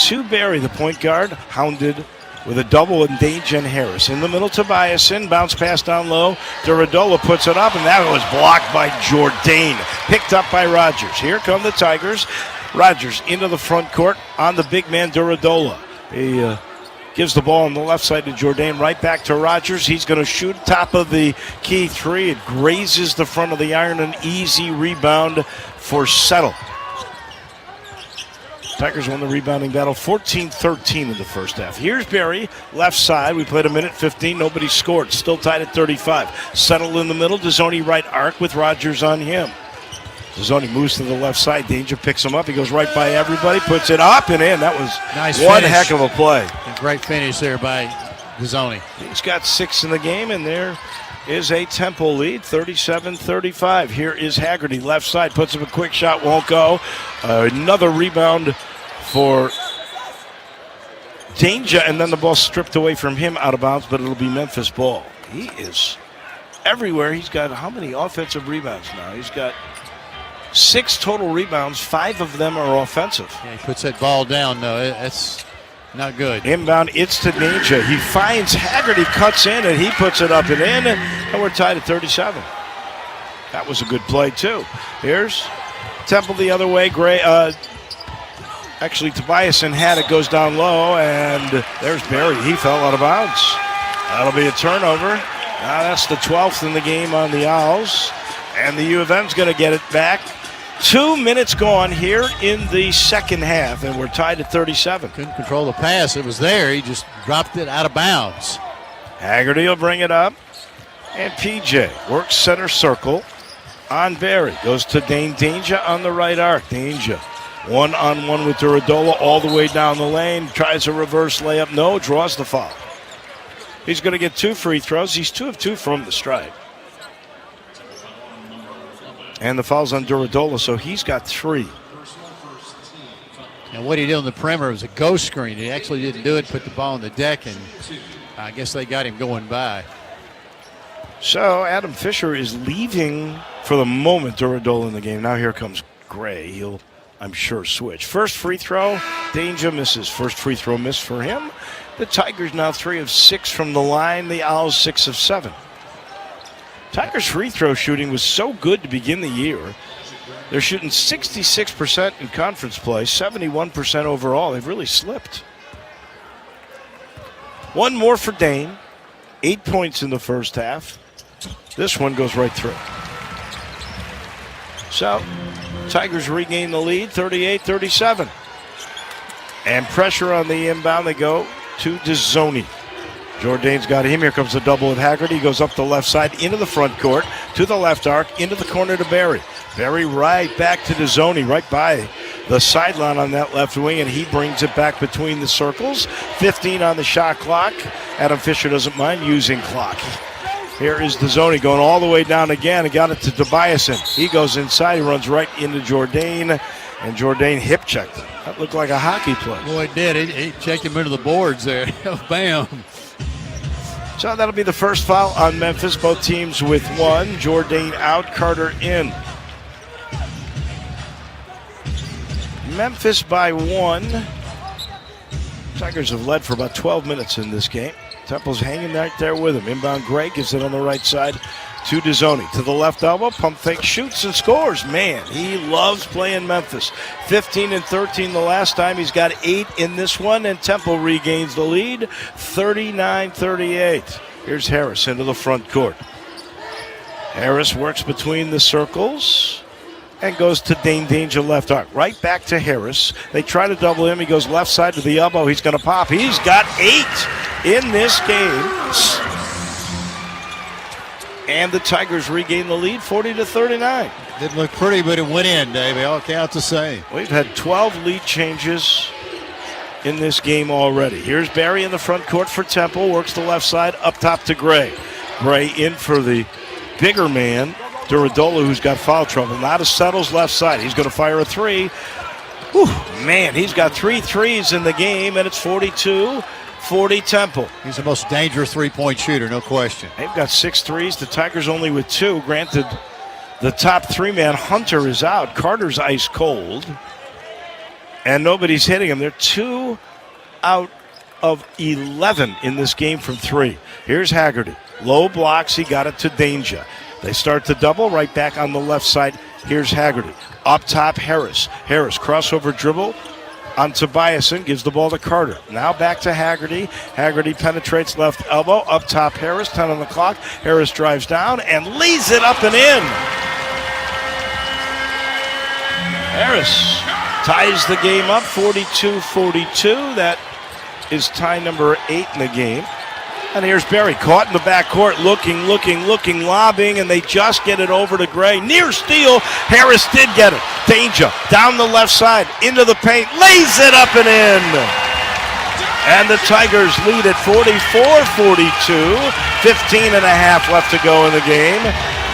to Barry, the point guard, hounded with a double in Danger and Harris. In the middle, Tobiasen, bounce pass down low. Duradola puts it up, and that was blocked by Jourdain. Picked up by Rogers. Here come the Tigers. Rogers into the front court on the big man Duradola. He gives the ball on the left side to Jourdain, right back to Rogers. He's going to shoot top of the key three. It grazes the front of the iron. An easy rebound for Settle. Tigers won the rebounding battle 14-13 in the first half. Here's Barry, left side. We played a minute 15. Nobody scored. Still tied at 35. Settle in the middle. Dezzoni right arc with Rogers on him. Dezzoni moves to the left side. Danger picks him up. He goes right by everybody, puts it up and in. That was nice one finish. heck of a play. A great finish there by Dezzoni. He's got 6 in the game, and there is a Temple lead, 37-35. Here is Haggerty, left side, puts up a quick shot, won't go. Another rebound for Danger, and then the ball stripped away from him out of bounds, but it'll be Memphis ball. He is everywhere. He's got how many offensive rebounds now? He's got 6 total rebounds. 5 of them are offensive. Yeah, he puts that ball down, though. Not good. Inbound, it's to Ninja. He finds Haggerty, cuts in, and he puts it up and in, and we're tied at 37. That was a good play, too. Here's Temple the other way. Gray, actually, Tobiasen had it, goes down low, and there's Barry. He fell out of bounds. That'll be a turnover. Now that's the 12th in the game on the Owls, and the U of M's going to get it back. 2 minutes gone here in the second half, and we're tied at 37. Couldn't control the pass. It was there. He just dropped it out of bounds. Haggerty will bring it up, and PJ works center circle on Barry. Goes to Dane Danger on the right arc. Danger one-on-one with Duradola all the way down the lane. Tries a reverse layup. No, draws the foul. He's going to get 2 free throws. He's 2 of 2 from the stripe. And the foul's on Duradola, so he's got 3. And what he did on the perimeter was a ghost screen. He actually didn't do it, put the ball on the deck, and I guess they got him going by. So Adam Fisher is leaving for the moment Duradola in the game. Now here comes Gray. He'll, I'm sure, switch. First free throw, Danger misses. First free throw miss for him. The Tigers now 3 of 6 from the line. The Owls 6 of 7. Tigers' free throw shooting was so good to begin the year. They're shooting 66% in conference play, 71% overall. They've really slipped. One more for Dane. 8 points in the first half. This one goes right through. So, Tigers regain the lead, 38-37. And pressure on the inbound. They go to Dezzoni. Jordane's got him. Here comes the double with Haggerty. He goes up the left side into the front court, to the left arc, into the corner to Barry. Barry right back to Dezzoni, right by the sideline on that left wing, and he brings it back between the circles. 15 on the shot clock. Adam Fisher doesn't mind using clock. Here is Dezzoni going all the way down again. He got it to Tobiasen. He goes inside. He runs right into Jourdain, and Jourdain hip checked him. That looked like a hockey play. Boy, it did. He checked him into the boards there. Bam. So that'll be the first foul on Memphis. Both teams with 1. Jourdain out, Carter in. Memphis by 1. Tigers have led for about 12 minutes in this game. Temple's hanging right there with him. Inbound Gray gives it on the right side to Dezzoni. To the left elbow, pump fake, shoots and scores. Man, he loves playing Memphis. 15 and 13 the last time. He's got 8 in this one, and Temple regains the lead, 39-38. Here's Harris into the front court. Harris works between the circles and goes to Dane Danger left arc. Right back to Harris. They try to double him. He goes left side to the elbow. He's going to pop. He's got 8 in this game. And the Tigers regain the lead, 40-39. Didn't look pretty, but it went in, Dave. All counts the same. We've had 12 lead changes in this game already. Here's Barry in the front court for Temple. Works the left side, up top to Gray. Gray in for the bigger man, Duradola, who's got foul trouble. Now to Settles left side. He's going to fire a 3. Whew, man, he's got 3 threes in the game, and it's 42-40 Temple. He's the most dangerous three-point shooter, no question. They've got 6 threes. The Tigers only with 2. Granted, the top 3-man, Hunter, is out. Carter's ice cold. And nobody's hitting him. They're 2 out of 11 in this game from 3. Here's Haggerty. Low blocks. He got it to Danger. They start the double right back on the left side. Here's Haggerty. Up top, Harris. Harris, crossover dribble on Tobiasen, gives the ball to Carter. Now back to Haggerty. Haggerty penetrates left elbow. Up top, Harris, 10 on the clock. Harris drives down and lays it up and in. Harris ties the game up, 42-42. That is tie number 8 in the game. And here's Barry, caught in the backcourt, looking, lobbing, and they just get it over to Gray. Near steal, Harris did get it. Danger, down the left side, into the paint, lays it up and in. And the Tigers lead at 44-42, 15 and a half left to go in the game.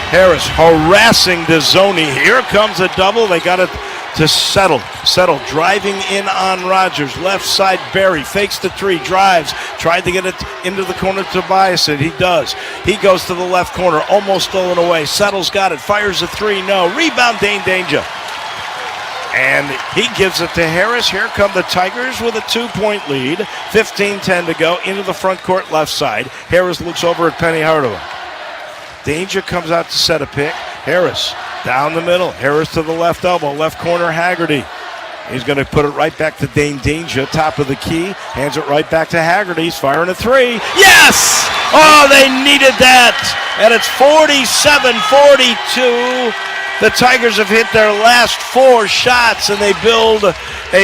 Harris harassing Dezzoni. Here comes a double, they got it to Settle. Settle driving in on Rogers. Left side, Barry fakes the 3, drives, tried to get it into the corner to Tobias, and he does. He goes to the left corner, almost stolen away. Settle's got it, fires a 3, no. Rebound, Dane Danger. And he gives it to Harris. Here come the Tigers with a 2-point lead. 15-10 to go into the front court left side. Harris looks over at Penny Hardaway. Danger comes out to set a pick. Harris down the middle. Harris to the left elbow. Left corner, Haggerty. He's going to put it right back to Dane Danger, top of the key. Hands it right back to Haggerty. He's firing a three. Yes! Oh, they needed that. And it's 47-42. The Tigers have hit their last 4 shots, and they build a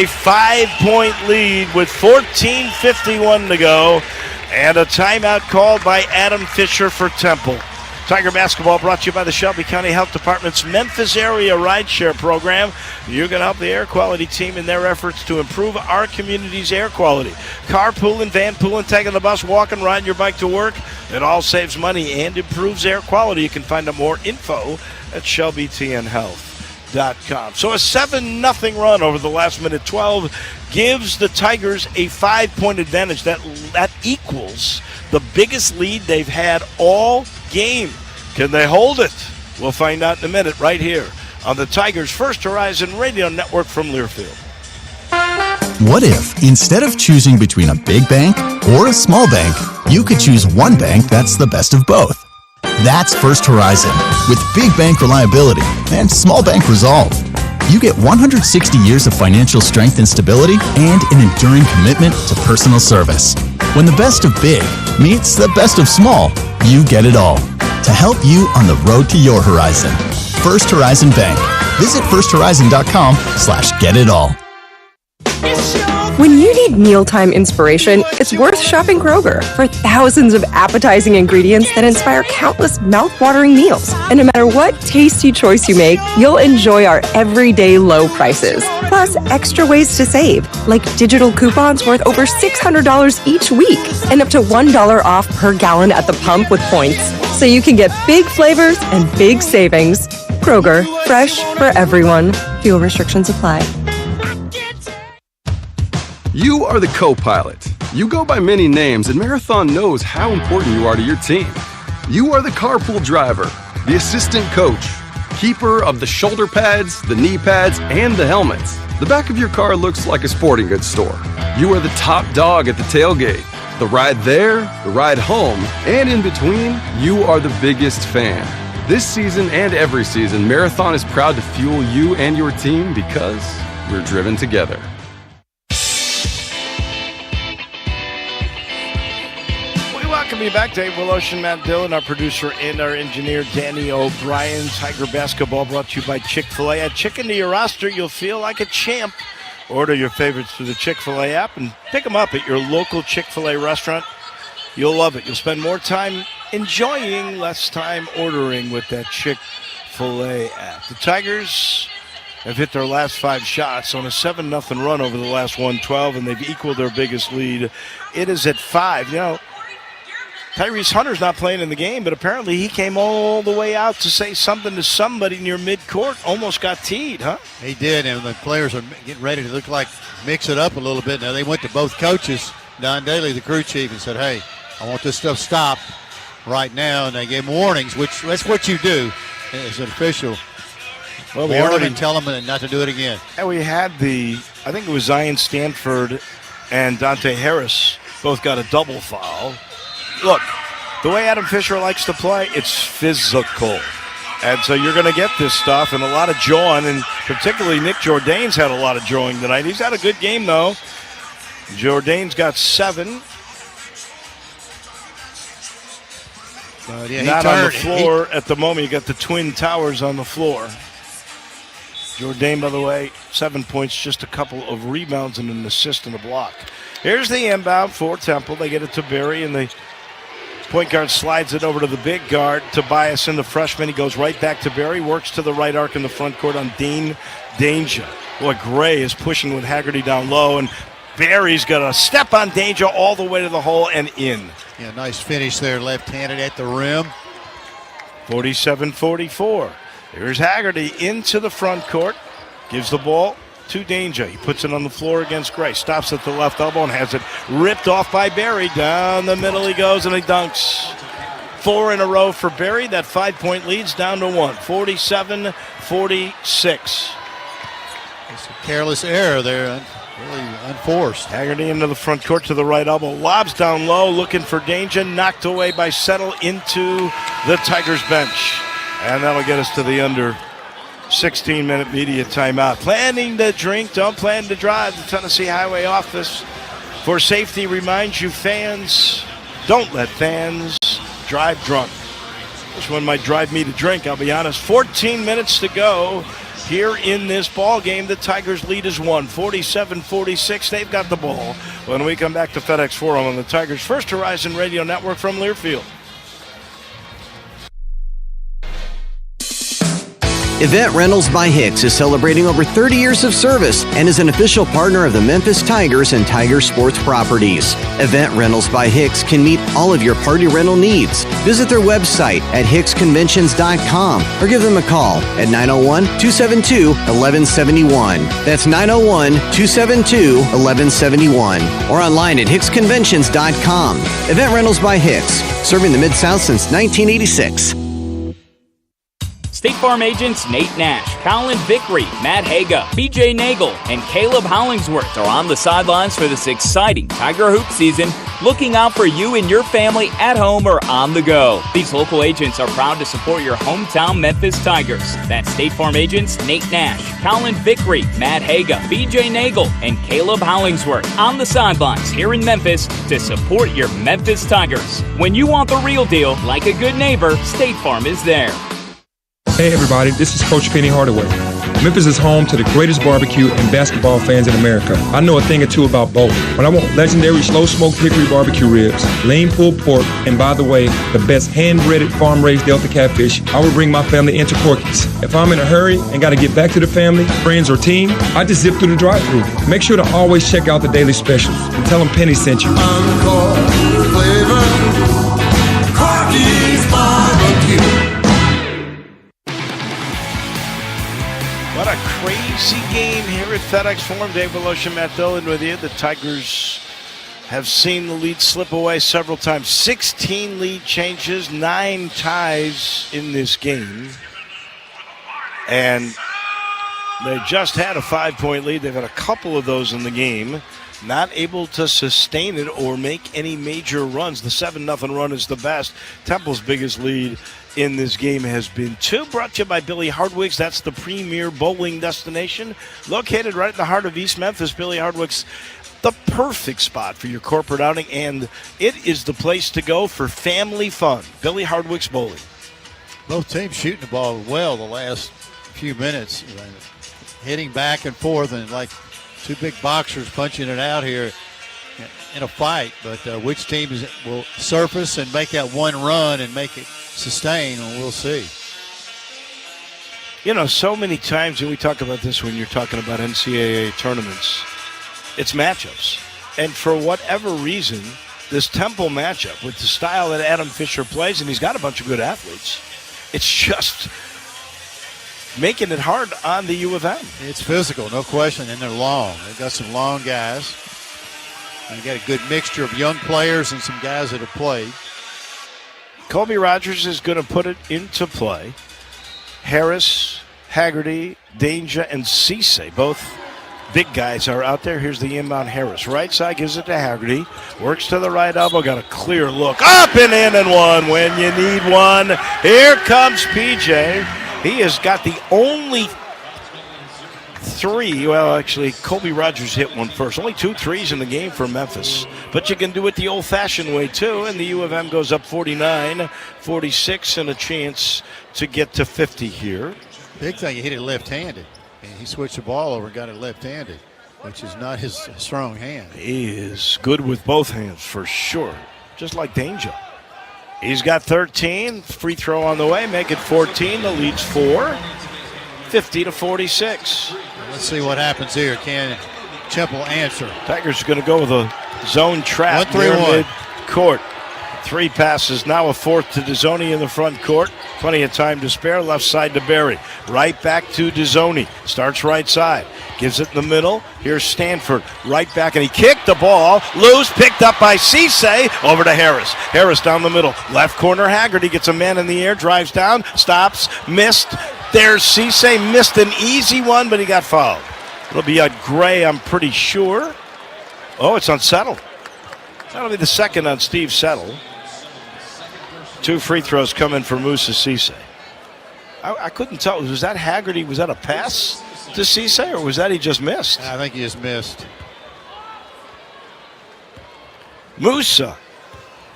5-point lead with 14:51 to go. And a timeout called by Adam Fisher for Temple. Tiger Basketball brought to you by the Shelby County Health Department's Memphis Area Rideshare Program. You're going to help the air quality team in their efforts to improve our community's air quality. Carpooling, vanpooling, taking the bus, walking, riding your bike to work. It all saves money and improves air quality. You can find out more info at ShelbyTNHealth.com. So a 7-0 run over the last minute 12 gives the Tigers a 5-point advantage. That equals the biggest lead they've had all game. Can they hold it? We'll find out in a minute right here on the Tigers First Horizon Radio Network from Learfield. What if, instead of choosing between a big bank or a small bank, you could choose one bank that's the best of both? That's First Horizon, with big bank reliability and small bank resolve. You get 160 years of financial strength and stability and an enduring commitment to personal service. When the best of big meets the best of small, you get it all. To help you on the road to your horizon. First Horizon Bank. Visit firsthorizon.com/getitall. When you need mealtime inspiration, it's worth shopping Kroger for thousands of appetizing ingredients that inspire countless mouth-watering meals. And no matter what tasty choice you make, you'll enjoy our everyday low prices. Plus, extra ways to save, like digital coupons worth over $600 each week and up to $1 off per gallon at the pump with points. So you can get big flavors and big savings. Kroger, fresh for everyone. Fuel restrictions apply. You are the co-pilot. You go by many names, and Marathon knows how important you are to your team. You are the carpool driver, the assistant coach, keeper of the shoulder pads, the knee pads, and the helmets. The back of your car looks like a sporting goods store. You are the top dog at the tailgate. The ride there, the ride home, and in between, you are the biggest fan. This season and every season, Marathon is proud to fuel you and your team because we're driven together. Welcome you back. Dave Willotion, Matt Dillon, our producer and our engineer, Danny O'Brien. Tiger Basketball brought to you by Chick-fil-A. Add chicken to your roster, you'll feel like a champ. Order your favorites through the Chick-fil-A app and pick them up at your local Chick-fil-A restaurant. You'll love it. You'll spend more time enjoying, less time ordering with that Chick-fil-A app. The Tigers have hit their last 5 shots on a 7-0 run over the last 112, and they've equaled their biggest lead. It is at 5. You know, Tyrese Hunter's not playing in the game, but apparently he came all the way out to say something to somebody near midcourt. Almost got teed, huh? He did, and the players are getting ready to look like mix it up a little bit. Now, they went to both coaches, Don Daly, the crew chief, and said, hey, I want this stuff stopped right now, and they gave him warnings, which that's what you do as an official. Well, warn and tell them not to do it again. And we had I think it was Zion Stanford and Dante Harris both got a double foul. Look, the way Adam Fisher likes to play, it's physical. And so you're going to get this stuff and a lot of jawing, and particularly Nick Jourdain's had a lot of jawing tonight. He's had a good game, though. Jourdain's got 7. Not on the floor at the moment. You got the Twin Towers on the floor. Jourdain, by the way, 7 points, just a couple of rebounds and an assist and a block. Here's the inbound for Temple. They get it to Berry, and the point guard slides it over to the big guard, Tobias, and the freshman. He goes right back to Berry, works to the right arc in the front court on Dane Danger. Boy, Gray is pushing with Haggerty down low, and Berry's got a step on Danger all the way to the hole and in. Yeah, nice finish there, left-handed at the rim. 47-44. Here's Haggerty into the front court, gives the ball to Danger. He puts it on the floor against Gray. Stops at the left elbow and has it ripped off by Berry. Down the middle he goes and he dunks. 4 in a row for Berry. That 5-point lead's down to 1. 47-46. It's a careless error there, really unforced. Haggerty into the front court to the right elbow. Lobs down low, looking for danger. Knocked away by Settle into the Tigers bench. And that'll get us to the under 16-minute media timeout. Planning to drink, don't plan to drive. The Tennessee Highway Office for safety reminds you fans, don't let fans drive drunk. This one might drive me to drink, I'll be honest. 14 minutes to go here in this ball game. The Tigers lead is 47-46. They've got the ball. When we come back to FedEx Forum on the Tigers First Horizon Radio Network from Learfield. Event Rentals by Hicks is celebrating over 30 years of service and is an official partner of the Memphis Tigers and Tiger Sports Properties. Event Rentals by Hicks can meet all of your party rental needs. Visit their website at hicksconventions.com or give them a call at 901-272-1171. That's 901-272-1171 or online at hicksconventions.com. Event Rentals by Hicks, serving the Mid-South since 1986. State Farm agents Nate Nash, Colin Vickery, Matt Haga, BJ Nagel, and Caleb Hollingsworth are on the sidelines for this exciting Tiger Hoop season, looking out for you and your family at home or on the go. These local agents are proud to support your hometown Memphis Tigers. That's State Farm agents Nate Nash, Colin Vickery, Matt Haga, BJ Nagel, and Caleb Hollingsworth on the sidelines here in Memphis to support your Memphis Tigers. When you want the real deal, like a good neighbor, State Farm is there. Hey everybody, this is Coach Penny Hardaway. Memphis is home to the greatest barbecue and basketball fans in America. I know a thing or two about both. When I want legendary slow-smoked hickory barbecue ribs, lean pulled pork, and by the way, the best hand-breaded farm-raised Delta catfish, I will bring my family into Corky's. If I'm in a hurry and got to get back to the family, friends, or team, I just zip through the drive-thru. Make sure to always check out the daily specials and tell them Penny sent you. Corky's Barbecue. What a crazy game here at FedEx Forum. Dave Belosha, Matt Dillon with you. The Tigers have seen the lead slip away several times. 16 lead changes, 9 ties in this game. And they just had a 5-point lead. They've had a couple of those in the game. Not able to sustain it or make any major runs. The 7-0 run is the best. Temple's biggest lead in this game has been 2. Brought to you by Billy Hardwick's. That's the premier bowling destination located right in the heart of East Memphis. Billy Hardwick's, the perfect spot for your corporate outing, and it is the place to go for family fun. Billy Hardwick's Bowling. Both teams shooting the ball well the last few minutes, hitting back and forth, and like two big boxers punching it out here in a fight. But which team will surface and make that one run and make it sustain, and we'll see. You know, so many times, and we talk about this when you're talking about NCAA tournaments, it's matchups. And for whatever reason, this Temple matchup with the style that Adam Fisher plays, and he's got a bunch of good athletes, it's just making it hard on the U of M. It's physical, no question, and they're long. They've got some long guys. And got a good mixture of young players and some guys that have played. Colby Rogers is going to put it into play. Harris, Haggerty, Danger, and Cisse, both big guys, are out there. Here's the inbound Harris. Right side gives it to Haggerty. Works to the right elbow. Got a clear look. Up and in and one when you need one. Here comes PJ. He has got the only 3. Well, actually, Colby Rogers hit one first. Only 2 threes in the game for Memphis. But you can do it the old-fashioned way, too. And the U of M goes up 49-46 and a chance to get to 50 here. Big thing, he hit it left-handed. And he switched the ball over and got it left-handed, which is not his strong hand. He is good with both hands for sure, just like Danger. He's got 13. Free throw on the way. Make it 14. The lead's 4. 50-46. Let's see what happens here. Can Temple answer? Tigers are going to go with a zone trap near mid-court. 3 passes, now a fourth to Dizzoni in the front court. Plenty of time to spare. Left side to Berry. Right back to Dizzoni. Starts right side. Gives it in the middle. Here's Stanford. Right back, and he kicked the ball. Loose, picked up by Cisse. Over to Harris. Harris down the middle. Left corner, Haggerty gets a man in the air. Drives down. Stops. Missed. There's Cisse. Missed an easy one, but he got fouled. It'll be on Gray, I'm pretty sure. Oh, it's on Settle. That'll be the second on Steve Settle. 2 free throws coming for Musa Cisse. I couldn't tell. Was that Haggerty? Was that a pass to Cisse, or was that he just missed? I think he just missed. Musa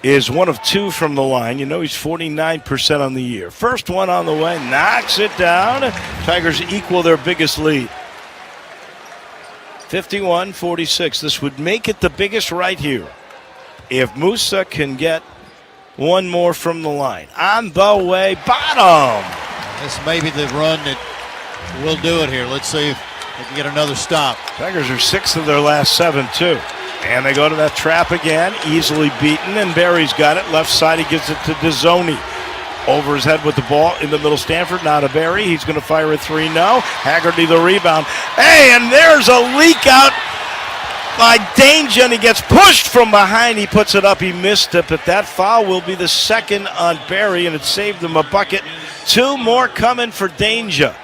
is 1 of 2 from the line. You know he's 49% on the year. First one on the way, knocks it down. Tigers equal their biggest lead. 51-46. This would make it the biggest right here if Musa can get one more from the line. On the way, bottom. This may be the run that will do it here. Let's see if they can get another stop. Tigers are 6 of their last 7, too. And they go to that trap again, easily beaten, and Barry's got it. Left side, he gives it to Dizzoni. Over his head with the ball in the middle. Stanford, now to Barry. He's going to fire a 3. No. Haggerty the rebound. Hey, and there's a leak out by Danger, and he gets pushed from behind. He puts it up. He missed it, but that foul will be the second on Barry, and it saved him a bucket. 2 more coming for Danger.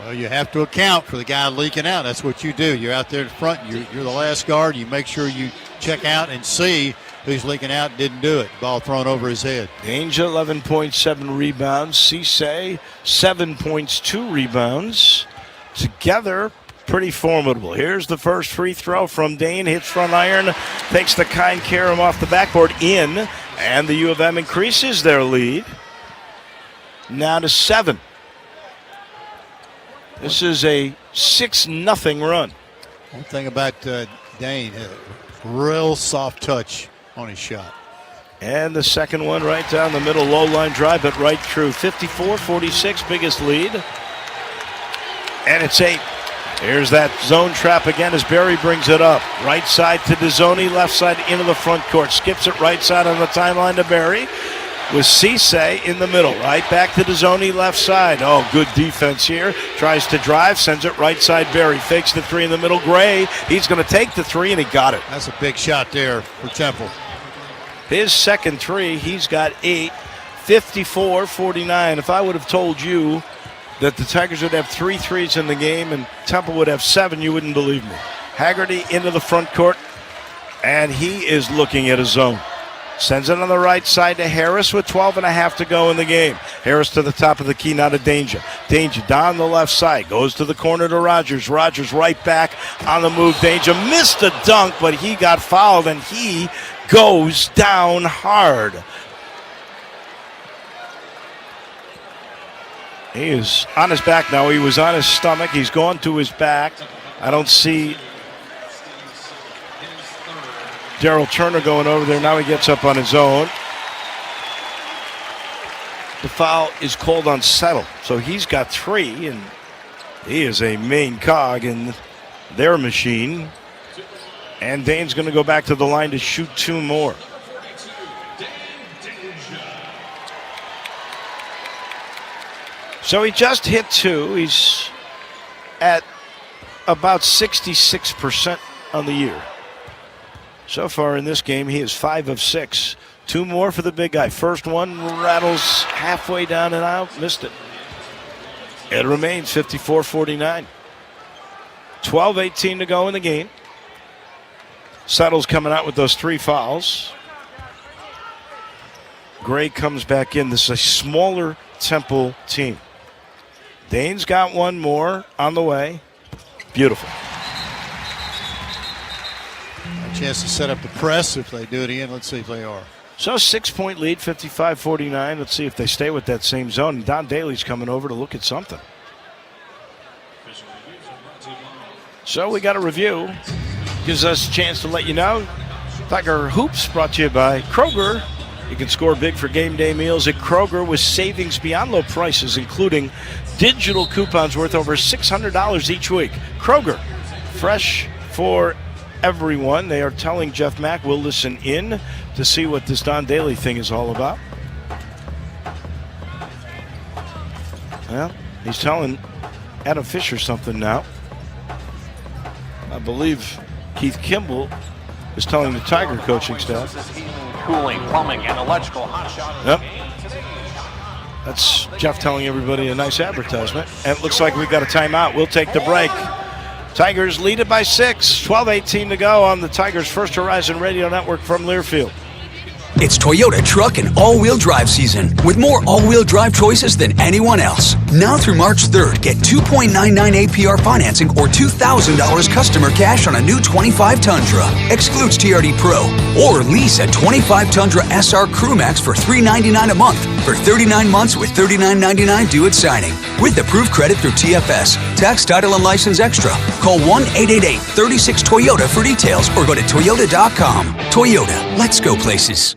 Well, you have to account for the guy leaking out. That's what you do. You're out there in front. You're the last guard. You make sure you check out and see who's leaking out. Didn't do it. Ball thrown over his head. Danger, 11.7 rebounds. Cisse, 7 points, 2 rebounds. Together, pretty formidable. Here's the first free throw from Dane. Hits front iron. Takes the kind carom off the backboard in. And the U of M increases their lead. Now to 7. This is a 6-0 run. One thing about Dane, real soft touch on his shot. And the second one right down the middle, low line drive, but right through. 54-46, biggest lead. And it's 8. Here's that zone trap again as Barry brings it up. Right side to Dizzoni, left side into the front court. Skips it right side on the timeline to Barry. With Cisse in the middle, right back to Dizzoni, left side. Oh, good defense here. Tries to drive, sends it right side. Barry fakes the 3 in the middle. Gray, he's going to take the 3, and he got it. That's a big shot there for Temple. His second 3, he's got 8. 54-49. If I would have told you that the Tigers would have 3 threes in the game and Temple would have 7, you wouldn't believe me. Haggerty into the front court, and he is looking at a zone. Sends it on the right side to Harris with 12.5 to go in the game. Harris to the top of the key, now to Danger. Danger down the left side, goes to the corner to Rogers. Rogers right back on the move. Danger missed a dunk, but he got fouled, and he goes down hard. He is on his back now. He was on his stomach. He's gone to his back. I don't see Daryl Turner going over there. Now he gets up on his own. The foul is called on Settle. So he's got 3, and he is a main cog in their machine. And Dane's going to go back to the line to shoot 2 more. So he just hit 2. He's at about 66% on the year. So far in this game, he is 5 of 6. 2 more for the big guy. First one rattles halfway down and out. Missed it. It remains 54-49. 12-18 to go in the game. Settle's coming out with those 3 fouls. Gray comes back in. This is a smaller Temple team. Dane's got 1 more on the way. Beautiful. A chance to set up the press if they do it again. Let's see if they are. So 6-point lead, 55-49. Let's see if they stay with that same zone. And Don Daly's coming over to look at something. So we got a review. Gives us a chance to let you know. Tiger Hoops brought to you by Kroger. You can score big for game day meals at Kroger with savings beyond low prices, including digital coupons worth over $600 each week. Kroger, fresh for everyone. They are telling Jeff Mack we'll listen in to see what this Don Daly thing is all about. Well, he's telling Adam Fisher something now. I believe Keith Kimball is telling the Tiger coaching staff. Cooling, plumbing, and electrical hot shot. Yep. That's Jeff telling everybody a nice advertisement. And it looks like we've got a timeout. We'll take the break. Tigers lead it by 6. 12:18 to go on the Tigers First Horizon Radio Network from Learfield. It's Toyota truck and all-wheel drive season with more all-wheel drive choices than anyone else. Now through March 3rd, get 2.99 APR financing or $2,000 customer cash on a new 25 Tundra. Excludes TRD Pro. Or lease a 25 Tundra SR Crewmax for $399 a month for 39 months with $39.99 due at signing. With approved credit through TFS. Tax, title, and license extra. Call 1-888-36-TOYOTA for details or go to toyota.com. Toyota, let's go places.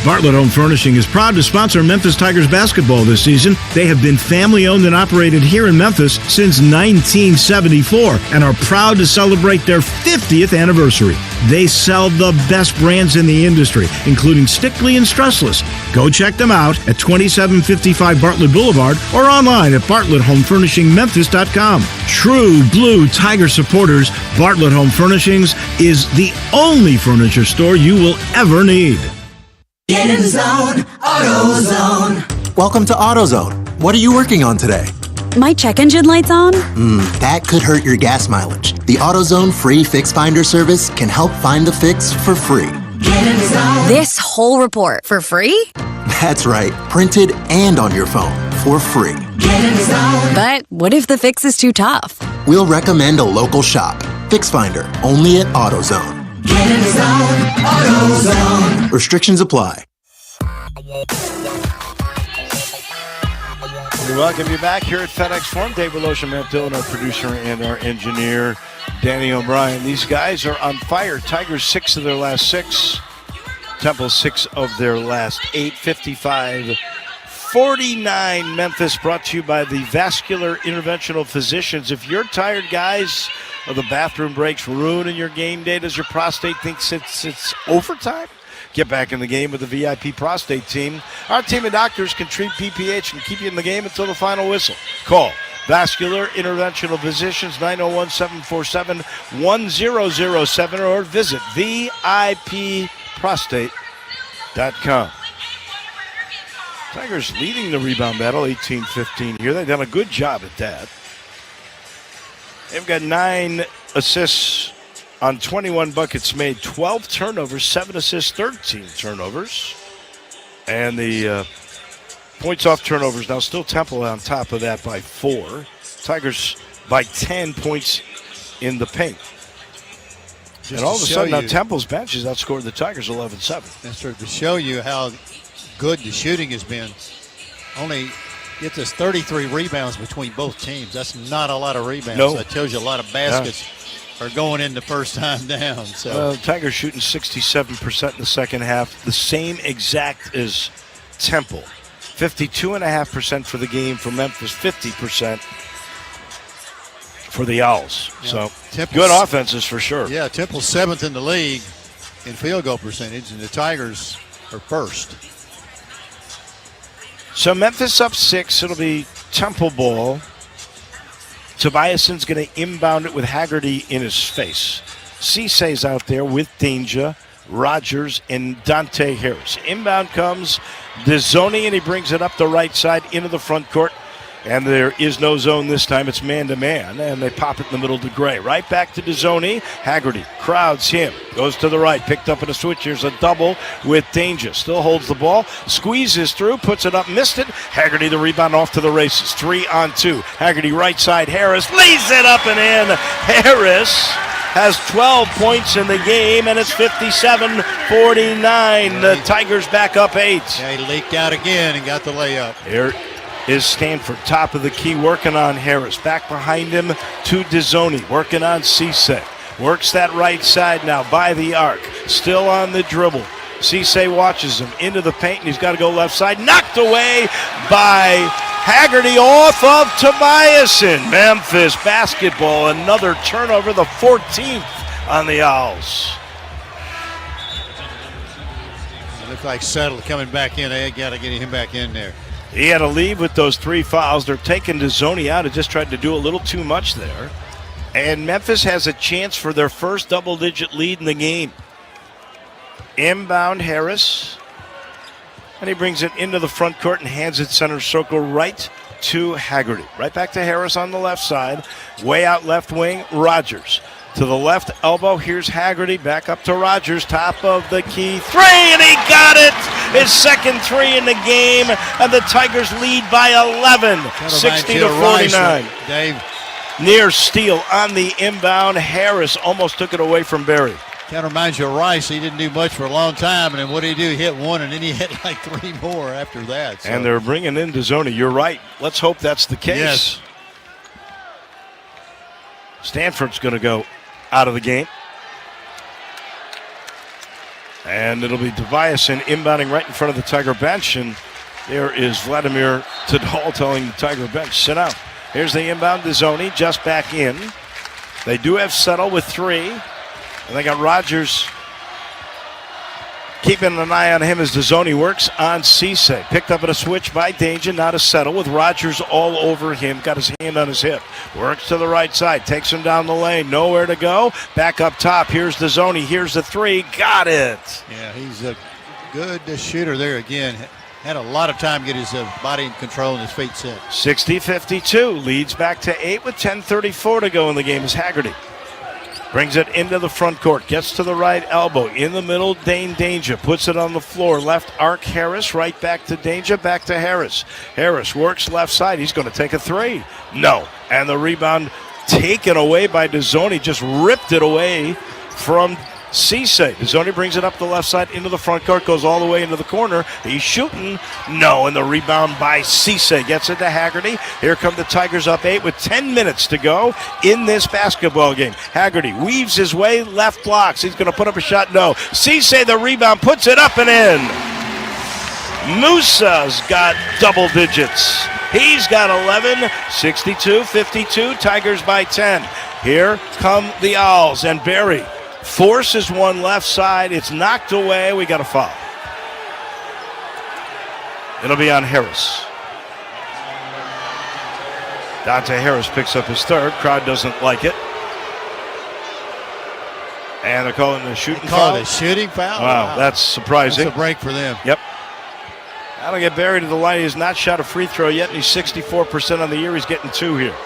Bartlett Home Furnishing is proud to sponsor Memphis Tigers basketball this season. They have been family-owned and operated here in Memphis since 1974 and are proud to celebrate their 50th anniversary. They sell the best brands in the industry, including Stickley and Stressless. Go check them out at 2755 Bartlett Boulevard or online at bartletthomefurnishingmemphis.com. True blue Tiger supporters, Bartlett Home Furnishings is the only furniture store you will ever need. Get in the zone, AutoZone. Welcome to AutoZone. What are you working on today? My check engine light's on? That could hurt your gas mileage. The AutoZone free fix finder service can help find the fix for free. Get in the zone. This whole report for free? That's right, printed and on your phone for free. Get in the zone. But what if the fix is too tough? We'll recommend a local shop. Fix finder, only at AutoZone. Get in the zone, AutoZone. Restrictions apply. We welcome you back here at FedEx Forum. Dave Relosha, Matt Dillon, our producer, and our engineer, Danny O'Brien. These guys are on fire. Tigers 6 of their last 6. Temple 6 of their last 8. 55-49 Memphis, brought to you by the Vascular Interventional Physicians. If you're tired, guys, of the bathroom breaks ruining your game day, does your prostate thinks it's overtime? Get back in the game with the VIP prostate team. Our team of doctors can treat BPH and keep you in the game until the final whistle. Call Vascular Interventional Physicians, 901-747-1007, or visit VIPprostate.com. Tigers leading the rebound battle, 18-15 here. They've done a good job at that. They've got 9 assists on 21 buckets made, 12 turnovers, 7 assists, 13 turnovers. And the points off turnovers, now still Temple on top of that by 4. Tigers by 10 points in the paint. And all of a sudden, now Temple's bench has outscored the Tigers 11-7. That's to show you how good the shooting has been. Only gets us 33 rebounds between both teams. That's not a lot of rebounds. No. That tells you a lot of baskets are going in the first time down. So Tigers shooting 67% in the second half, the same exact as Temple. 52.5% for the game for Memphis, 50% for the Owls. Yeah. So Temple's good offenses for sure. Yeah, Temple's 7th in the league in field goal percentage, and the Tigers are first. So Memphis up 6. It'll be Temple ball. Tobiason's going to inbound it with Haggerty in his face. Cisse's out there with Danger, Rogers, and Dante Harris. Inbound comes DeZoni, and he brings it up the right side into the front court. And there is no zone this time. It's man-to-man, and they pop it in the middle to Gray. Right back to DeZoni. Haggerty crowds him. Goes to the right. Picked up in a switch. Here's a double with Danger. Still holds the ball. Squeezes through. Puts it up. Missed it. Haggerty the rebound off to the races. 3-on-2. Haggerty right side. Harris lays it up and in. Harris has 12 points in the game, and it's 57-49. The Tigers back up 8. Yeah, he leaked out again and got the layup. Here is Stanford, top of the key, working on Harris. Back behind him to DeZoni, working on Cisse. Works that right side now by the arc. Still on the dribble. Cisse watches him into the paint, and he's got to go left side. Knocked away by Haggerty off of Tobiason. Memphis basketball, another turnover, the 14th on the Owls. It looked like Settle coming back in. They got to get him back in there. He had to leave with those 3 fouls. They're taking DeZoni out. He just tried to do a little too much there. And Memphis has a chance for their first double-digit lead in the game. Inbound Harris. And he brings it into the front court and hands it center circle right to Haggerty. Right back to Harris on the left side. Way out left wing, Rogers. To the left elbow, here's Haggerty. Back up to Rogers, top of the key. 3, and he got it! His second 3 in the game, and the Tigers lead by 11, 60-49. Dave. Near steal on the inbound. Harris almost took it away from Berry. Kind of reminds you of Rice. He didn't do much for a long time, and then what did he do? He hit one, and then he hit like 3 more after that. So. And they're bringing in Domo. You're right. Let's hope that's the case. Yes. Stanford's going to go out of the game. And it'll be Tobiasen inbounding right in front of the Tiger bench. And there is Vladimir Tadal telling the Tiger bench, sit down. Here's the inbound. Domo just back in. They do have Settle with 3. And they got Rogers keeping an eye on him as Domo works on Cisse. Picked up at a switch by Danger, now to Settle with Rogers all over him. Got his hand on his hip. Works to the right side, takes him down the lane. Nowhere to go. Back up top. Here's Domo. Here's the 3. Got it. Yeah, he's a good shooter there again. Had a lot of time to get his body in control and his feet set. 60-52. Leads back to 8 with 10:34 to go in the game is Haggerty. Brings it into the front court. Gets to the right elbow. In the middle, Danger. Puts it on the floor. Left arc, Harris. Right back to Danger. Back to Harris. Harris works left side. He's going to take a 3. No. And the rebound taken away by Domo. Just ripped it away from Cisse. Domo brings it up the left side into the front court. Goes all the way into the corner. He's shooting. No. And the rebound by Cisse gets it to Haggerty. Here come the Tigers up 8 with 10 minutes to go in this basketball game. Haggerty weaves his way. Left blocks. He's going to put up a shot. No. Cisse, the rebound, puts it up and in. Musa's got double digits. He's got 11. 62-52. Tigers by 10. Here come the Owls and Berry. Forces one left side. It's knocked away. We got a foul. It'll be on Harris. Dante Harris picks up his 3rd. Crowd doesn't like it. And they're calling it a shooting foul. A shooting foul? Wow, that's surprising. That's a break for them. Yep. That'll get Berry to the line. He has not shot a free throw yet, and he's 64% on the year. He's getting 2 here.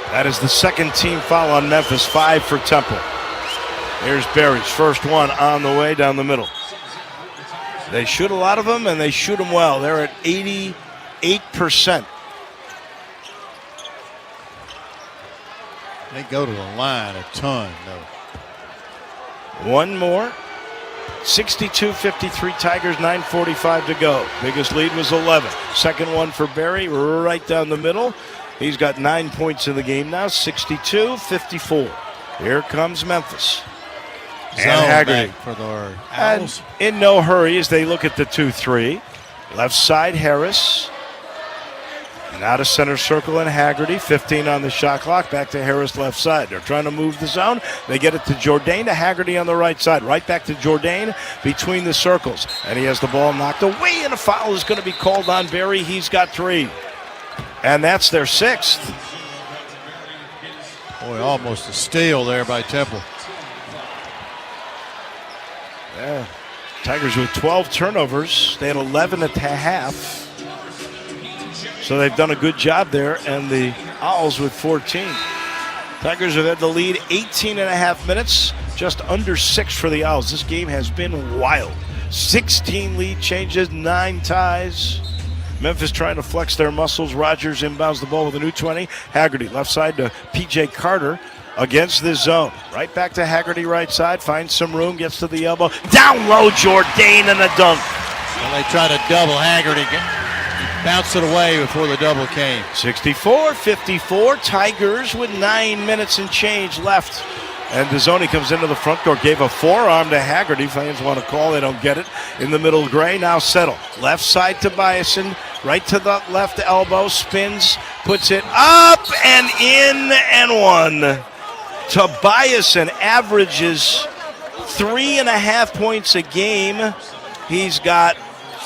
That is the second team foul on Memphis, 5 for Temple. Here's Berry's first one on the way down the middle. They shoot a lot of them, and they shoot them well. They're at 88%. They go to the line a ton, though. One more. 62-53 Tigers, 9:45 to go. Biggest lead was 11. Second one for Berry, right down the middle. He's got 9 points in the game now, 62-54. Here comes Memphis. And Haggerty for the Owls. In no hurry as they look at the 2-3. Left side, Harris. Now to center circle and Haggerty. 15 on the shot clock. Back to Harris left side. They're trying to move the zone. They get it to Jourdain to Haggerty on the right side. Right back to Jourdain between the circles. And he has the ball knocked away, and a foul is going to be called on Berry. He's got 3. And that's their 6th. Boy, almost a steal there by Temple. Yeah. Tigers with 12 turnovers. They had 11 at the half. So they've done a good job there. And the Owls with 14. Tigers have had the lead 18 and a half minutes. Just under 6 for the Owls. This game has been wild. 16 lead changes, 9 ties. Memphis trying to flex their muscles. Rogers inbounds the ball with a new 20. Haggerty left side to P.J. Carter. Against this zone. Right back to Haggerty right side. Finds some room. Gets to the elbow. Down low, Jourdain and a dunk. Well, they try to double Haggerty. Bounced it away before the double came. 64-54. Tigers with 9 minutes and change left. And Domo comes into the front court. Gave a forearm to Haggerty. Fans want to call. They don't get it. In the middle, Gray. Now Settle. Left side to Tobiasen. Right to the left elbow. Spins. Puts it up and in and one. Tobiasen averages 3.5 points a game. He's got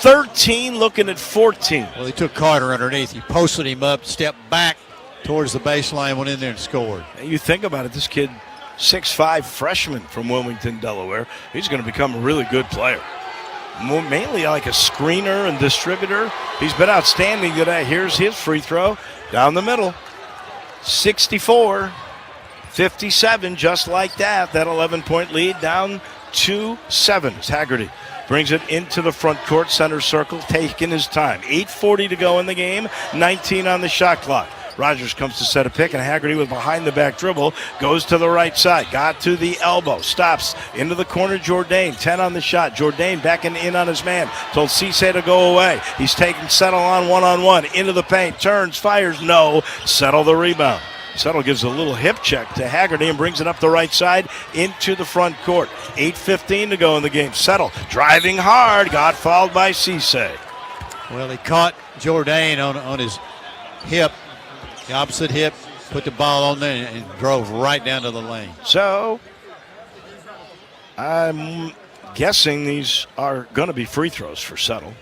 13, looking at 14. Well, he took Carter underneath. He posted him up, stepped back towards the baseline, went in there and scored. And you think about it, this kid, 6'5", freshman from Wilmington, Delaware. He's going to become a really good player. mainly like a screener and distributor. He's been outstanding today. Here's his free throw down the middle. 64-57, just like that. That 11-point lead down to 7. Haggerty brings it into the front court, center circle, taking his time. 8:40 to go in the game, 19 on the shot clock. Rogers comes to set a pick, and Haggerty with behind-the-back dribble goes to the right side. Got to the elbow. Stops into the corner. Jourdain, 10 on the shot. Jourdain backing in on his man. Told Cisse to go away. He's taking Settle on one-on-one. Into the paint. Turns, fires. No. Settle the rebound. Settle gives a little hip check to Haggerty and brings it up the right side into the front court. 8:15 to go in the game. Settle driving hard. Got fouled by Cisse. Well, he caught Jourdain on his hip. The opposite hip, put the ball on there and drove right down to the lane. So, I'm guessing these are going to be free throws for Settle.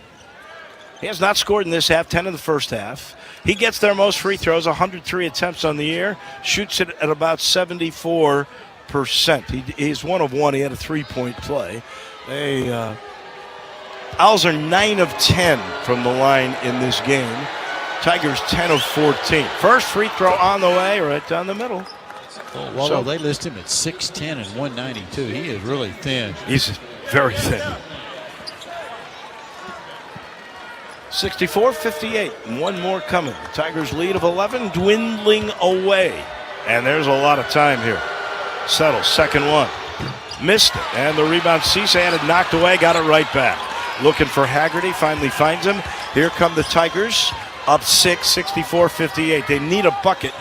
He has not scored in this half, 10 in the first half. He gets their most free throws, 103 attempts on the year, shoots it at about 74%. He's 1 of 1. He had a 3-point play. Owls are 9 of 10 from the line in this game. Tigers 10 of 14. First free throw on the way, right down the middle. Well, they list him at 6'10 and 192. He is really thin. He's very thin. 64-58, and one more coming. The Tigers' lead of 11 dwindling away. And there's a lot of time here. Settle, second one. Missed it, and the rebound Cisse had it knocked away, got it right back. Looking for Haggerty, finally finds him. Here come the Tigers. Up 6, 64-58. They need a bucket.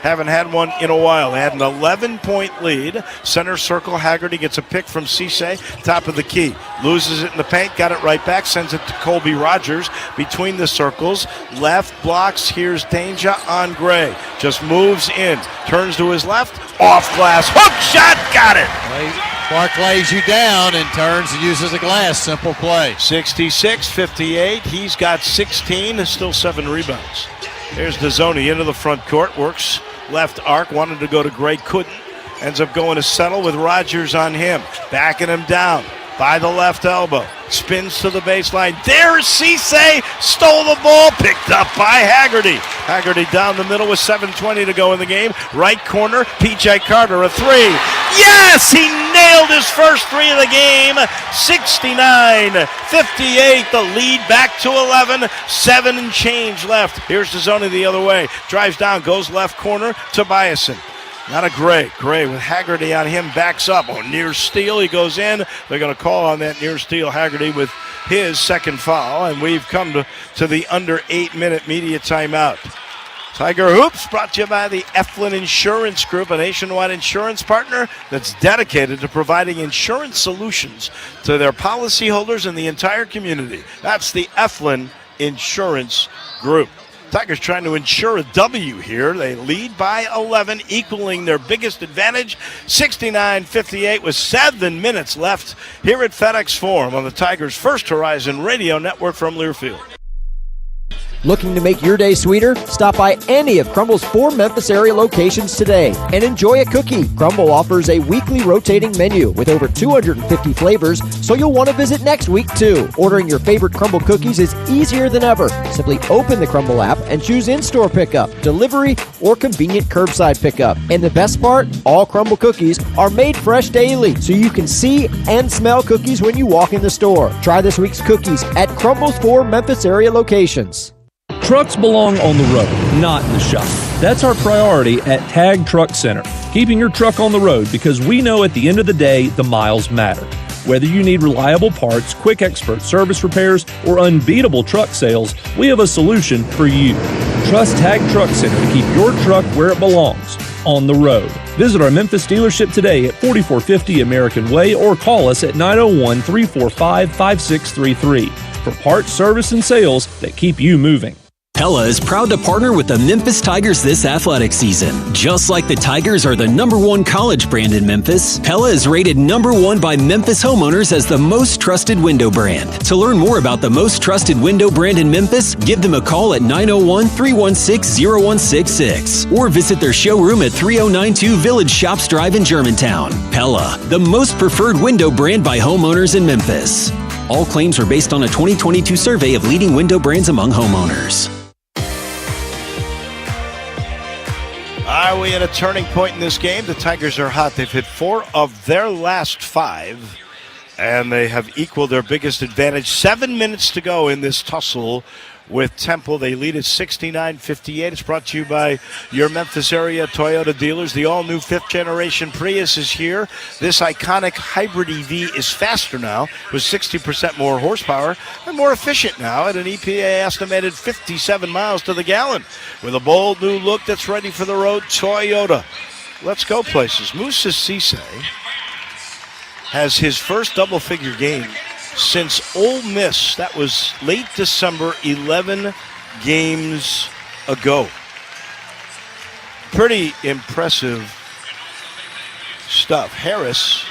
Haven't had one in a while. They had an 11-point lead. Center circle, Haggerty gets a pick from Cisse. Top of the key. Loses it in the paint, got it right back. Sends it to Colby Rogers between the circles. Left blocks. Here's danger on Gray. Just moves in. Turns to his left. Off glass. Hook shot. Got it. Clark lays you down and turns and uses a glass. Simple play. 66-58. He's got 16. There's still 7 rebounds. There's Dozzoni into the front court. Works left arc. Wanted to go to Gray. Couldn't. Ends up going to Settle with Rogers on him. Backing him down by the left elbow. Spins to the baseline. There's Cisse. Stole the ball. Picked up by Haggerty. Haggerty down the middle with 7:20 to go in the game. Right corner. P.J. Carter, a 3. Yes! He nailed his first 3 of the game. 69-58. The lead back to 11. 7 and change left. Here's Dozzoni the other way. Drives down. Goes left corner to Biason. Not a Gray. Gray with Haggerty on him, backs up. Near steal, he goes in. They're going to call on that near steal. Haggerty with his second foul, and we've come to the under 8-minute media timeout. Tiger Hoops brought to you by the Eflin Insurance Group, a nationwide insurance partner that's dedicated to providing insurance solutions to their policyholders and the entire community. That's the Eflin Insurance Group. Tigers trying to ensure a W here. They lead by 11, equaling their biggest advantage, 69-58 with 7 minutes left here at FedEx Forum on the Tigers' First Horizon radio network from Learfield. Looking to make your day sweeter? Stop by any of Crumble's 4 Memphis area locations today and enjoy a cookie. Crumble offers a weekly rotating menu with over 250 flavors, so you'll want to visit next week too. Ordering your favorite Crumble cookies is easier than ever. Simply open the Crumble app and choose in-store pickup, delivery, or convenient curbside pickup. And the best part, all Crumble cookies are made fresh daily, so you can see and smell cookies when you walk in the store. Try this week's cookies at Crumble's 4 Memphis area locations. Trucks belong on the road, not in the shop. That's our priority at Tag Truck Center, keeping your truck on the road because we know at the end of the day, the miles matter. Whether you need reliable parts, quick expert service repairs, or unbeatable truck sales, we have a solution for you. Trust Tag Truck Center to keep your truck where it belongs, on the road. Visit our Memphis dealership today at 4450 American Way or call us at 901-345-5633 for parts, service, and sales that keep you moving. Pella is proud to partner with the Memphis Tigers this athletic season. Just like the Tigers are the #1 college brand in Memphis, Pella is rated #1 by Memphis homeowners as the most trusted window brand. To learn more about the most trusted window brand in Memphis, give them a call at 901-316-0166 or visit their showroom at 3092 Village Shops Drive in Germantown. Pella, the most preferred window brand by homeowners in Memphis. All claims are based on a 2022 survey of leading window brands among homeowners. Are we at a turning point in this game? The Tigers are hot. They've hit 4 of their last 5, and they have equaled their biggest advantage. 7 minutes to go in this tussle with Temple. They lead at 69-58. It's brought to you by your Memphis area Toyota dealers. The all-new 5th-generation Prius is here. This iconic hybrid EV is faster now with 60% more horsepower and more efficient now at an EPA estimated 57 miles to the gallon. With a bold new look that's ready for the road, Toyota. Let's go places. Moussa Cisse has his first double-figure game since Ole Miss. That was late December, 11 games ago. Pretty impressive stuff. Harris,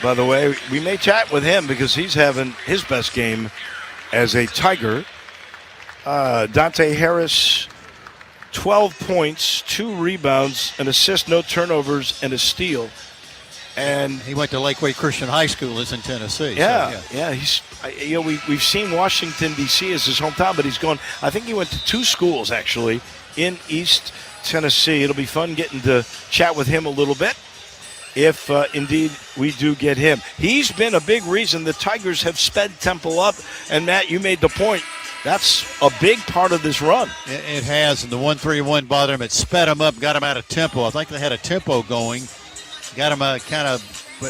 by the way, we may chat with him because he's having his best game as a Tiger. Dante Harris, 12 points, 2 rebounds, an assist, no turnovers, and a steal. And he went to Lakeway Christian High School. Is in Tennessee. Yeah. He's, we've seen Washington D.C. as his hometown, but he's gone. I think he went to 2 schools actually in East Tennessee. It'll be fun getting to chat with him a little bit, if indeed we do get him. He's been a big reason the Tigers have sped Temple up. And Matt, you made the point. That's a big part of this run. It has, and the 1-3-1 bothered him. It sped him up, got him out of tempo. I think they had a tempo going. Got him kind of 2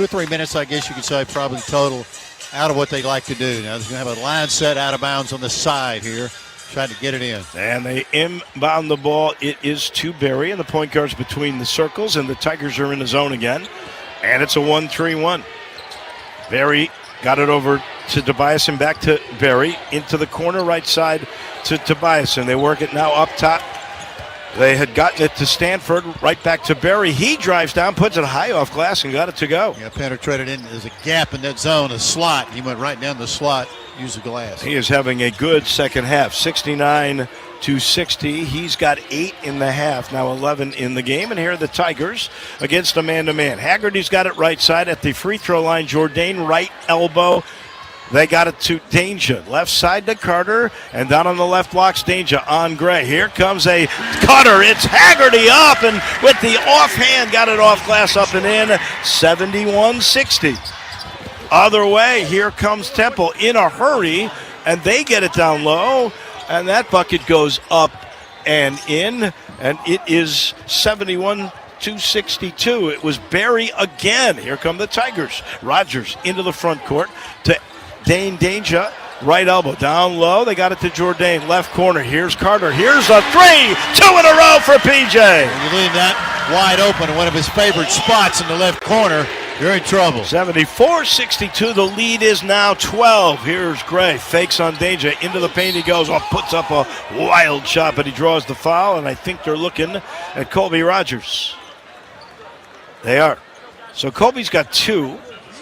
or 3 minutes, I guess you could say, probably total, out of what they like to do. Now, they're going to have a line set out of bounds on the side here, trying to get it in. And they inbound the ball. It is to Berry, and the point guard's between the circles, and the Tigers are in the zone again. And it's a 1-3-1. Berry got it over to Tobias and back to Berry, into the corner right side to Tobias, and they work it now up top. They had gotten it to Stanford, right back to Berry. He drives down, puts it high off glass, and got it to go. Yeah, penetrated in. There's a gap in that zone, a slot. He went right down the slot, used the glass. He is having a good second half, 69-60. He's got 8 in the half, now 11 in the game. And here are the Tigers against a man-to-man. Haggerty's got it right side at the free throw line. Jourdain, right elbow. They got it to Danger. Left side to Carter. And down on the left blocks, Danger on Gray. Here comes a cutter. It's Haggerty up. And with the offhand, got it off glass up and in. 71-60. Other way, here comes Temple in a hurry. And they get it down low. And that bucket goes up and in. And it is 71-62. It was Berry again. Here come the Tigers. Rogers into the front court to Danger, right elbow, down low. They got it to Jourdain, left corner. Here's Carter. Here's a 3. 2 in a row for PJ. When you leave that wide open in one of his favorite spots in the left corner, you're in trouble. 74-62. The lead is now 12. Here's Gray. Fakes on Danger. Into the paint he goes. Puts up a wild shot, but he draws the foul, and I think they're looking at Colby Rogers. They are. So Colby's got 2.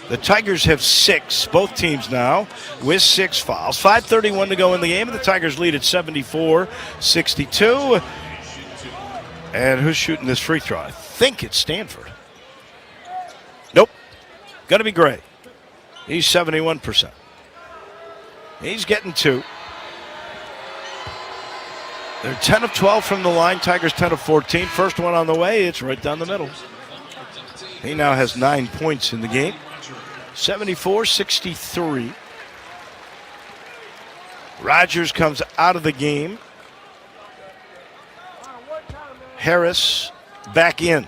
The Tigers have 6, both teams now, with 6 fouls. 5:31 to go in the game, and the Tigers lead at 74-62. And who's shooting this free throw? I think it's Stanford. Nope. Got to be Gray. He's 71%. He's getting 2. They're 10 of 12 from the line. Tigers 10 of 14. First one on the way. It's right down the middle. He now has 9 points in the game. 74-63. Rogers comes out of the game. Harris back in.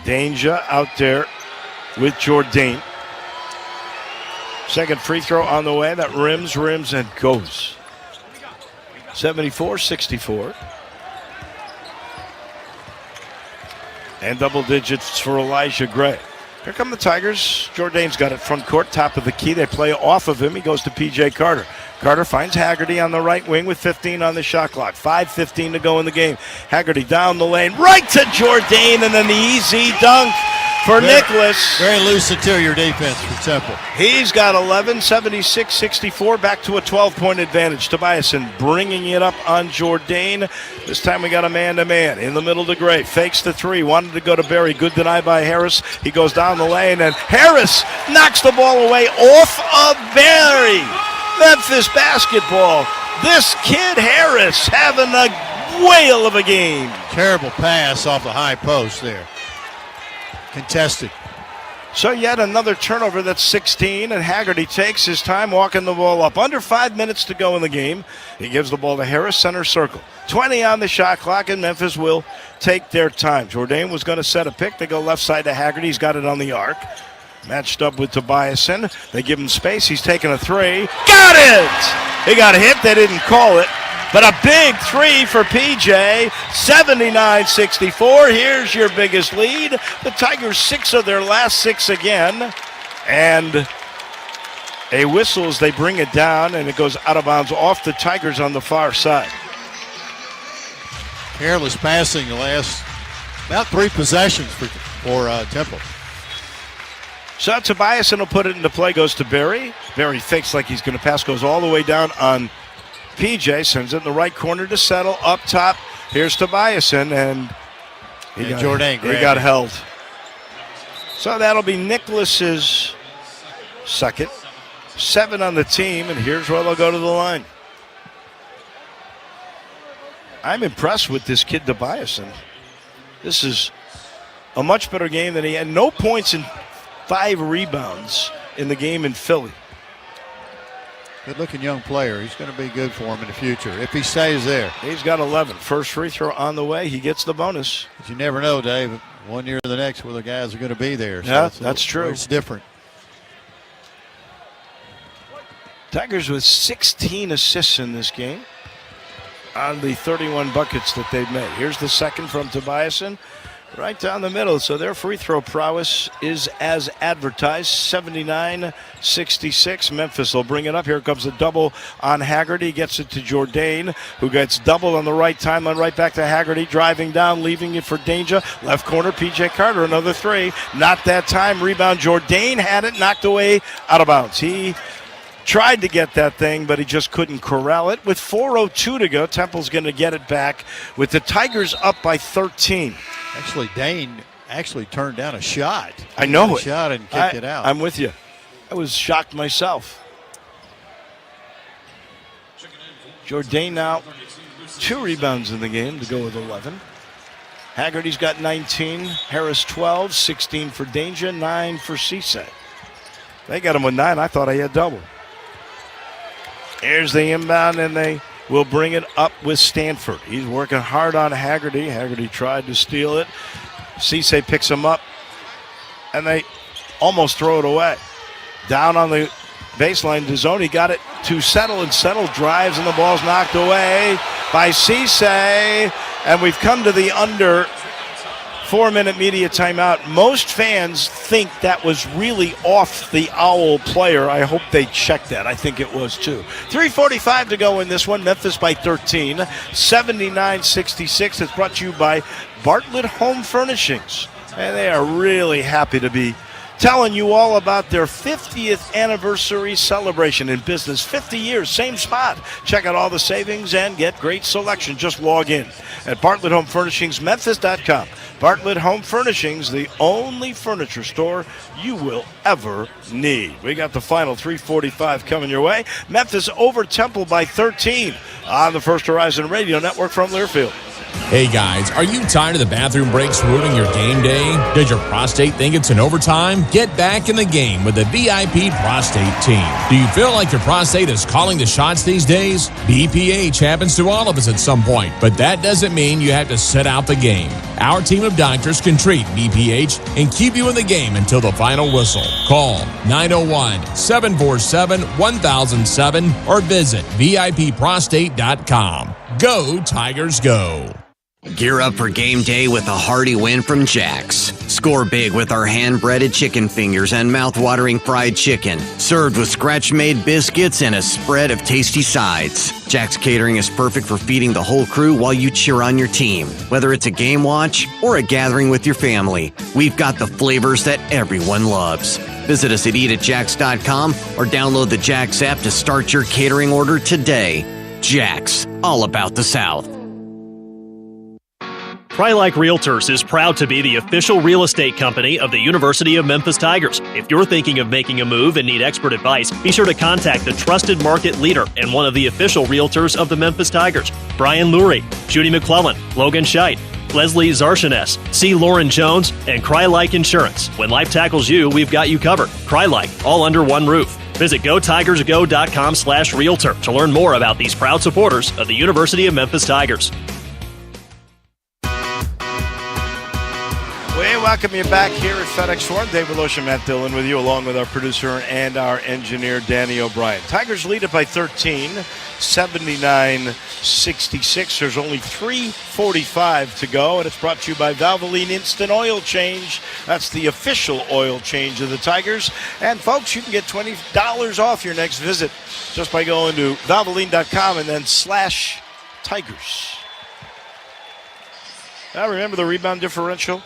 Danger out there with Jourdain. Second free throw on the way. That rims, and goes. 74-64. And double digits for Elijah Gray. Here come the Tigers. Jourdain's got it front court, top of the key. They play off of him. He goes to P.J. Carter. Carter finds Haggerty on the right wing with 15 on the shot clock. 5:15 to go in the game. Haggerty down the lane, right to Jourdain, and then the easy dunk for Nicholas. Very loose interior defense for Temple. He's got 11, 76-64, back to a 12-point advantage. Tobiasen bringing it up on Jourdain. This time we got a man-to-man. In the middle to Gray. Fakes the three. Wanted to go to Berry. Good deny by Harris. He goes down the lane, and Harris knocks the ball away off of Berry. Memphis basketball. This kid Harris having a whale of a game. Terrible pass off the high post there. Contested. So yet another turnover. That's 16, and Haggerty takes his time walking the ball up. Under 5 minutes to go in the game. He gives the ball to Harris, center circle. 20 on the shot clock, and Memphis will take their time. Jourdain was going to set a pick. They go left side to Haggerty. He's got it on the arc. Matched up with Tobiasen. They give him space. He's taking a three. Got it! He got hit. They didn't call it. But a big three for PJ, 79-64. Here's your biggest lead. The Tigers 6 of their last 6 again. And a whistle as they bring it down, and it goes out of bounds off the Tigers on the far side. Careless passing the last about 3 possessions for Temple. So Tobiasen will put it into play, goes to Berry. Berry fakes like he's going to pass, goes all the way down on PJ, sends it in the right corner to settle. Up top, here's Tobiasen, and he got held. So that'll be Nicholas's second. 7 on the team, and here's where they'll go to the line. I'm impressed with this kid Tobiasen. This is a much better game than he had. No points and 5 rebounds in the game in Philly. Good-looking young player. He's going to be good for him in the future if he stays there. He's got 11. First free throw on the way. He gets the bonus. But you never know, Dave. One year or the next where the guys are going to be there. So yeah, that's true. It's different. Tigers with 16 assists in this game on the 31 buckets that they've made. Here's the second from Tobiasen. Right down the middle, so their free throw prowess is as advertised, 79-66. Memphis will bring it up. Here comes a double on Haggerty. Gets it to Jourdain, who gets doubled on the right timeline. Right back to Haggerty, driving down, leaving it for danger. Left corner, P.J. Carter, another three. Not that time. Rebound, Jourdain had it, knocked away, out of bounds. He tried to get that thing, but he just couldn't corral it. With 4:02 to go, Temple's going to get it back with the Tigers up by 13. Actually, Dane turned down a shot. I know it. Shot and kicked it out. I'm with you. I was shocked myself. Jourdain now 2 rebounds in the game to go with 11. Haggerty's got 19. Harris 12. 16 for Danger. 9 for Cisse. They got him with 9. I thought I had double. Here's the inbound, and they will bring it up with Stanford. He's working hard on Haggerty. Haggerty tried to steal it. Cisse picks him up, and they almost throw it away. Down on the baseline, Domo got it to Settle, and Settle drives, and the ball's knocked away by Cisse. And we've come to the under 4-minute media timeout. Most fans think that was really off the Owl player. I hope they checked that. I think it was too. 3:45 to go in this one. Memphis by 13. 79-66. It's brought to you by Bartlett Home Furnishings. And they are really happy to be telling you all about their 50th anniversary celebration in business. 50 years, same spot. Check out all the savings and get great selection. Just log in at Bartlett Home Furnishings, Memphis.com. Bartlett Home Furnishings, the only furniture store you will ever need. We got the final 3:45 coming your way. Memphis over Temple by 13 on the First Horizon Radio Network from Learfield. Hey guys, are you tired of the bathroom breaks ruining your game day? Does your prostate think it's in overtime? Get back in the game with the VIP Prostate Team. Do you feel like your prostate is calling the shots these days? BPH happens to all of us at some point, but that doesn't mean you have to sit out the game. Our team of doctors can treat BPH and keep you in the game until the final whistle. Call 901-747-1007 or visit VIPprostate.com. Go Tigers, go! Gear up for game day with a hearty win from Jack's. Score big with our hand-breaded chicken fingers and mouth-watering fried chicken, served with scratch-made biscuits and a spread of tasty sides. Jack's Catering is perfect for feeding the whole crew while you cheer on your team. Whether it's a game watch or a gathering with your family, we've got the flavors that everyone loves. Visit us at eatatjacks.com or download the Jack's app to start your catering order today. Jack's, all about the South. Crylike Realtors is proud to be the official real estate company of the University of Memphis Tigers. If you're thinking of making a move and need expert advice, be sure to contact the trusted market leader and one of the official realtors of the Memphis Tigers. Brian Lurie, Judy McClellan, Logan Scheit, Leslie Zarshanes, C. Lauren Jones, and Crylike Insurance. When life tackles you, we've got you covered. Crylike, all under one roof. Visit GoTigersGo.com/realtor to learn more about these proud supporters of the University of Memphis Tigers. We welcome you back here at FedEx Forum. David Loesch, Matt Dillon with you, along with our producer and our engineer, Danny O'Brien. Tigers lead it by 13, 79-66. There's only 3:45 to go, and it's brought to you by Valvoline Instant Oil Change. That's the official oil change of the Tigers. And, folks, you can get $20 off your next visit just by going to Valvoline.com and then /Tigers. Now, remember the rebound differential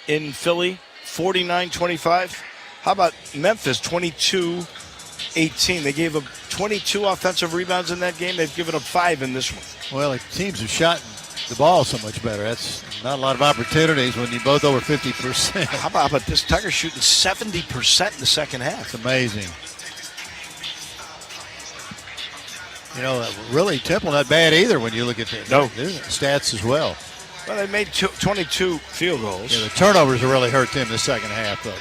in Philly, 49-25. How about Memphis, 22-18? They gave up 22 offensive rebounds in that game. They've given up 5 in this one. Well, the teams have shot the ball so much better. That's not a lot of opportunities when you're both over 50%. How about this? Tigers shooting 70% in the second half. It's amazing. You know, really, Temple not bad either when you look at their stats as well. Well, they made 22 field goals. Yeah, the turnovers have really hurt them in the second half, though.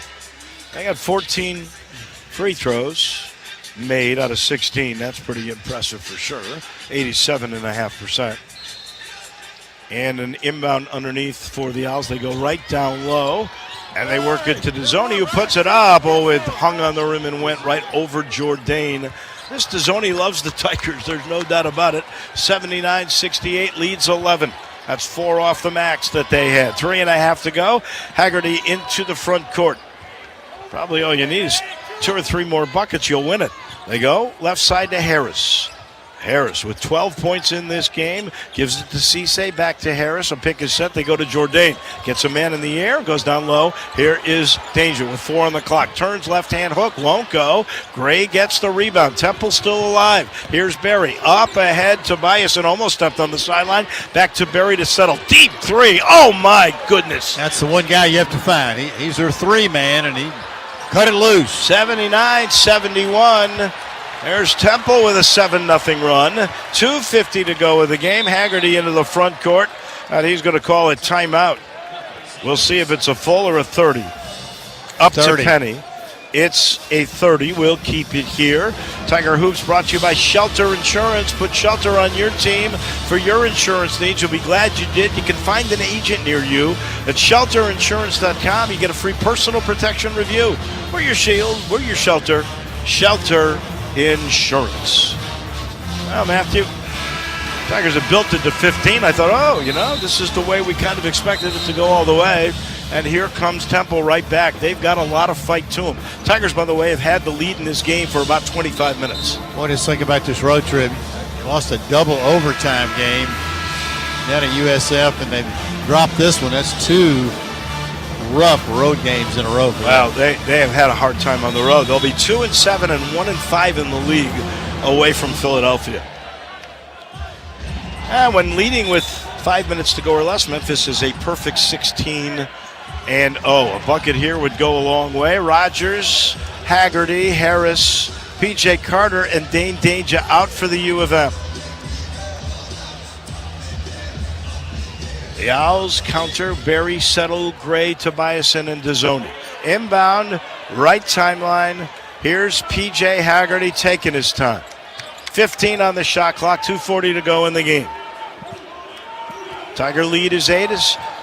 They got 14 free throws made out of 16. That's pretty impressive for sure. 87.5%. And an inbound underneath for the Owls. They go right down low, and they work it to DeZoni, who puts it up. Oh, it hung on the rim and went right over Jourdain. This DeZoni loves the Tigers. There's no doubt about it. 79-68, leads 11. That's 4 off the max that they had. 3.5 to go. Haggerty into the front court. Probably all you need is 2 or 3 more buckets. You'll win it. They go left side to Harris. Harris with 12 points in this game. Gives it to Cisse, back to Harris. A pick is set. They go to Jourdain. Gets a man in the air. Goes down low. Here is Danger with 4 on the clock. Turns left-hand hook. Won't go. Gray gets the rebound. Temple still alive. Here's Berry. Up ahead. Tobias and almost stepped on the sideline. Back to Berry to settle. Deep 3. Oh, my goodness. That's the one guy you have to find. He's their 3-man, and he cut it loose. 79-71. There's Temple with a 7-0 run. 2:50 to go with the game. Haggerty into the front court, and he's going to call it timeout. We'll see if it's a full or a 30. Up 30. To Penny. It's a 30. We'll keep it here. Tiger Hoops brought to you by Shelter Insurance. Put shelter on your team for your insurance needs. You'll be glad you did. You can find an agent near you at shelterinsurance.com. You get a free personal protection review. We're your shield. We're your shelter. Shelter Insurance. Well, Matthew, Tigers have built it to 15. I thought, this is the way we kind of expected it to go all the way. And here comes Temple right back. They've got a lot of fight to them. Tigers, by the way, have had the lead in this game for about 25 minutes. What is think about this road trip? They lost a double overtime game down at USF, and they dropped this one. That's 2 rough road games in a row. Wow, they have had a hard time on the road. They'll be 2-7 and 1-5 in the league away from Philadelphia. And when leading with 5 minutes to go or less, Memphis is a perfect 16-0. A bucket here would go a long way. Rogers, Haggerty, Harris, P.J. Carter, and Dane Danger out for the U of M. The Owls counter. Berry, Settle, Gray, Tobiasen, and DeZoni. Inbound, right timeline. Here's P.J. Haggerty taking his time. 15 on the shot clock, 2:40 to go in the game. Tiger lead is 8.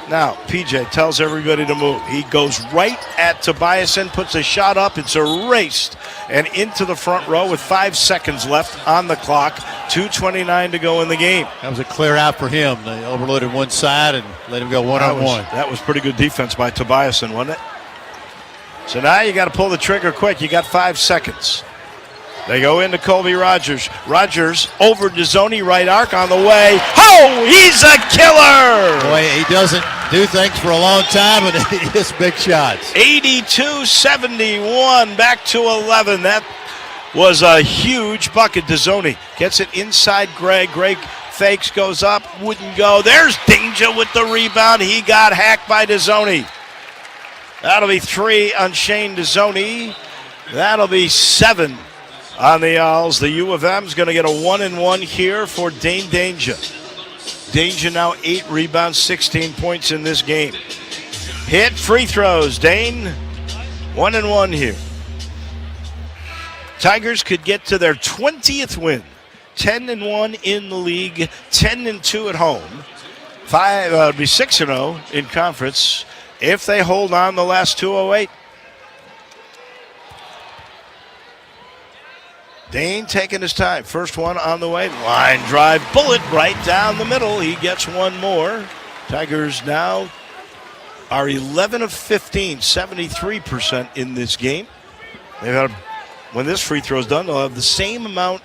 Now, P.J. tells everybody to move. He goes right at Tobiasen, puts a shot up. It's erased and into the front row with 5 seconds left on the clock. 2:29 to go in the game. That was a clear out for him. They overloaded one side and let him go one-on-one. That was pretty good defense by Tobiasen, wasn't it? So now you got to pull the trigger quick. You got 5 seconds. They go into Colby Rogers. Rogers over Dezzoni, right arc on the way. Oh, he's a killer! Boy, he doesn't do things for a long time, but he hits big shots. 82-71, back to 11. That was a huge bucket. Dezzoni gets it inside Greg. Greg fakes, goes up, wouldn't go. There's Danger with the rebound. He got hacked by Dezzoni. That'll be 3 on Shane Dezzoni. That'll be 7 on the Owls. The U of M's going to get a 1-and-1 here for Dane Danger. Danger now 8 rebounds, 16 points in this game. Hit free throws. Dane, 1-and-1 here. Tigers could get to their 20th win. 10-1 in the league, 10-2 at home. It'd be 6-0 in conference if they hold on the last 208. Dane taking his time. First one on the way. Line drive, bullet right down the middle. He gets one more. Tigers now are 11 of 15, 73% in this game. They've had, when this free throw is done, they'll have the same amount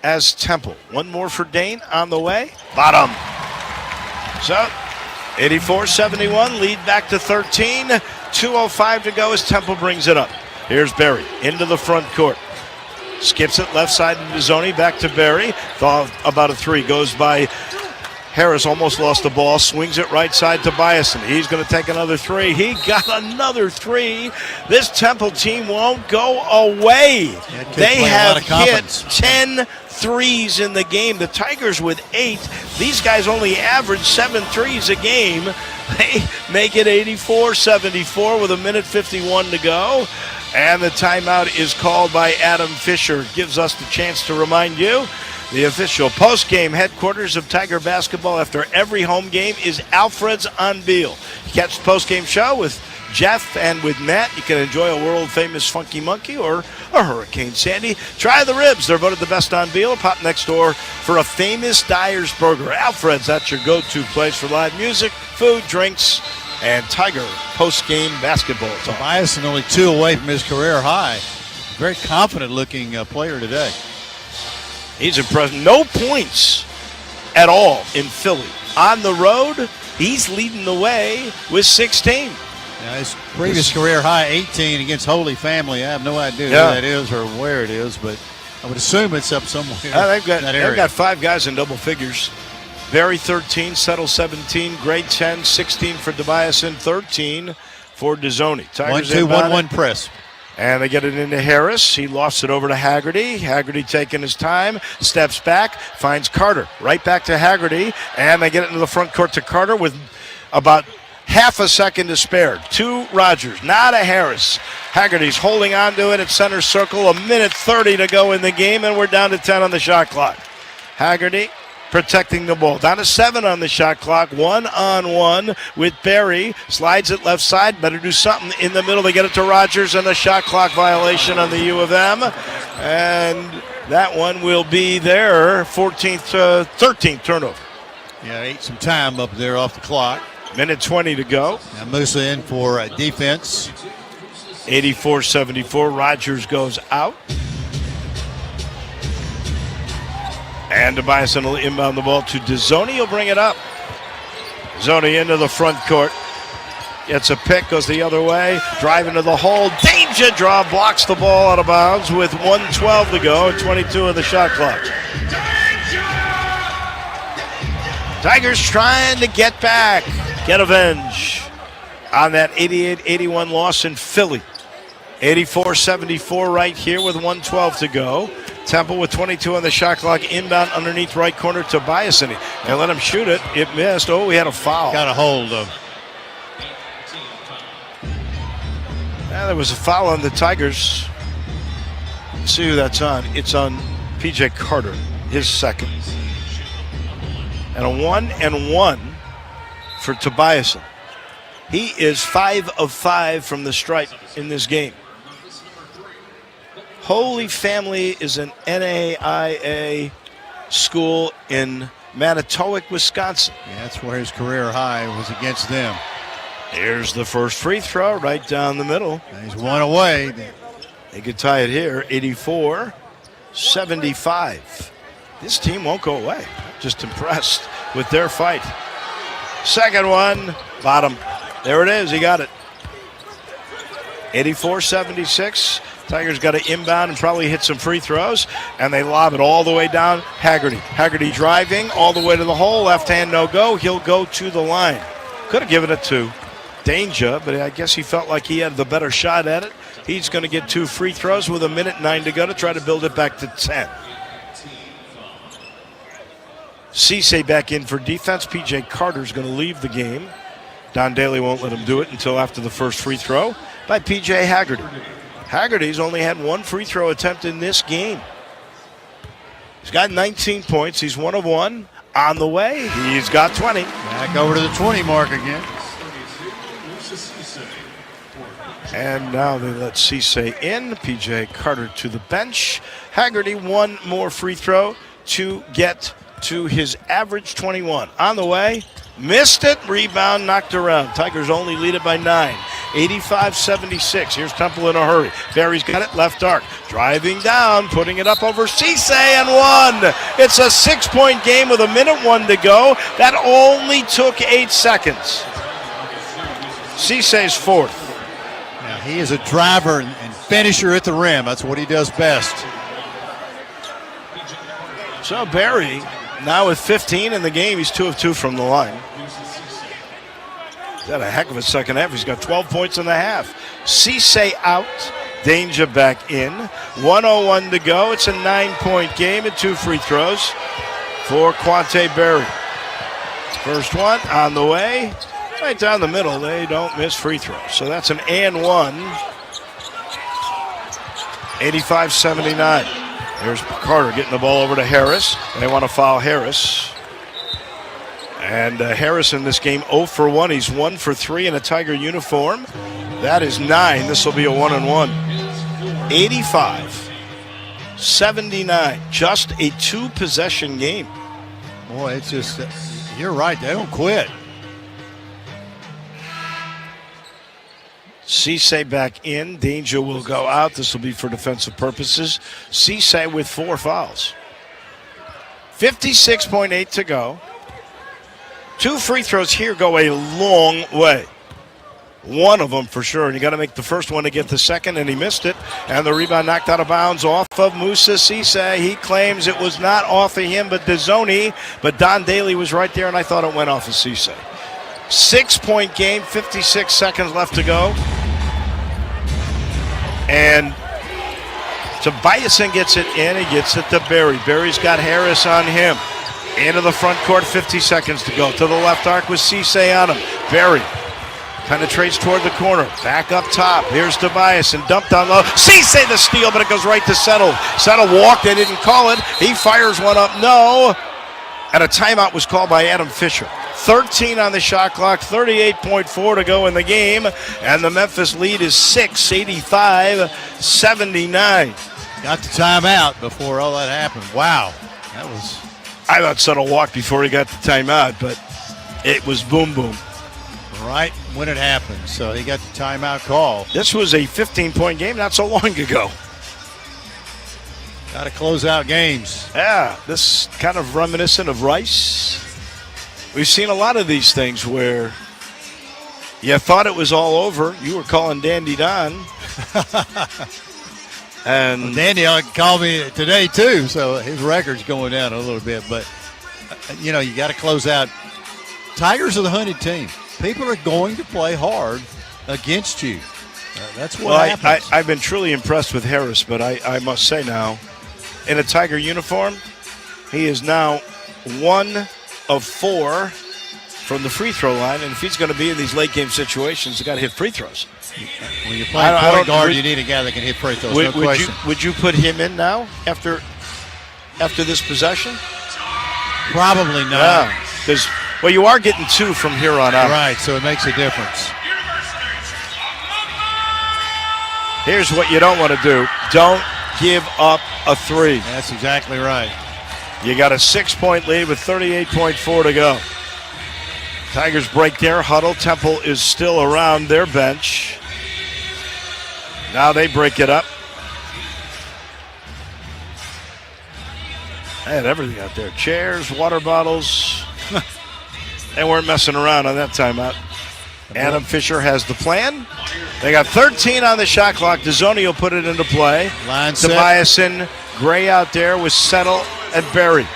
as Temple. One more for Dane on the way. Bottom. So, 84-71, lead back to 13. 2:05 to go as Temple brings it up. Here's Berry into the front court. Skips it left side to Dezzoni, back to Berry. Thought about a 3. Goes by Harris, almost lost the ball. Swings it right side to Biason. He's going to take another 3. He got another 3. This Temple team won't go away. They have hit 10 threes in the game. The Tigers with 8. These guys only average 7 threes a game. They make it 84-74 with 1:51 to go. And the timeout is called by Adam Fisher. Gives us the chance to remind you, the official post-game headquarters of Tiger basketball after every home game is Alfred's on Beale. Catch the post-game show with Jeff and with Matt. You can enjoy a world-famous Funky Monkey or a Hurricane Sandy. Try the ribs. They're voted the best on Beale. Pop next door for a famous Dyer's Burger. Alfred's, that's your go-to place for live music, food, drinks, and Tiger post-game basketball talk. Tobiasen only 2 away from his career high. Very confident-looking player today. He's impressive. No points at all in Philly. On the road, he's leading the way with 16. Now his previous career high, 18 against Holy Family. I have no idea who that is or where it is, but I would assume it's up somewhere in that area. They've got 5 guys in double figures. Barry 13, Settle 17, Gray 10, 16 for Tobiasen, 13 for Dezzoni. 1-2-1-1 press. And they get it into Harris. He lofts it over to Haggerty. Haggerty taking his time, steps back, finds Carter. Right back to Haggerty, and they get it into the front court to Carter with about half a second to spare. To Rogers, not a Harris. Haggerty's holding on to it at center circle. 1:30 to go in the game, and we're down to 10 on the shot clock. Haggerty protecting the ball. Down to 7 on the shot clock. 1-on-1 with Berry. Slides it left side. Better do something in the middle. They get it to Rogers, and a shot clock violation on the U of M. And that one will be their 13th turnover. Yeah, ate some time up there off the clock. 1:20 to go. Now Musa in for defense. 84-74. Rogers goes out. And Tobiasen will inbound the ball to Dezzoni. He'll bring it up. Dezzoni into the front court. Gets a pick, goes the other way. Drive into the hole. Danger draw. Blocks the ball out of bounds with 1:12 to go and 22 of the shot clock. Tigers trying to get back. Get revenge on that 88-81 loss in Philly. 84-74 right here with 1:12 to go. Temple with 22 on the shot clock. Inbound underneath right corner to Biason. And let him shoot it. It missed. Oh, we had a foul. Got a hold of. Yeah, there was a foul on the Tigers. Let's see who that's on. It's on P.J. Carter, his second. And a 1-and-1 for Tobiasen. He is 5 of 5 from the stripe in this game. Holy Family is an NAIA school in Manitowoc, Wisconsin. Yeah, that's where his career high was against them. Here's the first free throw right down the middle. And he's one away. They could tie it here, 84-75. This team won't go away. Just impressed with their fight. Second one, bottom. There it is, he got it. 84-76. Tigers got to inbound and probably hit some free throws, and they lob it all the way down. Haggerty driving all the way to the hole. Left hand no go. He'll go to the line. Could have given it to Danger, but I guess he felt like he had the better shot at it. He's going to get 2 free throws with 1:09 to go to try to build it back to 10. Cisse back in for defense. P.J. Carter's going to leave the game. Don Daly won't let him do it until after the first free throw by P.J. Haggerty. Haggerty's only had 1 free throw attempt in this game. He's got 19 points. He's 1 of 1. On the way, he's got 20. Back over to the 20 mark again. And now they let Cisse in. P.J. Carter to the bench. Haggerty 1 more free throw to get to his average 21. On the way, missed it. Rebound knocked around. Tigers only lead it by 9. 85-76. Here's Temple in a hurry. Barry's got it left arc. Driving down, putting it up over Cisse and 1. It's a 6-point game with 1:01 to go. That only took 8 seconds. Cisse's 4th. Now, he is a driver and finisher at the rim. That's what he does best. So Barry now with 15 in the game. He's 2 of 2 from the line. He's had a heck of a second half. He's got 12 points in the half. Cisse out. Danger back in. 1:01 to go. It's a 9-point game and 2 free throws for Quante Barry. First one on the way. Right down the middle. They don't miss free throws. So that's an and 1. 85-79. There's Carter getting the ball over to Harris. They want to foul Harris. And Harris in this game 0 for 1. He's 1 for 3 in a Tiger uniform. That is 9. This will be a 1-and-1. 85-79. Just a 2-possession game. Boy, it's just, you're right. They don't quit. Cisse back in. Danger will go out. This will be for defensive purposes. Cisse with 4 fouls. 56.8 to go. 2 free throws here go a long way. One of them for sure. And you got to make the first one to get the second, and he missed it. And the rebound knocked out of bounds off of Moussa Cisse. He claims it was not off of him, but Dezzoni. But Don Daly was right there, and I thought it went off of Cisse. 6-point game, 56 seconds left to go. And Tobiasen gets it in. He gets it to Barry. Barry's got Harris on him. Into the front court, 50 seconds to go. To the left arc with Cisse on him. Barry penetrates toward the corner. Back up top. Here's Tobias and dumped on low. Cisse the steal, but it goes right to Settle. Settle walked. They didn't call it. He fires one up. No. And a timeout was called by Adam Fisher. 13 on the shot clock. 38.4 to go in the game. And the Memphis lead is 6, 85-79. Got the timeout before all that happened. Wow. That was... I thought Settle walked before he got the timeout, but it was boom, boom. Right when it happened, so he got the timeout call. This was a 15-point game not so long ago. Got to close out games. Yeah, this kind of reminiscent of Rice. We've seen a lot of these things where you thought it was all over. You were calling Dandy Don. And well, Dandy called me today, too, so his record's going down a little bit. But, you know, you got to close out. Tigers are the hunted team. People are going to play hard against you. That's what happens. I've been truly impressed with Harris, but I must say now, in a Tiger uniform, he is now 1 of 4 from the free throw line. And if he's going to be in these late game situations, he's got to hit free throws. When you're playing point guard, you need a guy that can hit free throws, no question. Would you put him in now after this possession? Probably not. Yeah, because, well, you are getting 2 from here on out. Right, so it makes a difference. Here's what you don't want to do. Don't give up a 3. That's exactly right. You got a 6-point lead with 38.4 to go. Tigers break their huddle. Temple is still around their bench. Now they break it up. They had everything out there. Chairs, water bottles. They weren't messing around on that timeout. Adam Fisher has the plan. They got 13 on the shot clock. Dezzoni will put it into play. Line set. Tobiasen, Gray out there with Settle and Berry.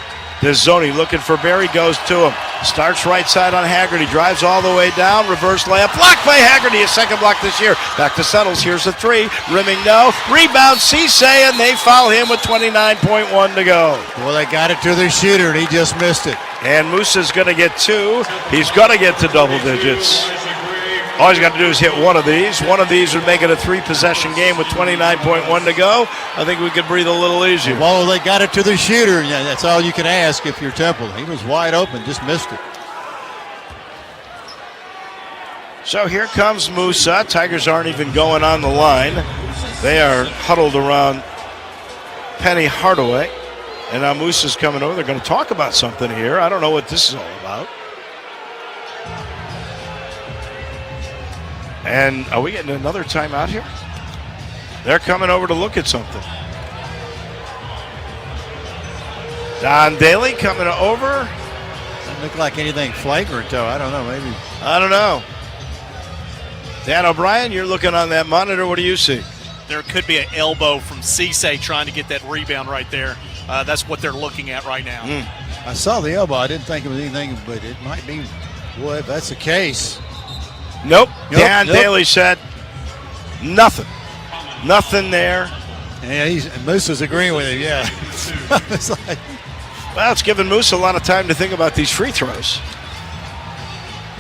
Dezzoni looking for Berry, goes to him. Starts right side on Haggerty, drives all the way down, reverse layup, blocked by Haggerty, a second block this year. Back to Settles, here's the three, rimming no, rebound Cisse, and they foul him with 29.1 to go. Well, they got it to their shooter, and he just missed it. And Musa's going to get 2. He's going to get to double digits. All he's got to do is hit one of these. One of these would make it a 3-possession game with 29.1 to go. I think we could breathe a little easier. Well, they got it to the shooter. Yeah, that's all you can ask if you're Temple. He was wide open, just missed it. So here comes Musa. Tigers aren't even going on the line. They are huddled around Penny Hardaway. And now Musa's coming over. They're going to talk about something here. I don't know what this is all about. And are we getting another timeout here? They're coming over to look at something. Don Daly coming over. Doesn't look like anything flagrant, though. I don't know, maybe. I don't know. Dan O'Brien, you're looking on that monitor. What do you see? There could be an elbow from Cisse trying to get that rebound right there. That's what they're looking at right now. I saw the elbow. I didn't think it was anything, but it might be. Boy, if that's the case. Nope. Dan Daly said nothing. Nothing there. Yeah, Moose's agreeing with him, yeah. It's like, well, it's giving Musa a lot of time to think about these free throws.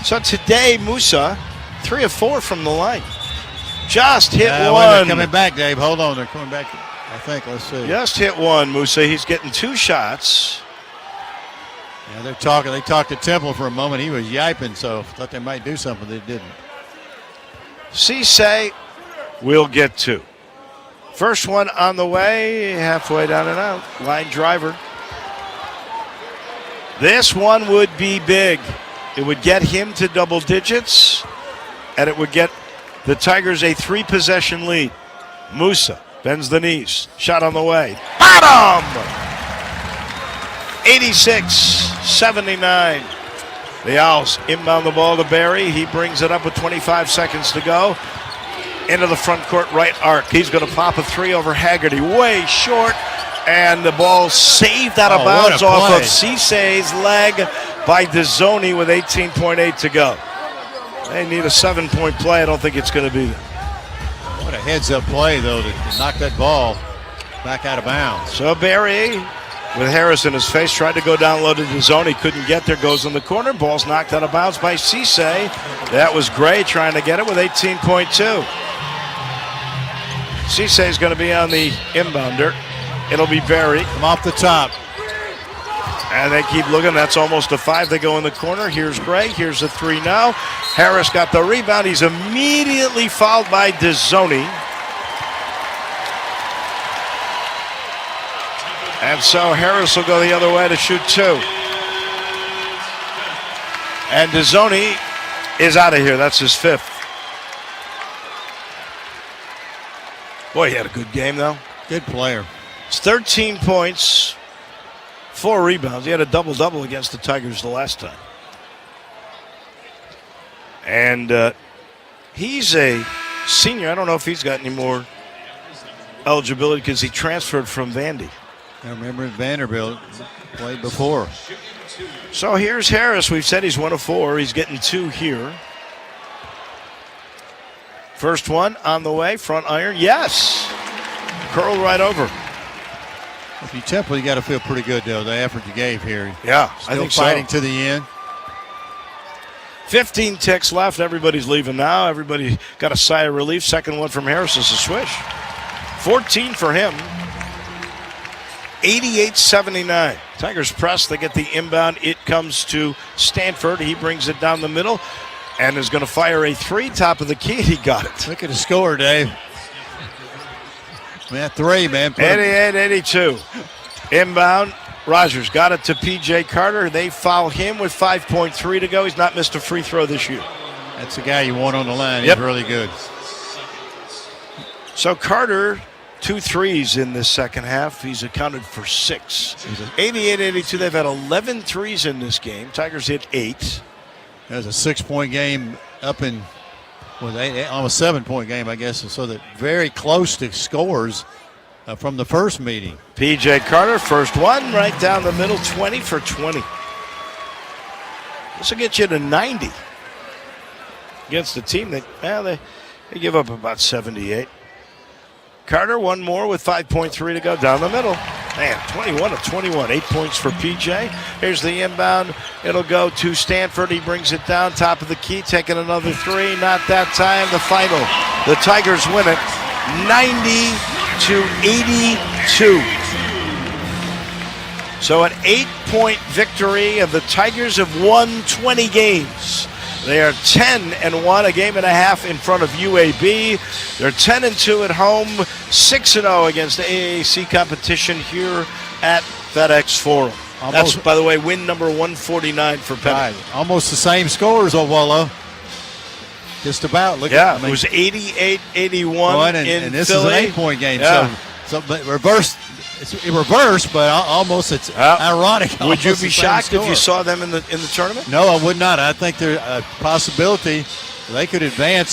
So today, Musa, 3 of 4 from the line. Just hit one. They're coming back, Dave. Hold on. They're coming back, I think. Let's see. Just hit one, Musa. He's getting 2 shots. Yeah, they're talking. They talked to Temple for a moment. He was yiping, so thought they might do something. They didn't. Cisse will get 2. First one on the way, halfway down and out. Line driver. This one would be big. It would get him to double digits, and it would get the Tigers a 3-possession lead. Musa bends the knees. Shot on the way. Bottom! 86-79. The Owls inbound the ball to Barry. He brings it up with 25 seconds to go. Into the front court right arc. He's going to pop a 3 over Haggerty. Way short. And the ball saved out of bounds off of Cisse's leg by Dezzoni with 18.8 to go. They need a 7-point play. I don't think it's going to be there. What a heads-up play, though, to knock that ball back out of bounds. So Barry, with Harris in his face, tried to go down low to Dezzoni. Couldn't get there. Goes in the corner. Ball's knocked out of bounds by Cisse. That was Gray trying to get it with 18.2. Cisse is going to be on the inbounder. It'll be Barry. Come off the top. And they keep looking. That's almost a 5. They go in the corner. Here's Gray. Here's a 3 now. Harris got the rebound. He's immediately fouled by Dezzoni. And so Harris will go the other way to shoot 2. And Dezzoni is out of here. That's his 5th. Boy, he had a good game, though. Good player. It's 13 points, 4 rebounds. He had a double-double against the Tigers the last time. And he's a senior. I don't know if he's got any more eligibility because he transferred from Vandy. I remember Vanderbilt played before. So here's Harris. We've said he's 1 of 4. He's getting 2 here. First one on the way, front iron. Yes. Curled right over. If you Temple, you got to feel pretty good, though, the effort you gave here. Yeah, still I think fighting so. to the end. 15 ticks left. Everybody's leaving now. Everybody got a sigh of relief. Second one from Harris is a swish. 14 for him. 88-79. Tigers press. They get the inbound. It comes to Stanford. He brings it down the middle and is going to fire a 3 top of the key. He got it. Look at the score, Dave. Man, 3, man. 88-82. Inbound. Rogers got it to P.J. Carter. They foul him with 5.3 to go. He's not missed a free throw this year. That's the guy you want on the line. Yep. He's really good. So Carter, 2 threes in this second half. He's accounted for 6. 88-82. They've had 11 threes in this game. Tigers hit 8. It was a 6-point game up in, almost 7-point game, I guess. And so that very close to scores from the first meeting. P.J. Carter, first one, right down the middle, 20 for 20. This will get you to 90 against a team that, they give up about 78. Carter, one more with 5.3 to go down the middle. Man, 21 of 21, 8 points for PJ. Here's the inbound. It'll go to Stanford. He brings it down, top of the key, taking another 3. Not that time. The final. The Tigers win it 90-82. So an 8-point victory, and the Tigers have won 20 games. They are 10-1, a game and a half in front of UAB. They're 10-2 at home, 6-0 against the AAC competition here at FedEx Forum. That's, by the way, win number 149 for Penn. Right. Almost the same scores, Ovolo. Just about. It was 88-81 and this Philly. is an 8-point game. Yeah. So reverse. It's reversed, but almost it's ironic. Would you be shocked if you saw them in the tournament? No, I would not. I think there's a possibility they could advance